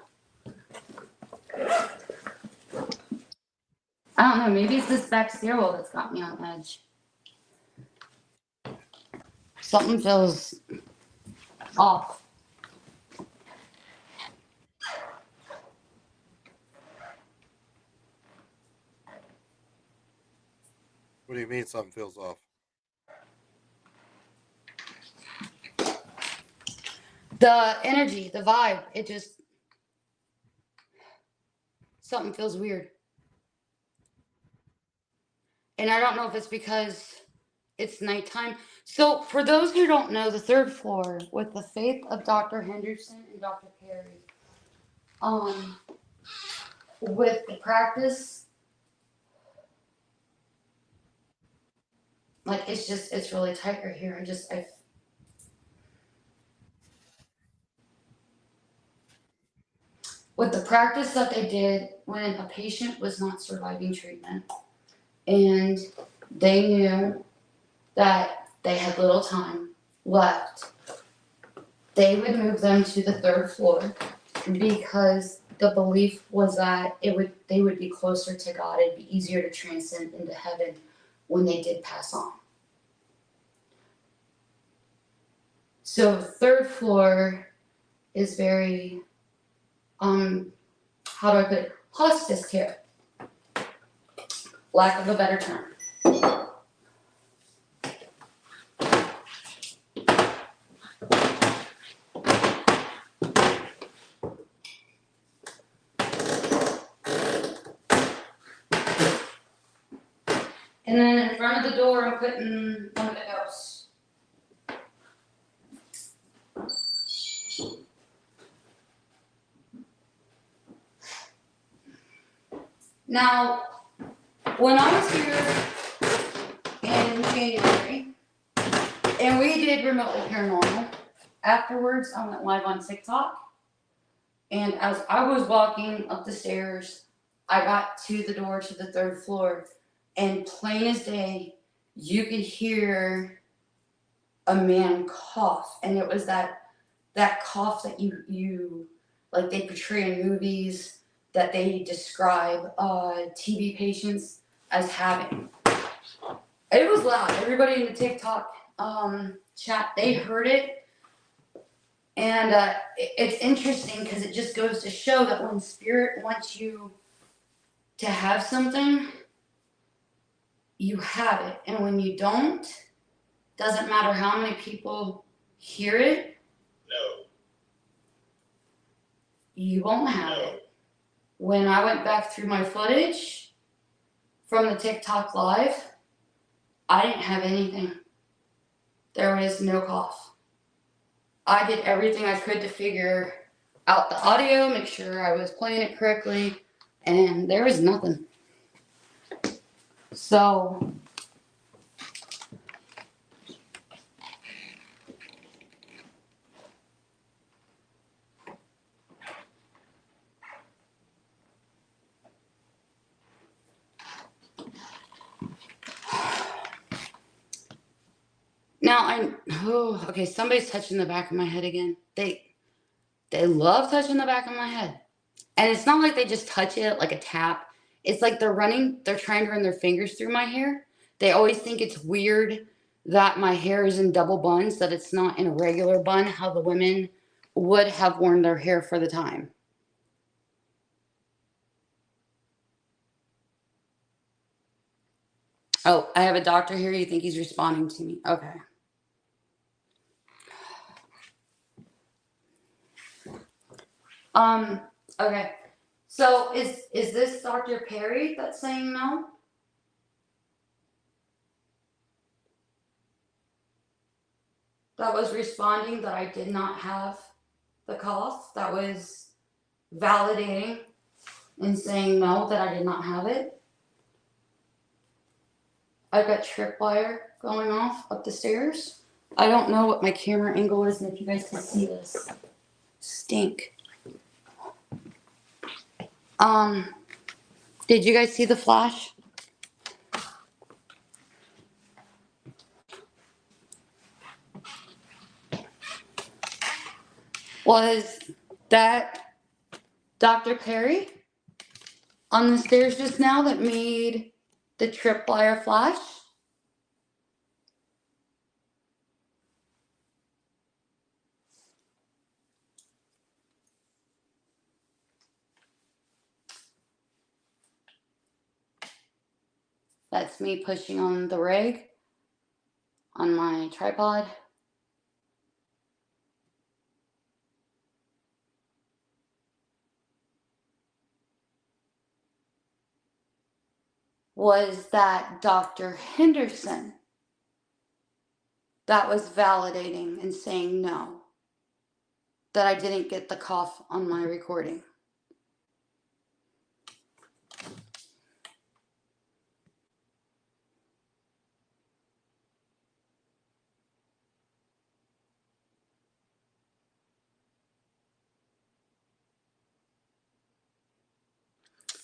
I don't know, maybe it's this back stairwell that's got me on edge. Something feels off. What do you mean something feels off? The energy, the vibe, it just, something feels weird. And I don't know if it's because it's nighttime. So for those who don't know, the third floor with the faith of Dr. Henderson and Dr. Perry, with the practice, like it's really tight right here. With the practice that they did when a patient was not surviving treatment and they knew that they had little time left, they would move them to the third floor because the belief was that they would be closer to God. It'd be easier to transcend into heaven when they did pass on. So third floor is very how do I put it? Hospice care. Lack of a better term. And then in front of the door, I'm putting one of the ghosts. Now, when I was here in January, and we did remotely paranormal, afterwards I went live on TikTok, and as I was walking up the stairs, I got to the door to the third floor, and plain as day, you could hear a man cough, and it was that cough that you like they portray in movies that they describe TB patients as having. It was loud. Everybody in the TikTok chat, they heard it, and it's interesting because it just goes to show that when spirit wants you to have something, you have it, and when you don't, doesn't matter how many people hear it, No. you won't have No. it. When I went back through my footage from the TikTok live, I didn't have anything. There was no cough. I did everything I could to figure out the audio, make sure I was playing it correctly, and there was nothing. So now okay, somebody's touching the back of my head again. They love touching the back of my head. And it's not like they just touch it like a tap. It's like they're trying to run their fingers through my hair. They always think it's weird that my hair is in double buns, that it's not in a regular bun, how the women would have worn their hair for the time. Oh, I have a doctor here. You think he's responding to me? Okay. Okay. So is this Dr. Perry that's saying no? That was responding that I did not have the cough? That was validating and saying no, that I did not have it? I've got tripwire going off up the stairs. I don't know what my camera angle is, and if you guys can see this stink. Did you guys see the flash? Was that Dr. Perry on the stairs just now that made the tripwire flash? That's me pushing on the rig on my tripod. Was that Dr. Henderson that was validating and saying no, that I didn't get the cough on my recording?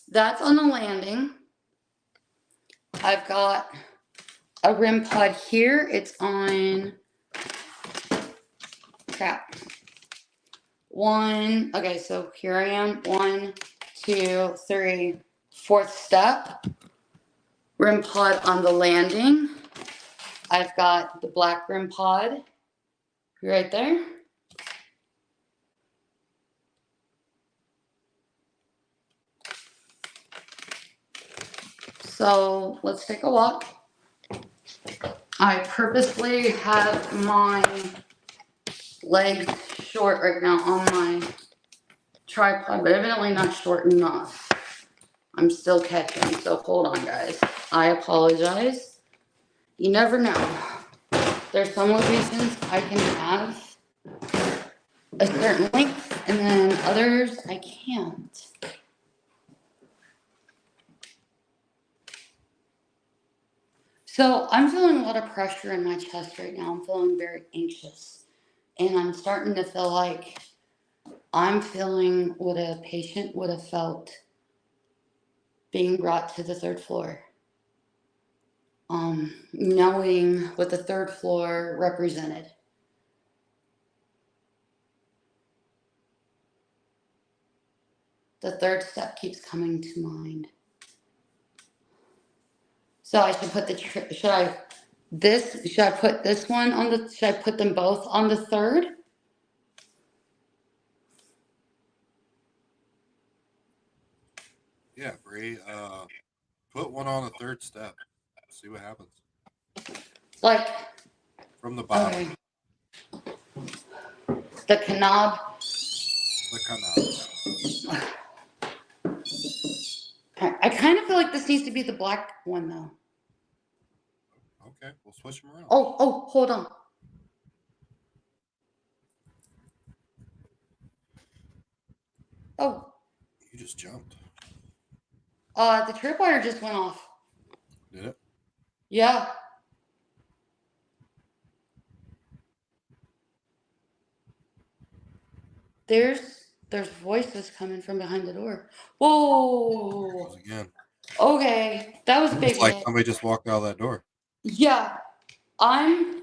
That's on the landing. I've got a REM pod here. It's on, crap. Okay, so here I am. 1, 2, 3, 4th step. REM pod on the landing. I've got the black REM pod right there. So let's take a walk. I purposely have my legs short right now on my tripod, but evidently not short enough. I'm still catching, so hold on, guys. I apologize. You never know. There's some locations I can have a certain length, and then others I can't. So I'm feeling a lot of pressure in my chest right now. I'm feeling very anxious. And I'm starting to feel like I'm feeling what a patient would have felt being brought to the 3rd floor. Knowing what the 3rd floor represented. The 3rd step keeps coming to mind. So I should put should I put this one on the, should I put them both on the 3rd? Yeah, Bree. Put one on the 3rd step. See what happens. Like From the bottom. Okay. The canab. The canal. I kind of feel like this needs to be the black one though. Okay, we'll switch them around. Oh, hold on. Oh. You just jumped. The tripwire just went off. Did it? Yeah. There's voices coming from behind the door. Whoa. Again. Okay, that was big. It's like somebody just walked out of that door. Yeah, I'm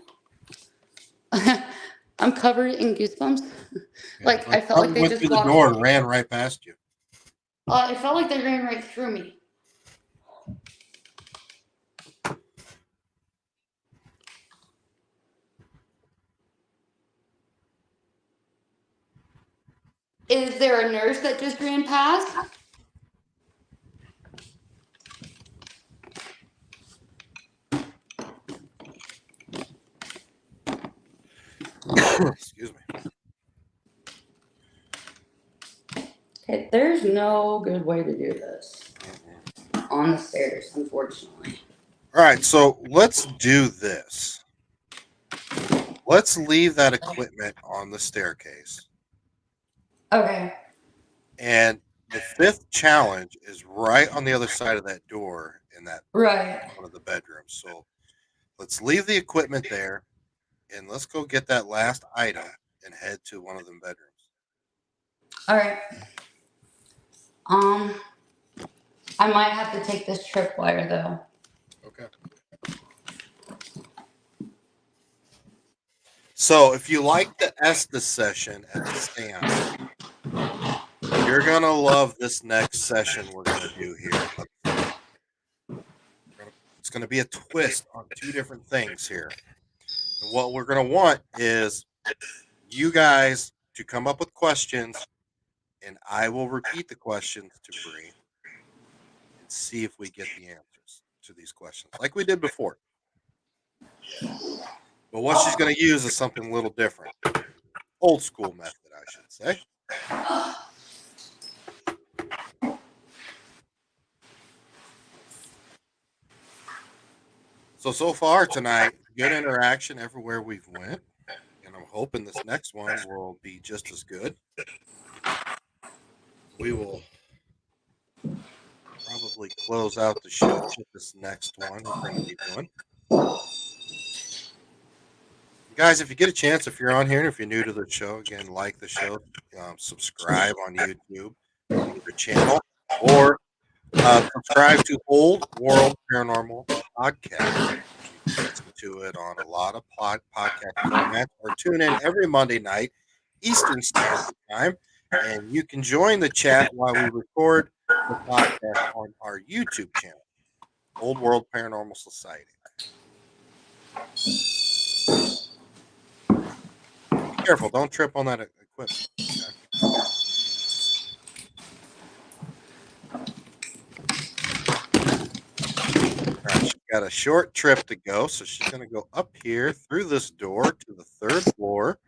covered in goosebumps. Yeah, like I felt like they went just through the walked door and ran right past you. It felt like they ran right through me. Is there a nurse that just ran past? Excuse me. There's no good way to do this Mhm. on the stairs, unfortunately. All right, so let's do this. Let's leave that equipment on the staircase. Okay. And the fifth challenge is right on the other side of that door in that Right. one of the bedrooms. So let's leave the equipment there and let's go get that last item and head to one of them bedrooms. All right. I might have to take this tripwire though. Okay. So if you like the Estes session at the stand, you're gonna love this next session we're gonna do here. It's gonna be a twist on two different things here. And what we're gonna want is you guys to come up with questions, and I will repeat the questions to Bree and see if we get the answers to these questions, like we did before. But what she's gonna use is something a little different. Old school method, I should say. So far tonight, good interaction everywhere we've went, and I'm hoping this next one will be just as good. We will probably close out the show with this next one we're going to be doing. Guys, if you get a chance, if you're on here and if you're new to the show, again, like the show, subscribe on YouTube on either channel, or subscribe to Old World Paranormal Podcast. You can listen to it on a lot of podcast formats, or tune in every Monday night, Eastern Standard Time. And you can join the chat while we record the podcast on our YouTube channel, Old World Paranormal Society. Be careful, don't trip on that equipment. Okay? All right, she's got a short trip to go, so she's going to go up here through this door to the third floor.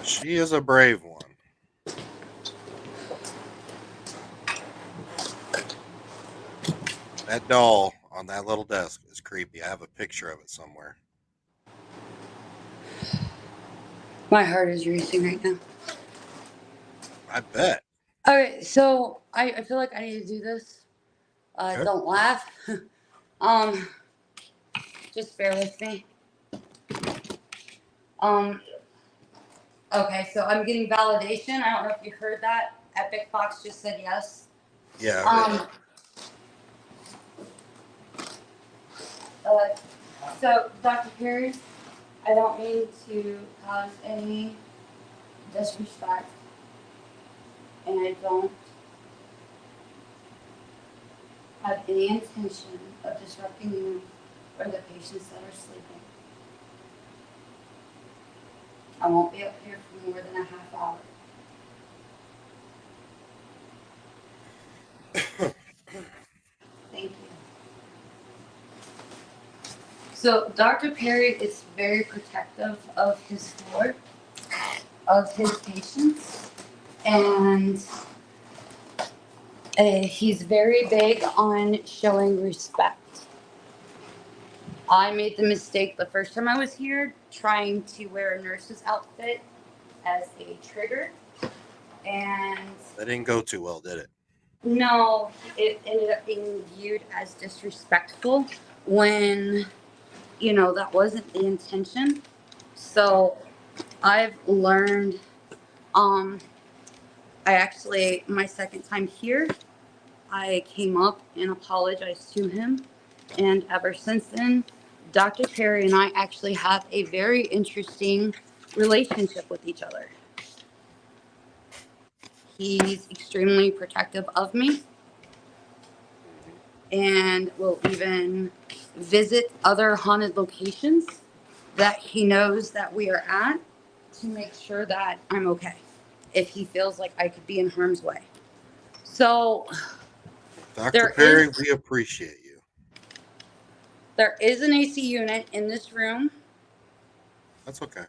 She is a brave one. That doll on that little desk is creepy. I have a picture of it somewhere. My heart is racing right now. I bet. Okay, so I feel like I need to do this. Okay. Don't laugh. Just bear with me. Okay, so I'm getting validation. I don't know if you heard that. Epic Fox just said yes. Yeah. I So Dr. Perry, I don't mean to cause any disrespect, and I don't have any intention of disrupting you or the patients that are sleeping. I won't be up here for more than a half hour. Thank you. So Dr. Perry is very protective of his floor, of his patients, and he's very big on showing respect. I made the mistake the first time I was here trying to wear a nurse's outfit as a trigger, and that didn't go too well, did it? no, it ended up being viewed as disrespectful when, that wasn't the intention. So I've learned, my second time here, I came up and apologized to him. And ever since then, Dr. Perry and I actually have a very interesting relationship with each other. He's extremely protective of me and will even visit other haunted locations that he knows that we are at to make sure that I'm okay if he feels like I could be in harm's way. So Dr. Perry, we appreciate you. There is an AC unit in this room. That's okay.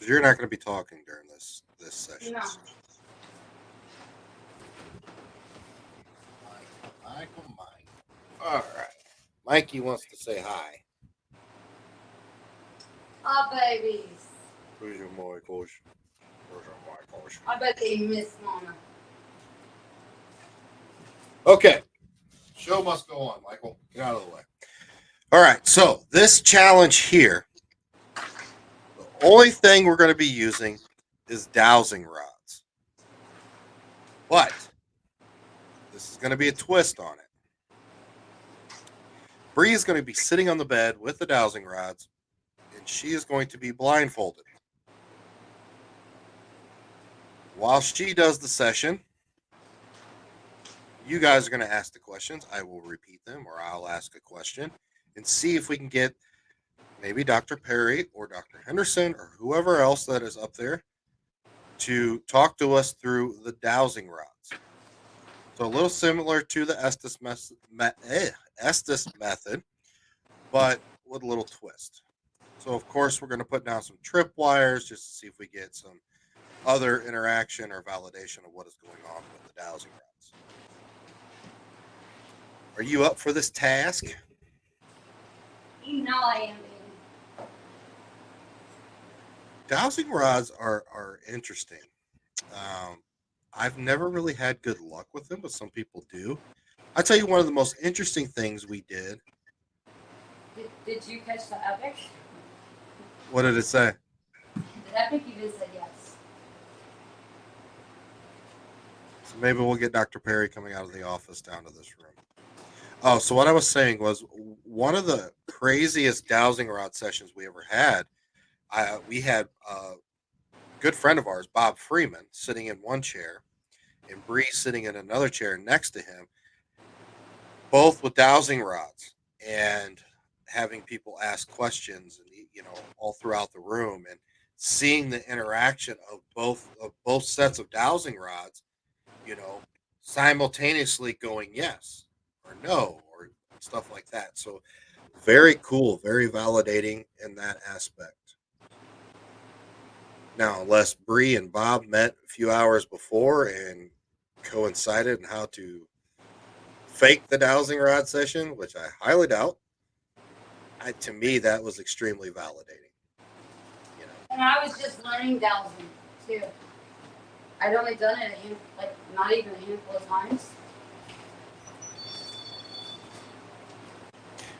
You're not going to be talking during this session. No. Michael. All right. Mikey wants to say hi. Hi, babies. Who's your Michael? I bet they miss Mama. Okay. Show must go on, Michael. Get out of the way. All right. So this challenge here, the only thing we're going to be using is dowsing rods. But this is going to be a twist on it. Bree is going to be sitting on the bed with the dowsing rods, and she is going to be blindfolded. While she does the session, you guys are going to ask the questions. I will repeat them, or I'll ask a question and see if we can get maybe Dr. Perry or Dr. Henderson or whoever else that is up there to talk to us through the dowsing rods. So a little similar to the Estes method, but with a little twist. So of course we're going to put down some tripwires just to see if we get some other interaction or validation of what is going on with the dowsing rods. Are you up for this task? You know I am, baby. Dowsing rods are interesting. I've never really had good luck with them, but some people do. I'll tell you one of the most interesting things we did. Did you catch the epic? What did it say? The epic even said yes. So maybe we'll get Dr. Perry coming out of the office down to this room. Oh, so what I was saying was one of the craziest dowsing rod sessions we ever had. We had a good friend of ours, Bob Freeman, sitting in one chair, and Bree sitting in another chair next to him, both with dowsing rods, and having people ask questions, and all throughout the room, and seeing the interaction of both sets of dowsing rods, simultaneously going yes or no or stuff like that. So very cool, very validating in that aspect. Now, unless Bree and Bob met a few hours before and coincided in how to fake the dowsing rod session, which I highly doubt, to me that was extremely validating. And I was just learning dowsing too. I'd only done it not even a handful of times.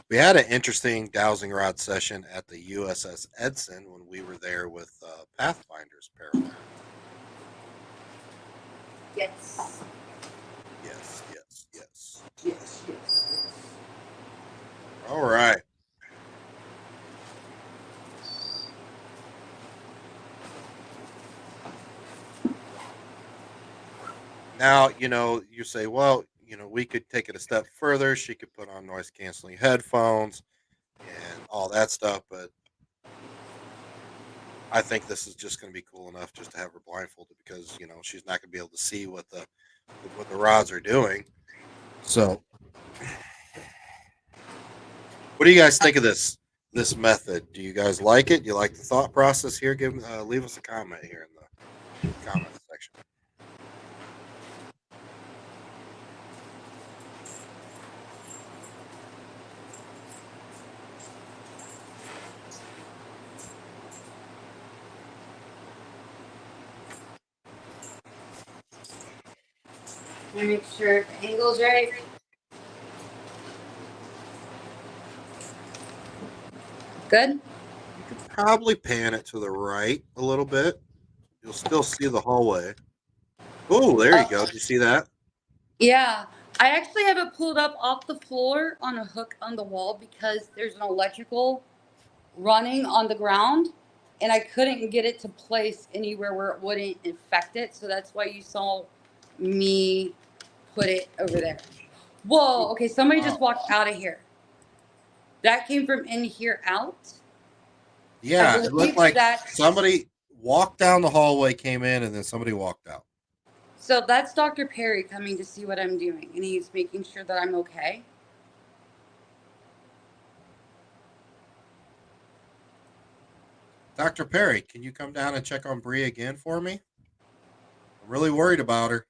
We had an interesting dowsing rod session at the USS Edson when we were there with Pathfinder's Paranormal. Yes. Yes, yes, yes. Yes, yes. All right. Now, you say, well, we could take it a step further. She could put on noise canceling headphones and all that stuff, but I think this is just going to be cool enough just to have her blindfolded because, she's not going to be able to see what the rods are doing. So what do you guys think of this method? Do you guys like it? Do you like the thought process here? Leave us a comment here in the comment section. Let me make sure the angle's right. Good? You could probably pan it to the right a little bit. You'll still see the hallway. Oh, there you go. Did you see that? Yeah. I actually have it pulled up off the floor on a hook on the wall because there's an electrical running on the ground and I couldn't get it to place anywhere where it wouldn't infect it. So that's why you saw me put it over there. Whoa. Okay. Somebody just walked out of here. That came from in here out. Yeah, it looked like somebody walked down the hallway, came in, and then somebody walked out. So that's Dr. Perry coming to see what I'm doing, and he's making sure that I'm okay. Dr. Perry, can you come down and check on Bree again for me? I'm really worried about her.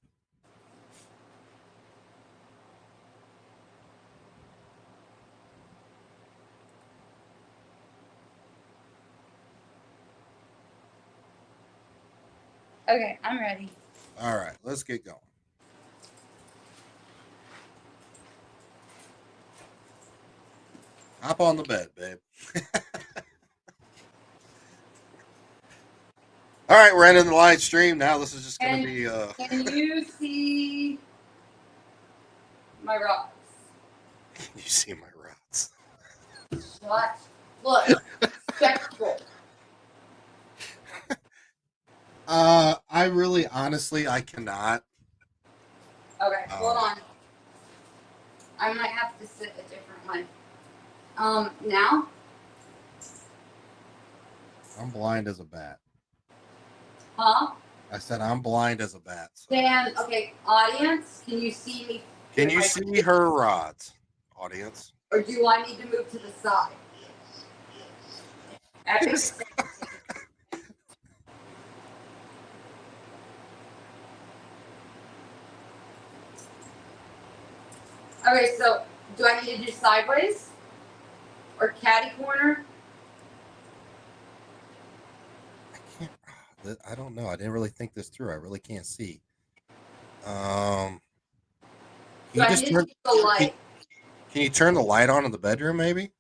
Okay, I'm ready. All right, let's get going. Hop on the bed, babe. All right, we're ending the live stream now. This is just going to be. Can you see my rods? Can you see my rods? What? Look, spectacle. I really, honestly, I cannot. Okay, hold on. I might have to sit a different way. Now? I'm blind as a bat. Huh? I said I'm blind as a bat. So. Dan, okay, audience, can you see me? Can you see her rods, audience? Or do I need to move to the side? Epic. Okay, so do I need to do sideways? Or catty corner? I don't know. I didn't really think this through. I really can't see. Can Do I need to do the light? Can you turn the light on in the bedroom, maybe?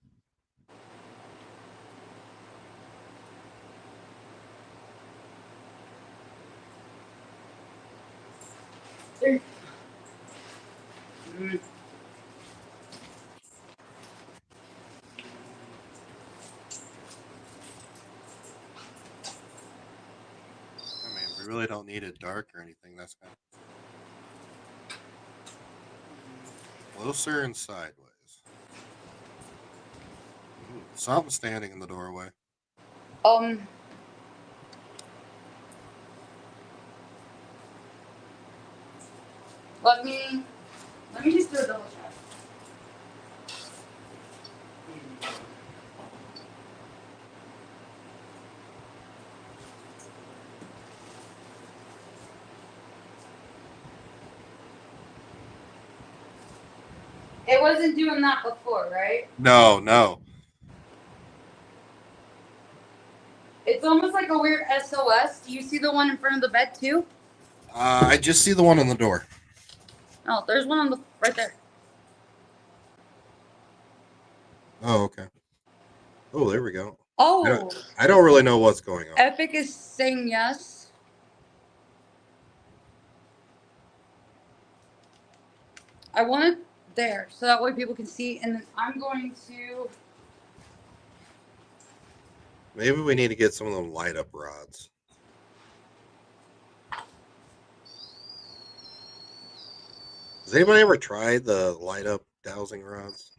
I mean, we really don't need it dark or anything. That's kind of closer and sideways. Ooh, something standing in the doorway. Let me just do a double check. It wasn't doing that before, right? No. It's almost like a weird SOS. Do you see the one in front of the bed too? I just see the one on the door. Oh, there's one on the right there. Oh, okay. Oh, there we go. Oh, I don't really know what's going on. Epic is saying yes. I want it there so that way people can see, and then I'm going to. Maybe we need to get some of them light up rods. Has anybody ever tried the light up dowsing rods?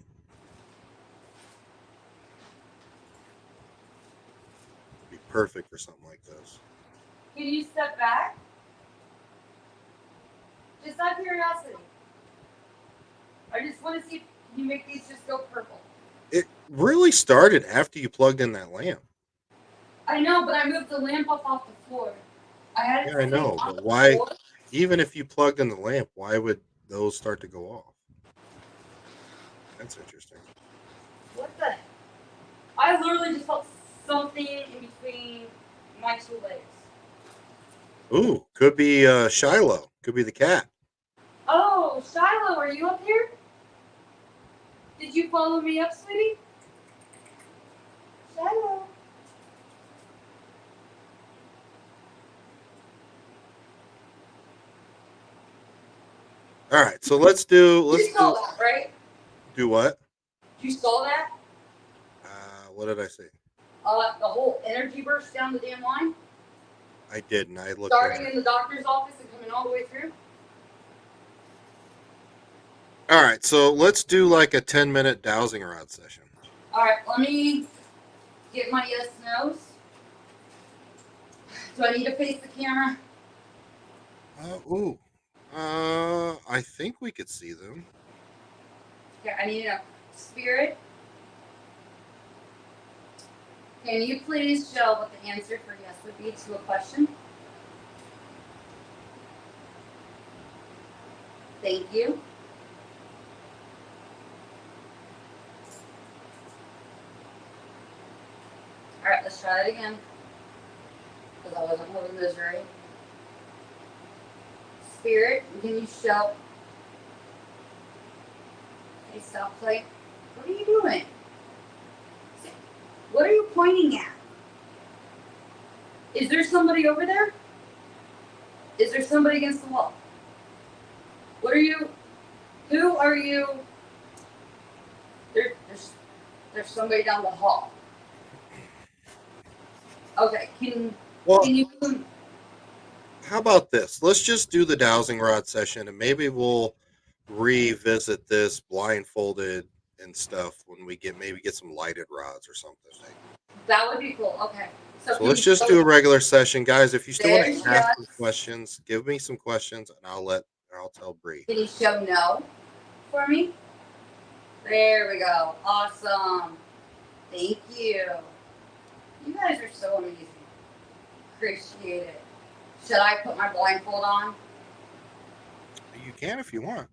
It'd be perfect for something like this. Can you step back? Just out of curiosity. I just want to see if you make these just go purple. It really started after you plugged in that lamp. I know, but I moved the lamp up off the floor. I had it. Yeah, I know, but why? Even if you plugged in the lamp, why would those start to go off? That's interesting. What the? I literally just felt something in between my two legs. Ooh, could be Shiloh. Could be the cat. Oh, Shiloh, are you up here? Did you follow me up, sweetie? Shiloh. All right, so let's do. You saw that, right? Do what? You saw that? What did I say? The whole energy burst down the damn line. I didn't. I looked. Starting in the doctor's office and coming all the way through. All right, so let's do like a 10-minute dowsing rod session. All right, let me get my yes nos. Do I need to face the camera? Ooh, I think we could see them. Okay, I need to know. Spirit, can you please show what the answer for yes would be to a question? Thank you. All right, let's try that again. Because I wasn't holding those right. Spirit, can you show? Okay, stop play. What are you doing? What are you pointing at? Is there somebody over there? Is there somebody against the wall? What are you? Who are you? There's somebody down the hall. Okay, Well, can you? how about this? Let's just do the dowsing rod session, and maybe we'll revisit this blindfolded and stuff when we get some lighted rods or something. That would be cool. Okay, so So let's just do a regular session, guys. If you still want there's to ask yes. some questions, give me some questions, and I'll tell Bree. Can you show no for me? There we go. Awesome. Thank you. You guys are so amazing. Appreciate it. Should I put my blindfold on? You can if you want.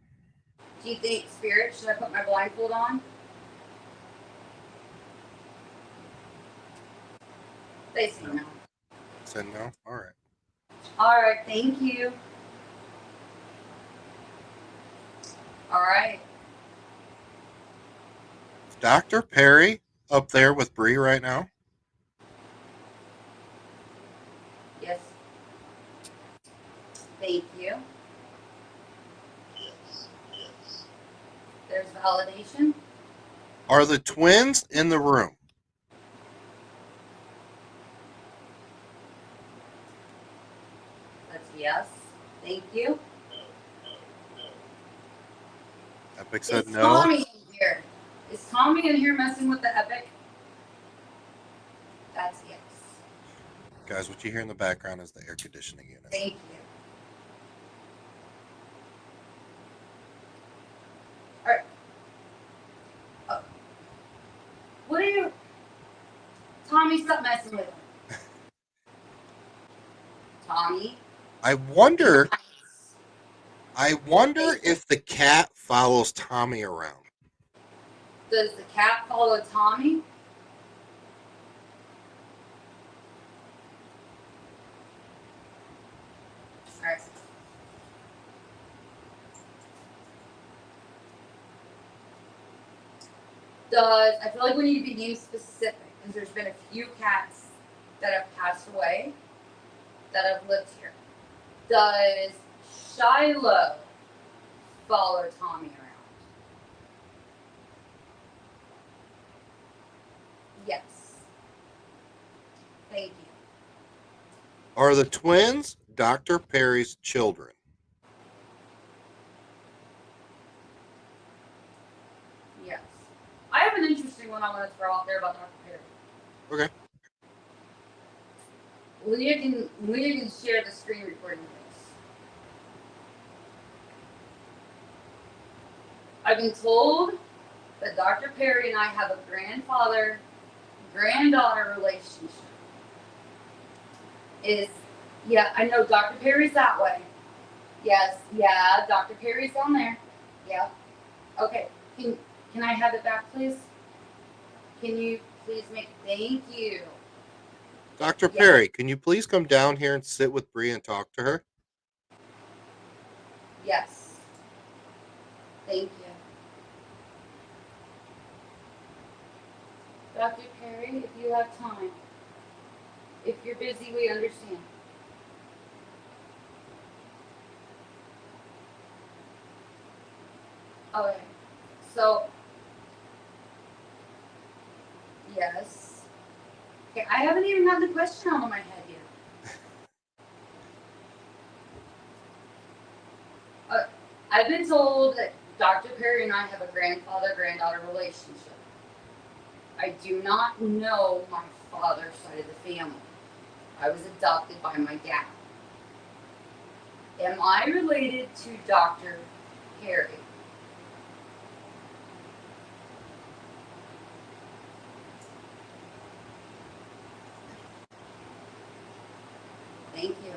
Do you think, Spirit, should I put my blindfold on? They say no. Said no. All right. All right, thank you. All right. Is Dr. Perry up there with Bree right now? Yes. Thank you. Yes. There's validation. Are the twins in the room? That's yes. Thank you. Epic said Is no. Tommy in here? Is Tommy in here messing with the Epic? That's yes. Guys, what you hear in the background is the air conditioning unit. Thank you. All right. Oh. What are you? Tommy, stop messing with him. Tommy. I wonder if the cat follows Tommy around. Does the cat follow Tommy? All right. I feel like we need to be name specific because there's been a few cats that have passed away that have lived here. Does Shiloh follow Tommy around? Yes. Thank you. Are the twins Dr. Perry's children? Yes. I have an interesting one I want to throw out there about Dr. Perry. Okay. Leah can share the screen recording with us. I've been told that Dr. Perry and I have a grandfather-granddaughter relationship. Yeah, I know Dr. Perry's that way. Yes, yeah, Dr. Perry's down there. Yeah. Okay, can I have it back, please? Can you please thank you. Dr. Perry, can you please come down here and sit with Bree and talk to her? Yes. Thank you. Dr. Perry, if you have time. If you're busy, we understand. Okay. So, yes. Okay, I haven't even got the question out of my head yet. I've been told that Dr. Perry and I have a grandfather-granddaughter relationship. I do not know my father's side of the family. I was adopted by my dad. Am I related to Dr. Perry? Thank you.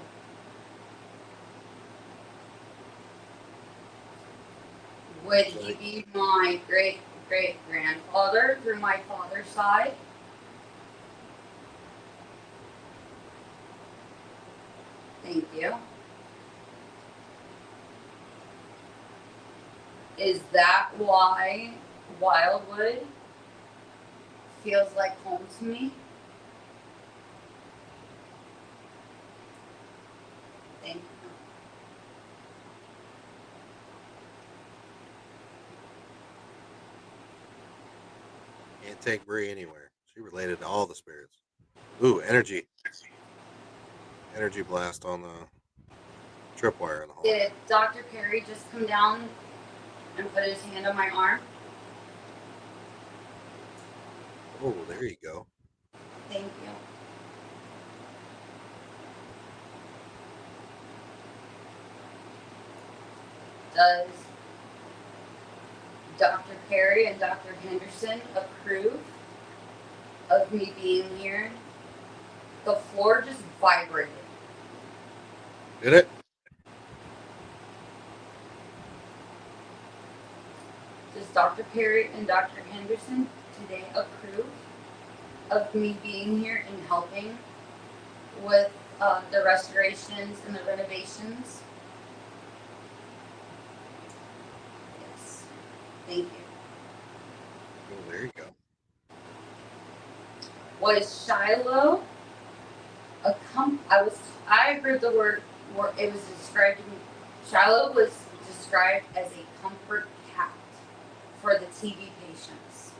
Would he be my great great grandfather through my father's side? Thank you. Is that why Wildwood feels like home to me? Thank you. Can't take Bree anywhere. She related to all the spirits. Ooh, energy blast on the tripwire in the hall. Did Dr. Perry just come down and put his hand on my arm? Oh, there you go. Thank you. Does Dr. Perry and Dr. Henderson approve of me being here? The floor just vibrated. Did it? Does Dr. Perry and Dr. Henderson today approve of me being here and helping with the restorations and the renovations? Yes. Thank you. Oh, there you go. Was Shiloh I heard the word, it was described to me. Shiloh was described as a comfort cat for the TB patients.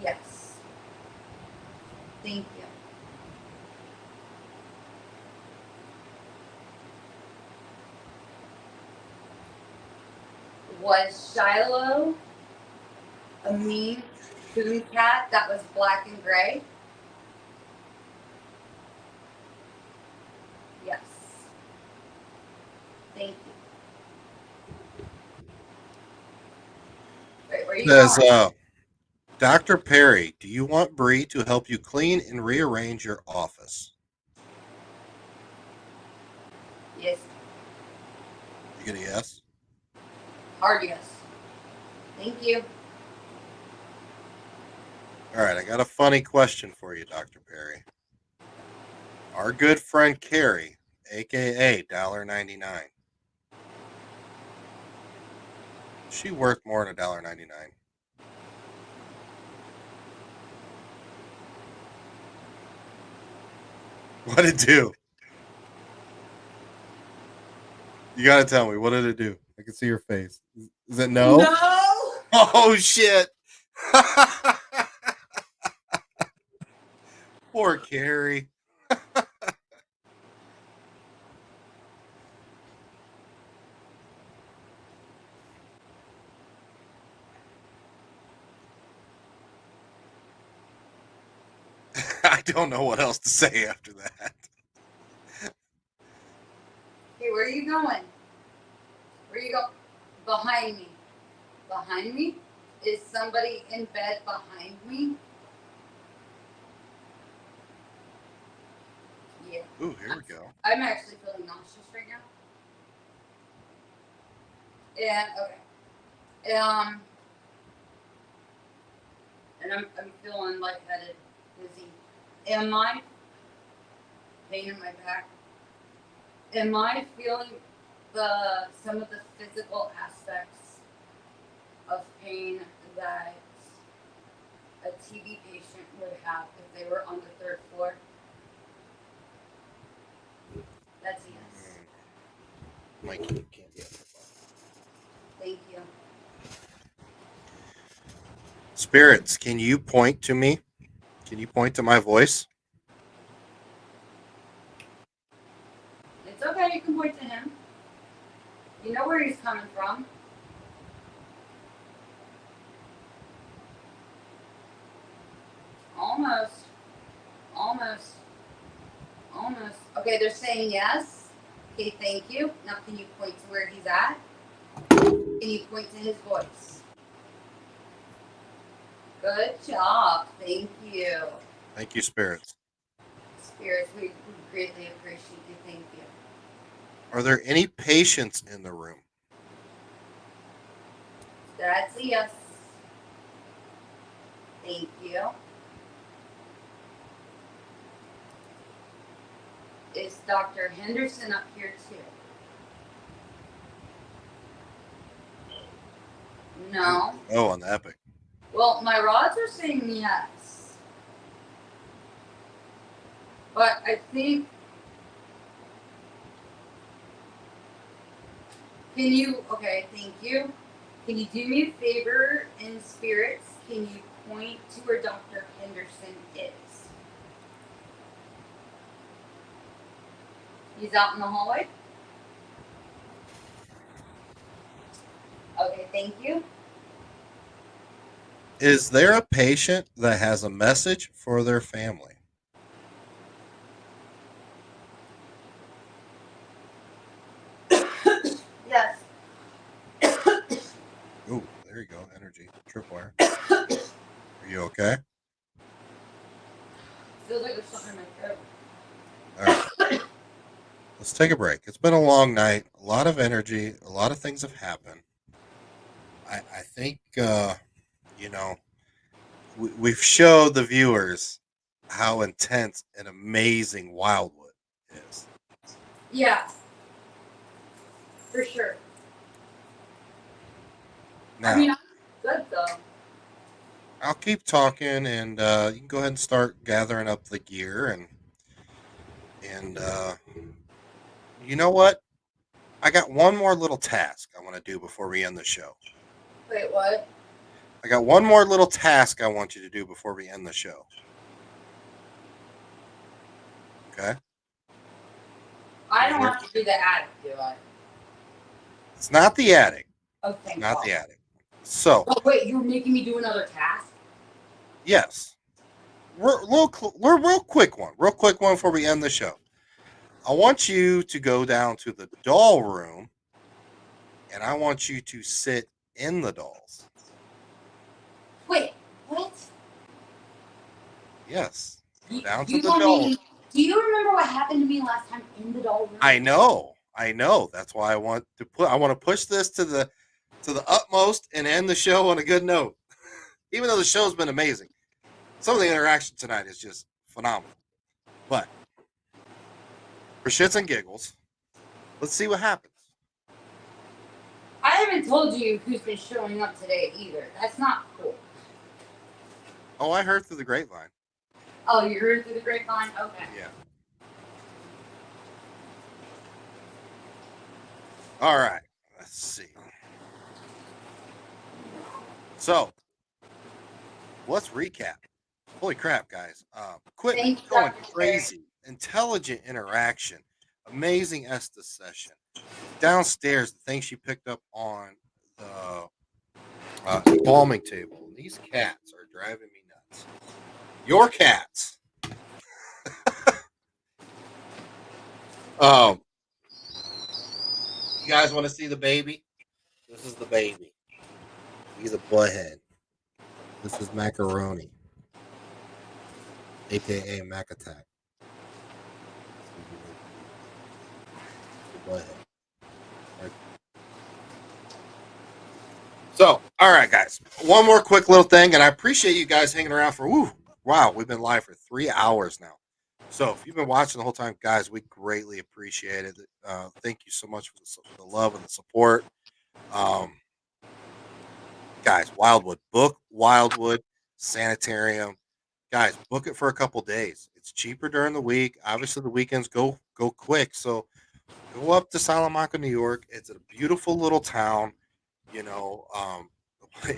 Yes. Thank you. Was Shiloh a mean coon cat that was black and gray? Yes. Thank you. Wait, where are you Says, going? Dr. Perry, do you want Bree to help you clean and rearrange your office? Yes. You get a yes? Hard yes. Thank you. All right, I got a funny question for you, Dr. Perry. Our good friend Carrie, aka $1.99. Is she worth more than $1.99? What did it do? You got to tell me. What did it do? I can see your face. Is it no? No. Oh, shit. Poor Carrie. I don't know what else to say after that. Hey, where are you going? Where you go? Behind me. Behind me? Is somebody in bed behind me? Yeah. Ooh, here we go. I'm actually feeling nauseous right now. And okay. And I'm feeling lightheaded, dizzy. Am I pain in my back? Am I feeling some of the physical aspects of pain that a TB patient would have if they were on the third floor? That's a yes. Mikey, you can't be up there. Thank you. Spirits, can you point to me? Can you point to my voice? It's okay, you can point to him. You know where he's coming from. Almost. Almost. Almost. Okay, they're saying yes. Okay, thank you. Now can you point to where he's at? Can you point to his voice? Good job. Thank you. Thank you, spirits. Spirits, we greatly appreciate you. Thank you. Are there any patients in the room? That's a yes. Thank you. Is Dr. Henderson up here too? No. Oh, on the epic. Well, my rods are saying yes. But I think. Can you. Okay, thank you. Can you do me a favor in spirits? Can you point to where Dr. Henderson is? He's out in the hallway? Okay, thank you. Is there a patient that has a message for their family? Yes. Oh, there you go. Energy. Tripwire. Are you okay? Feels like there's something in my throat. All right. Let's take a break. It's been a long night. A lot of energy. A lot of things have happened. I think, you know, we've showed the viewers how intense and amazing Wildwood is. Yeah. For sure. Now, I mean, I'm good though. I'll keep talking, and you can go ahead and start gathering up the gear, and you know what? I got one more little task I want to do before we end the show. Wait, what? I got one more little task I want you to do before we end the show. Okay? I don't have to do the attic, do I? It's not the attic. Oh, thank Not God. the attic. So, Oh, wait, you're making me do another task? yes. Real quick one. Real quick one before we end the show. I want you to go down to the doll room, and I want you to sit in the dolls. Wait, what? Yes. Go You, down to you the want doll. me? Do you remember what happened to me last time in the doll room? I know. That's why I want to push this to the utmost and end the show on a good note. Even though the show's been amazing. Some of the interaction tonight is just phenomenal. But for shits and giggles, let's see what happens. I haven't told you who's been showing up today either. That's not cool. Oh, I heard through the grapevine. Oh, you heard through the grapevine? Okay. Yeah. All right. Let's see. So, let's recap. Holy crap, guys. Equipment Thank you, going Dr. crazy. Intelligent interaction. Amazing Estes session. Downstairs, the thing she picked up on the embalming table. These cats are driving me nuts. Your cats. You guys want to see the baby? This is the baby. He's a butthead. This is Macaroni, aka Mac Attack. Butthead. So, all right, guys. One more quick little thing, and I appreciate you guys hanging around for wow, we've been live for 3 hours now. So, if you've been watching the whole time, guys, we greatly appreciate it. Thank you so much for the love and the support. Guys, Wildwood, book Wildwood Sanitarium. Guys, book it for a couple days. It's cheaper during the week. Obviously, the weekends go quick. So, go up to Salamanca, New York. It's a beautiful little town. You know,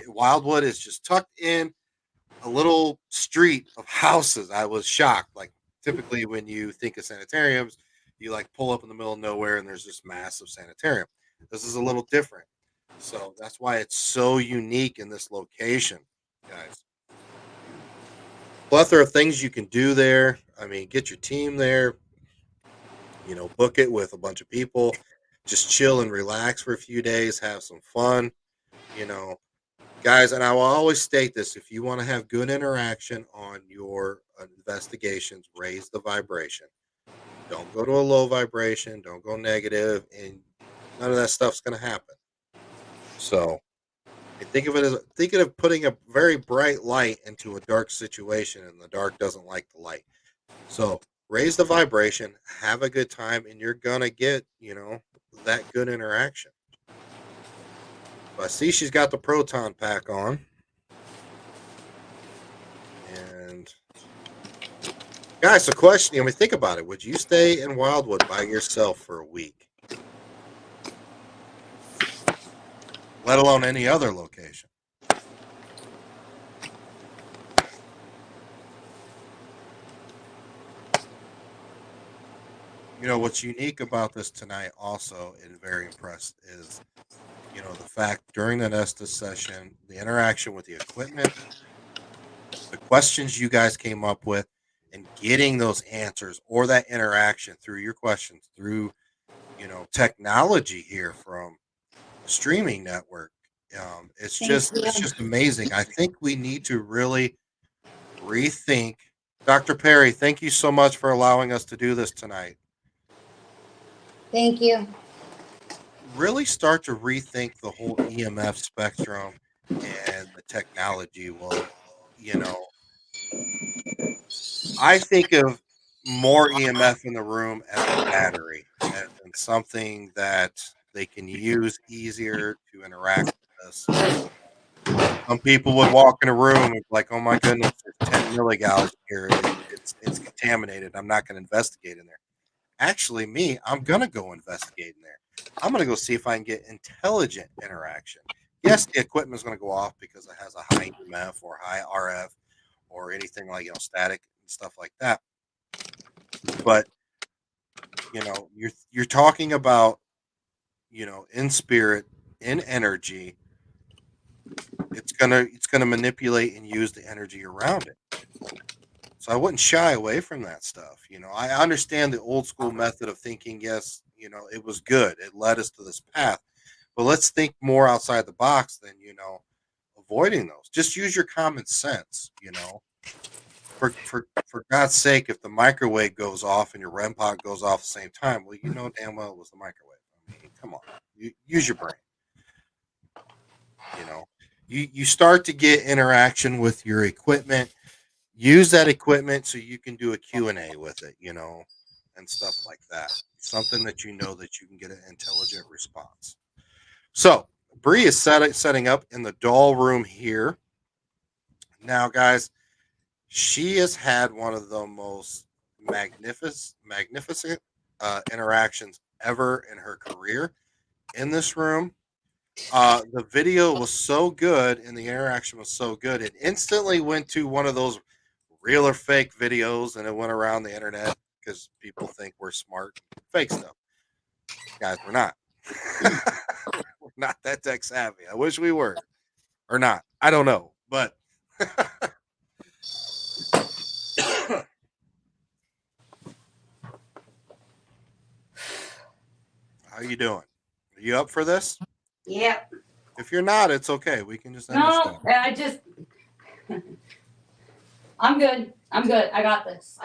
Wildwood is just tucked in a little street of houses. I was shocked. Like, typically when you think of sanitariums, you like pull up in the middle of nowhere and there's this massive sanitarium. This is a little different. So that's why it's so unique in this location, guys. Plethora of things you can do there. I mean, get your team there. book it with a bunch of people, just chill and relax for a few days, have some fun, you know, guys. And I will always state this: if you want to have good interaction on your investigations, raise the vibration. Don't go to a low vibration, don't go negative, and none of that stuff's going to happen. So, and think of putting a very bright light into a dark situation, and the dark doesn't like the light. So raise the vibration, have a good time, and you're gonna get, that good interaction. So I see she's got the proton pack on. And guys, the question, think about it. Would you stay in Wildwood by yourself for a week? Let alone any other location. What's unique about this tonight also, and very impressed, is the fact during the Nestus session, the interaction with the equipment, the questions you guys came up with, and getting those answers or that interaction through your questions, through technology here from a streaming network. It's just amazing. I think we need to really rethink. Dr. Perry, thank you so much for allowing us to do this tonight. Thank you. Really start to rethink the whole EMF spectrum and the technology. Well, I think of more EMF in the room as a battery and something that they can use easier to interact with us. Some people would walk in a room and be like, "Oh my goodness, there's 10 milligauss here. It's contaminated. I'm not going to investigate in there." Actually, me, I'm going to go investigate in there. I'm going to go see if I can get intelligent interaction. Yes, the equipment is going to go off because it has a high EMF or high RF or anything like static and stuff like that. But you're talking about in spirit, in energy. It's gonna manipulate and use the energy around it. So I wouldn't shy away from that stuff. I understand the old school method of thinking. Yes, it was good. It led us to this path. But let's think more outside the box than avoiding those. Just use your common sense. For God's sake, if the microwave goes off and your REM pod goes off at the same time, well, damn well it was the microwave. I mean, come on, use your brain. You start to get interaction with your equipment. Use that equipment so you can do a Q&A with it, and stuff like that. Something that that you can get an intelligent response. So Bree is setting up in the doll room here. Now, guys, she has had one of the most magnificent interactions ever in her career in this room. The video was so good and the interaction was so good, it instantly went to one of those real or fake videos, and it went around the internet because people think we're smart. Fake stuff. Guys, we're not. We're not that tech savvy. I wish we were. Or not. I don't know. But how you doing? Are you up for this? Yeah. If you're not, it's okay. We can just end the show. I'm good. I'm good. I got this.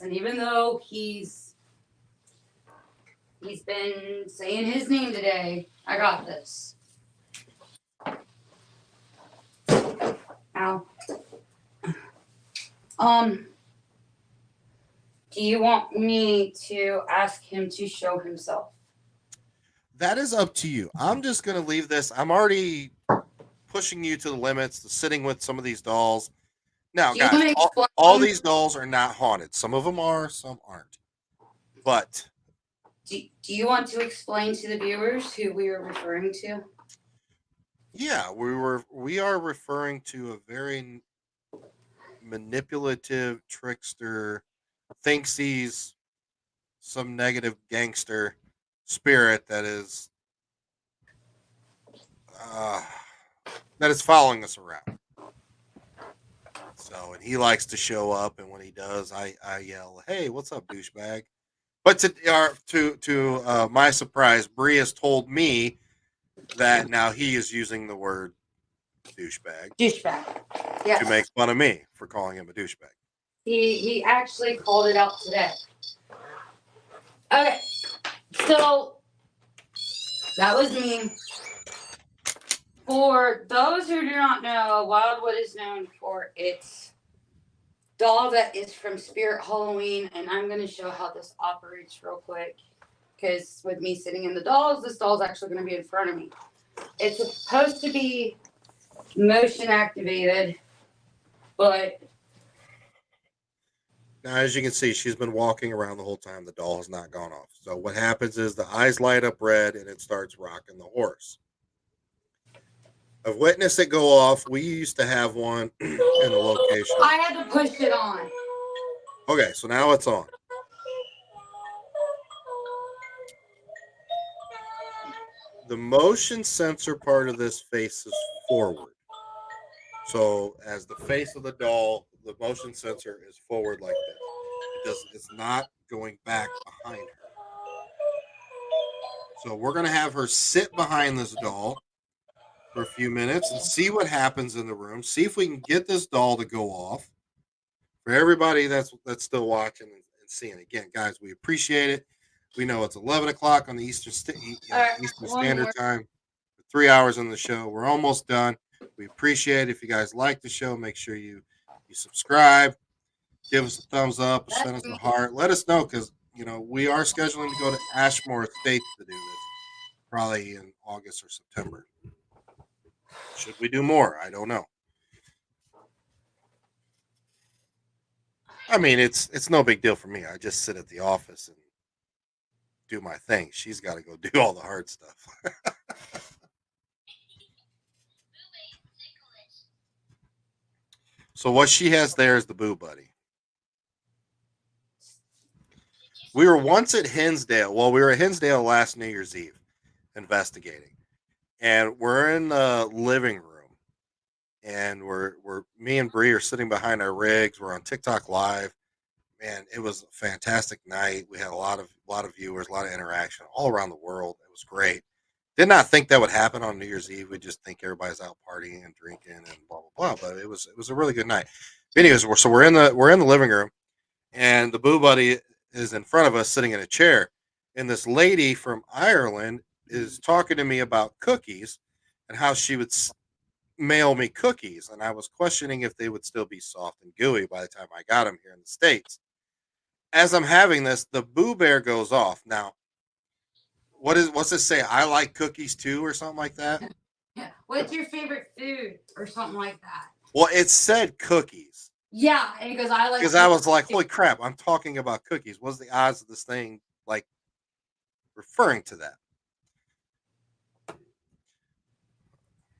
And even though he's been saying his name today, I got this. Ow. Do you want me to ask him to show himself? That is up to you. I'm just going to leave this. I'm already pushing you to the limits, to sitting with some of these dolls. Now, guys, all these dolls are not haunted. Some of them are, some aren't. But do you want to explain to the viewers who we are referring to? Yeah, we are referring to a very manipulative trickster, thinks he's some negative gangster spirit that is following us around. So, and he likes to show up, and when he does, I yell, "Hey, what's up, douchebag?" But to my surprise, Bree has told me that now he is using the word douchebag Douchebag. to Yes. make fun of me for calling him a douchebag. He actually called it out today. Okay. So that was me. For those who do not know, Wildwood is known for its doll that is from Spirit Halloween, and I'm going to show how this operates real quick. Because with me sitting in the dolls, this doll's actually going to be in front of me. It's supposed to be motion activated, but Now, as you can see, she's been walking around the whole time. The doll has not gone off. So what happens is the eyes light up red and it starts rocking the horse. I've witnessed it go off. We used to have one in the location. I had to push it on. Okay, so now it's on. The motion sensor part of this faces forward. So as the face of the doll, the motion sensor is forward like this. It's not going back behind her. So we're going to have her sit behind this doll for a few minutes and see what happens in the room. See if we can get this doll to go off. For everybody that's still watching and seeing, again, guys, we appreciate it. We know it's 11 o'clock on the Eastern Standard Time. 3 hours on the show. We're almost done. We appreciate it. If you guys like the show, make sure you subscribe, give us a thumbs up, send us a heart. Let us know because we are scheduling to go to Ashmore State to do this, probably in August or September. Should we do more? I don't know. I mean, it's no big deal for me. I just sit at the office and do my thing. She's got to go do all the hard stuff. So what she has there is the Boo Buddy. We were once at Hinsdale. Well, we were at Hinsdale last New Year's Eve investigating. And we're in the living room. And we're me and Bree are sitting behind our rigs. We're on TikTok Live. Man, it was a fantastic night. We had a lot of viewers, a lot of interaction all around the world. It was great. Did not think that would happen on New Year's Eve. We just think everybody's out partying and drinking and blah blah blah. But it was a really good night. Anyways, so we're in the living room, and the Boo Buddy is in front of us, sitting in a chair, and this lady from Ireland is talking to me about cookies and how she would mail me cookies, and I was questioning if they would still be soft and gooey by the time I got them here in the States. As I'm having this, the Boo Bear goes off. Now, what's it say? I like cookies too, or something like that. Yeah. What's your favorite food, or something like that? Well, it said cookies. Yeah, and he goes, I like. Because I was like, holy crap! I'm talking about cookies. What's the odds of this thing like referring to that?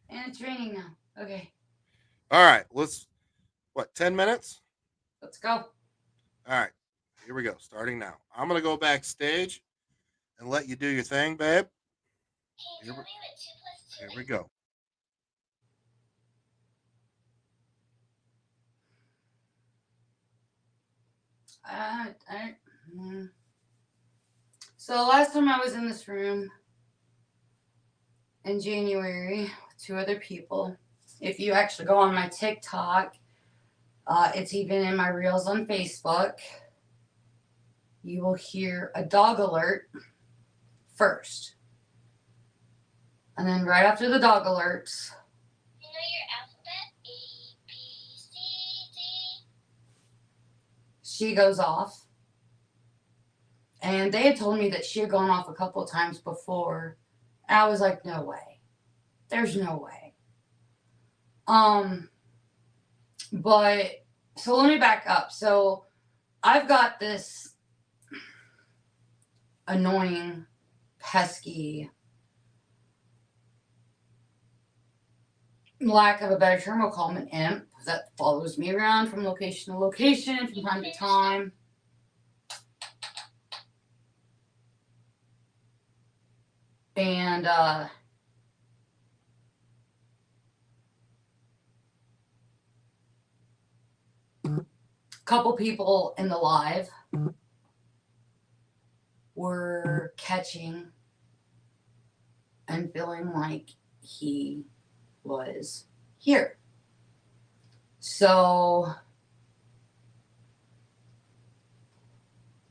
And it's raining now. Okay. All right, 10 minutes? Let's go. All right, here we go. Starting now. I'm gonna go backstage and let you do your thing, babe. Here we go. So last time I was in this room in January with 2 other people. If you actually go on my TikTok, it's even in my reels on Facebook, you will hear a dog alert first. And then right after the dog alerts, you know your alphabet? A, B, C, D. she goes off. And they had told me that she had gone off a couple of times before. And I was like, no way. There's no way. But so let me back up. So I've got this annoying, pesky, lack of a better term, we'll call him an imp that follows me around from location to location from time to time. And couple people in the live were catching and feeling like he was here. So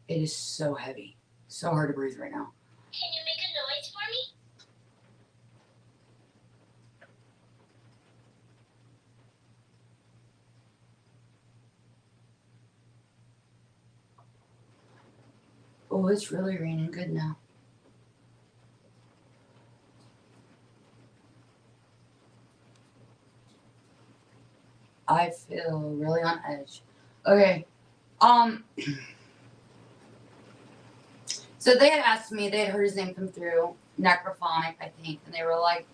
it is so heavy, so hard to breathe right now. Can you make a noise for me? Oh, it's really raining good now. I feel really on edge. Okay. So they had asked me, they had heard his name come through, necrophonic, I think, and they were like,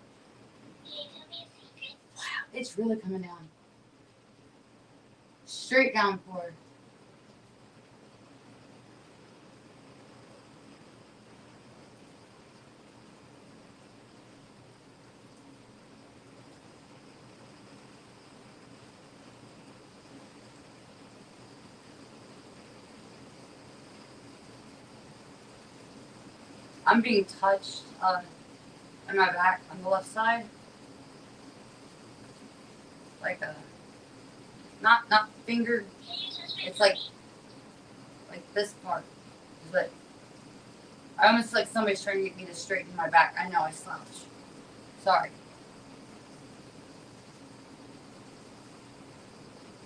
Can you tell me a secret? wow, it's really coming down. Straight downpour. I'm being touched on my back on the left side. Like a not finger, Can you touch my it's like this part. But I almost like somebody's trying to get me to straighten my back. I know I slouch. Sorry.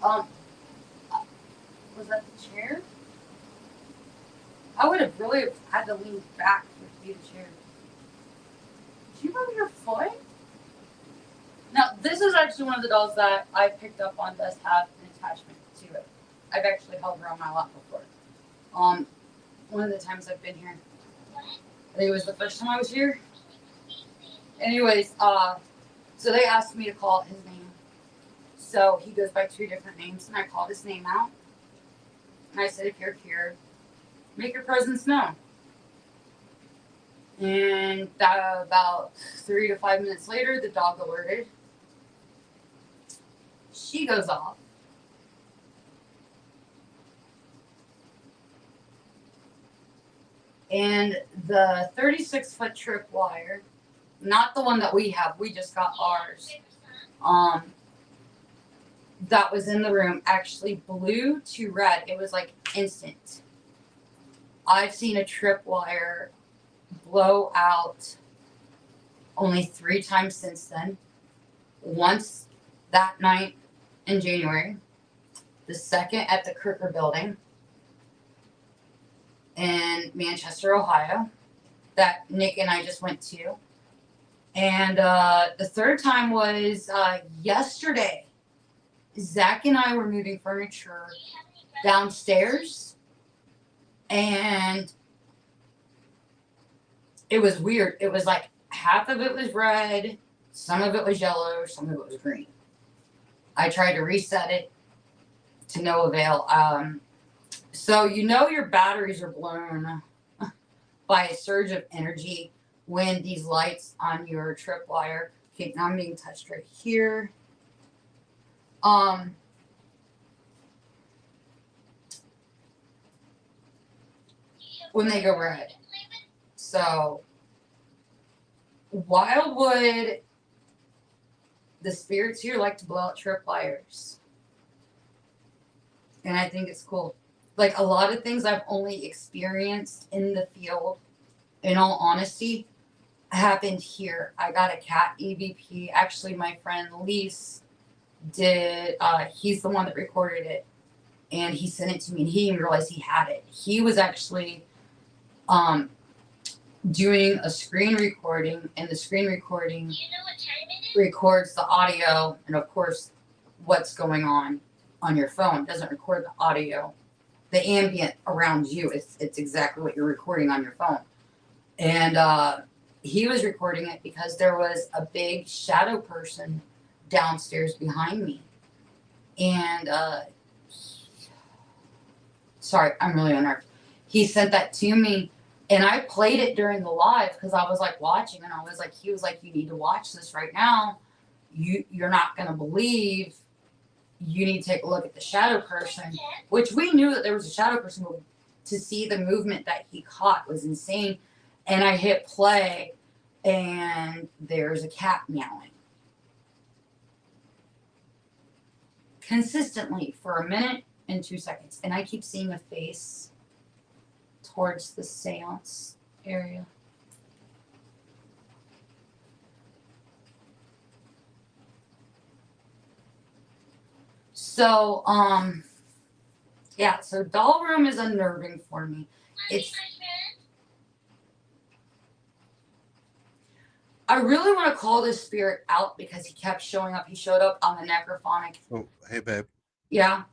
Was that the chair? I would have really had to lean back to be the chair. Did you rub your foot? Now, this is actually one of the dolls that I picked up on does have an attachment to it. I've actually held her on my lap before. One of the times I've been here. I think it was the first time I was here. Anyways, so they asked me to call his name. So he goes by 2 different names, and I called his name out. And I said, if you're here, make your presence known. And about 3 to 5 minutes later, the dog alerted. She goes off. And the 36-foot tripwire, not the one that we have, we just got ours, that was in the room actually blew to red. It was like instant. I've seen a tripwire blow out only 3 times since then. Once that night in January, the second at the Crooker building in Manchester, Ohio, that Nick and I just went to. And the third time was yesterday. Zach and I were moving furniture downstairs, and it was weird. It was like half of it was red, some of it was yellow, some of it was green. I tried to reset it to no avail. So you know your batteries are blown by a surge of energy when these lights on your tripwire. Okay, now I'm being touched right here. When they go red. So Wildwood, the spirits here like to blow out tripwires. And I think it's cool. Like a lot of things I've only experienced in the field, in all honesty, happened here. I got a cat EVP. Actually, my friend Lise did, he's the one that recorded it. And he sent it to me, and he didn't realize he had it. He was actually doing a screen recording, and the screen recording Do you know what time it is? records the audio and, of course, what's going on your phone. It doesn't record the audio. The ambient around you, it's exactly what you're recording on your phone. And he was recording it because there was a big shadow person downstairs behind me. And sorry, I'm really unnerved. He sent that to me, and I played it during the live because I was like watching, and I was like, he was like, you need to watch this right now. You're not gonna believe. You need to take a look at the shadow person, which we knew that there was a shadow person, but to see the movement that he caught was insane. And I hit play, and there's a cat meowing consistently for a minute and 2 seconds. And I keep seeing a face towards the seance area. So, yeah, so doll room is unnerving for me. It's, I really want to call this spirit out because he kept showing up. He showed up on the necrophonic. Oh, hey, babe. Yeah.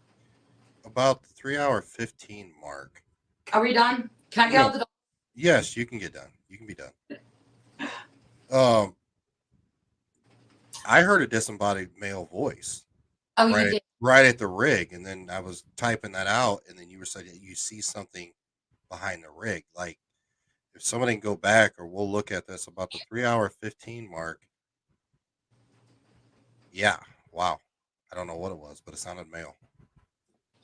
About the 3-hour 15 mark. Are we done? Can I get out the door? Yes, you can get done. You can be done. I heard a disembodied male voice. Oh, you did. Right at the rig, and then I was typing that out, and then you were saying that you see something behind the rig. Like, if somebody can go back, or we'll look at this about the 3-hour 15 mark. Yeah, wow. I don't know what it was, but it sounded male.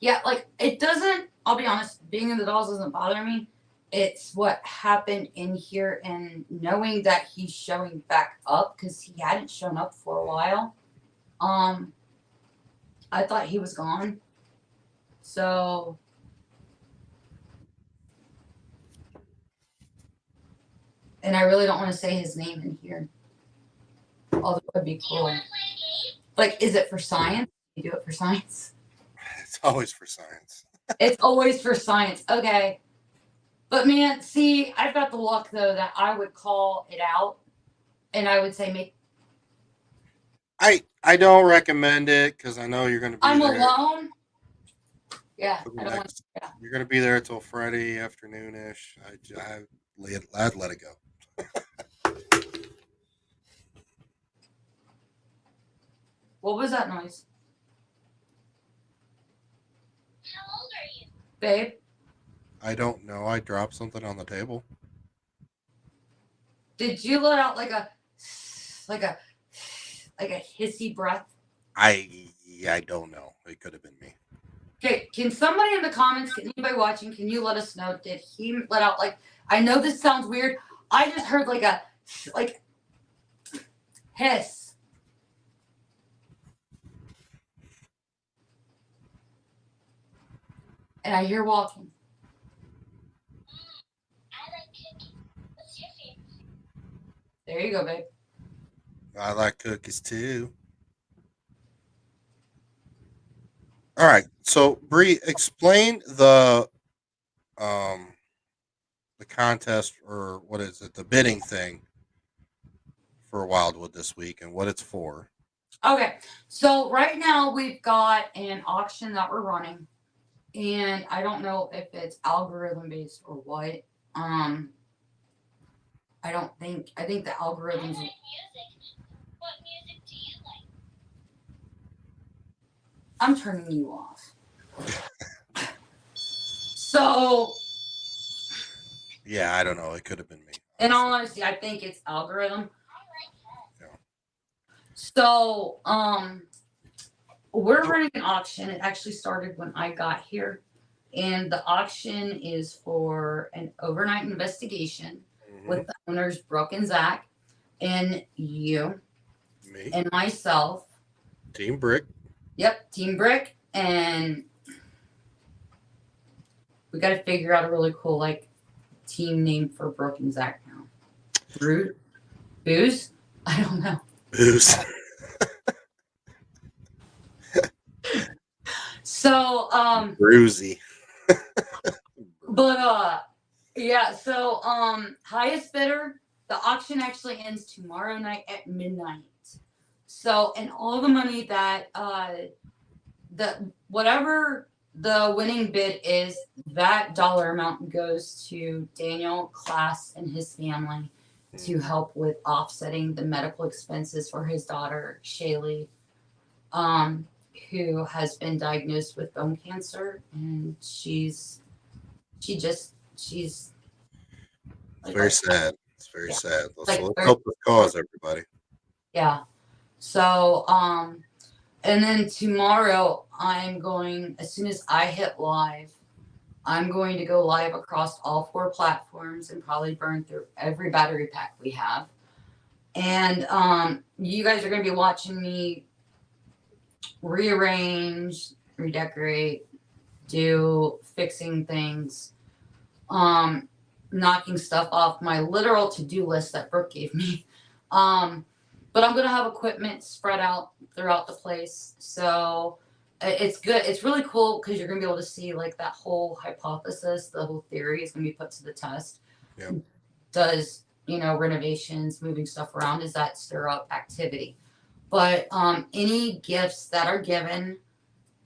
Yeah, like it doesn't, I'll be honest, being in the dolls doesn't bother me. It's what happened in here and knowing that he's showing back up because he hadn't shown up for a while. I thought he was gone. So and I really don't want to say his name in here. Although it would be cool. Like, is it for science? You do it for science? It's always for science. It's always for science. Okay. But man, see, I've got the luck though that I would call it out and I would say make I don't recommend it because I know you're going to be I'm there. alone. Yeah, for the I don't want next- yeah. You're going to be there until Friday afternoon-ish. I'd let it go. What was that noise? How old are you? Babe? I don't know. I dropped something on the table. Did you let out like a hissy breath? I don't know. It could have been me. Okay, can somebody in the comments, can anybody watching, can you let us know? Did he let out like I know this sounds weird. I just heard like a hiss. And I hear walking. I like cookies. What's your favorite? There you go, babe. I like cookies too. All right. So Bree, explain the contest, or what is it, the bidding thing for Wildwood this week and what it's for. Okay, so right now we've got an auction that we're running, and I don't know if it's algorithm based or what. I think the I algorithms. like music. What music do you like? I'm turning you off. So, Yeah, I don't know. It could have been me. in all honesty, I think it's algorithm. I like that. So, we're running an auction. It actually started when I got here, and the auction is for an overnight investigation with the owners Brooke and Zach, and you Me, and myself. Team Brick. Yep, Team Brick, and we got to figure out a really cool like team name for Brooke and Zach now. Booze? I don't know. Booze. So Bruisey. but yeah, so highest bidder, the auction actually ends tomorrow night at midnight. So and all the money that whatever the winning bid is, that dollar amount goes to Daniel Class and his family to help with offsetting the medical expenses for his daughter Shaylee, who has been diagnosed with bone cancer, and she's It's very sad. It's very sad. Let's Like, help the cause, everybody. Yeah. So, and then tomorrow I'm going, as soon as I hit live, I'm going to go live across all 4 platforms and probably burn through every battery pack we have. And you guys are going to be watching me rearrange, redecorate, do fixing things, knocking stuff off my literal to-do list that Brooke gave me. But I'm going to have equipment spread out throughout the place. So it's good. It's really cool because you're going to be able to see like that whole hypothesis, the whole theory is going to be put to the test. Yep. Does, renovations, moving stuff around, does that stir up activity? But any gifts that are given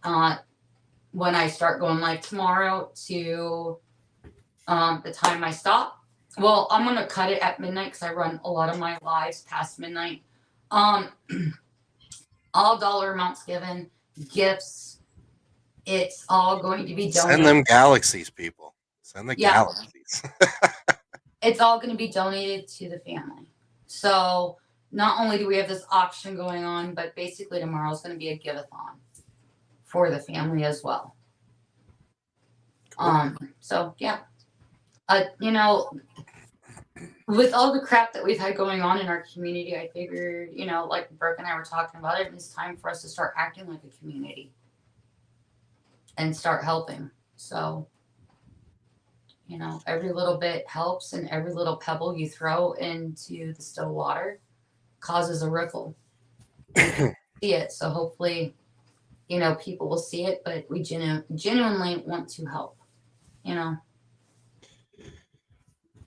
when I start going live tomorrow to the time I stop, well, I'm going to cut it at midnight because I run a lot of my lives past midnight. All dollar amounts given, gifts, it's all going to be donated. Send them galaxies, people. Send the galaxies. It's all going to be donated to the family. So not only do we have this auction going on, but basically tomorrow is going to be a give-a-thon for the family as well. Cool. So yeah, with all the crap that we've had going on in our community, I figured, like Brooke and I were talking about it, it's time for us to start acting like a community and start helping. So, every little bit helps, and every little pebble you throw into the still water causes a ripple. See it. So hopefully, people will see it, but we genuinely want to help,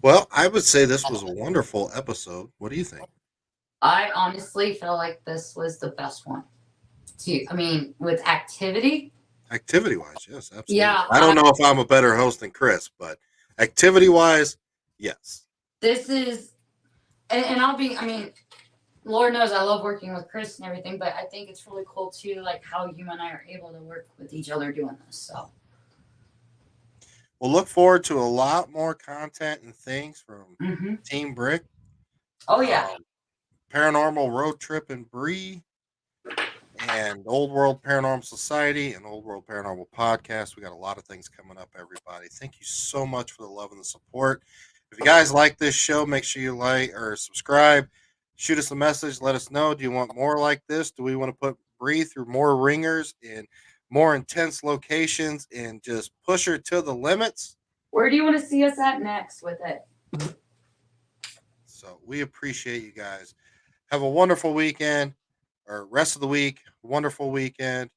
Well, I would say this was a wonderful episode. What do you think? I honestly feel like this was the best one. With activity. Activity-wise, yes, absolutely. Yeah. I don't know if I'm a better host than Chris, but activity-wise, yes. This is, and Lord knows I love working with Chris and everything, but I think it's really cool too, like how you and I are able to work with each other doing this. So we'll look forward to a lot more content and things from Team Brick. Oh yeah. Paranormal Road Trip and Bree, and Old World Paranormal Society and Old World Paranormal Podcast. We got a lot of things coming up, everybody. Thank you so much for the love and the support. If you guys like this show, make sure you like or subscribe. Shoot us a message. Let us know. Do you want more like this? Do we want to put Bree through more ringers in more intense locations and just push her to the limits? Where do you want to see us at next with it? So we appreciate you guys. Have a wonderful weekend or rest of the week. Wonderful weekend.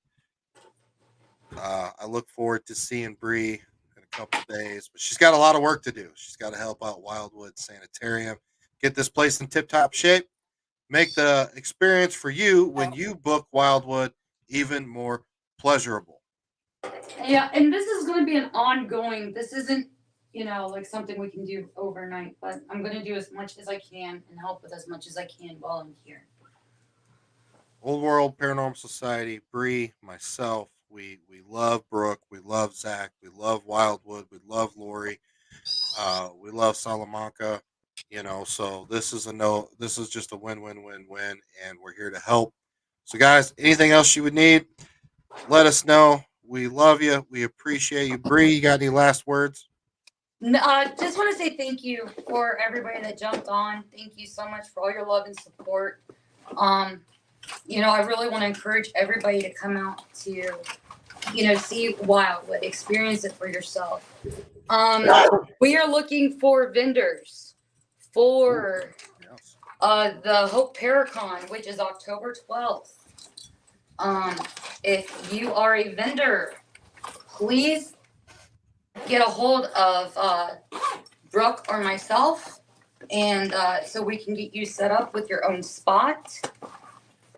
I look forward to seeing Bree in a couple of days, but she's got a lot of work to do. She's got to help out Wildwood Sanitarium, get this place in tip-top shape, make the experience for you when you book Wildwood even more pleasurable. Yeah, and this is going to be an ongoing. This isn't, like something we can do overnight, but I'm going to do as much as I can and help with as much as I can while I'm here. Old World Paranormal Society, Bree, myself, we love Brooke, we love Zach, we love Wildwood, we love Lori, we love Salamanca, so this is just a win-win-win-win, and we're here to help. So guys, anything else you would need, let us know. We love you. We appreciate you. Bree, you got any last words? Just want to say thank you for everybody that jumped on. Thank you so much for all your love and support. I really want to encourage everybody to come out to, see Wildwood, experience it for yourself. We are looking for vendors for the Hope Paracon, which is October 12th. If you are a vendor, please get a hold of Brooke or myself, and so we can get you set up with your own spot.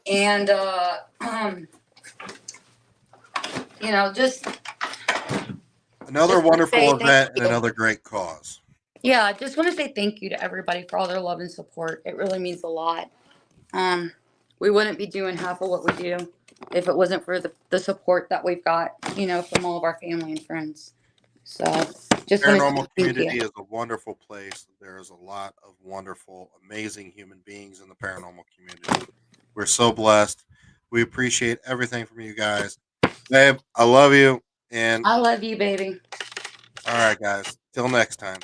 And just another just wonderful event and another great cause. Yeah, I just want to say thank you to everybody for all their love and support. It really means a lot. We wouldn't be doing half of what we do if it wasn't for the support that we've got, from all of our family and friends. So just Paranormal community is a wonderful place. There is a lot of wonderful, amazing human beings in the paranormal community. We're so blessed. We appreciate everything from you guys. Babe, I love you. And I love you, baby. All right, guys. Till next time.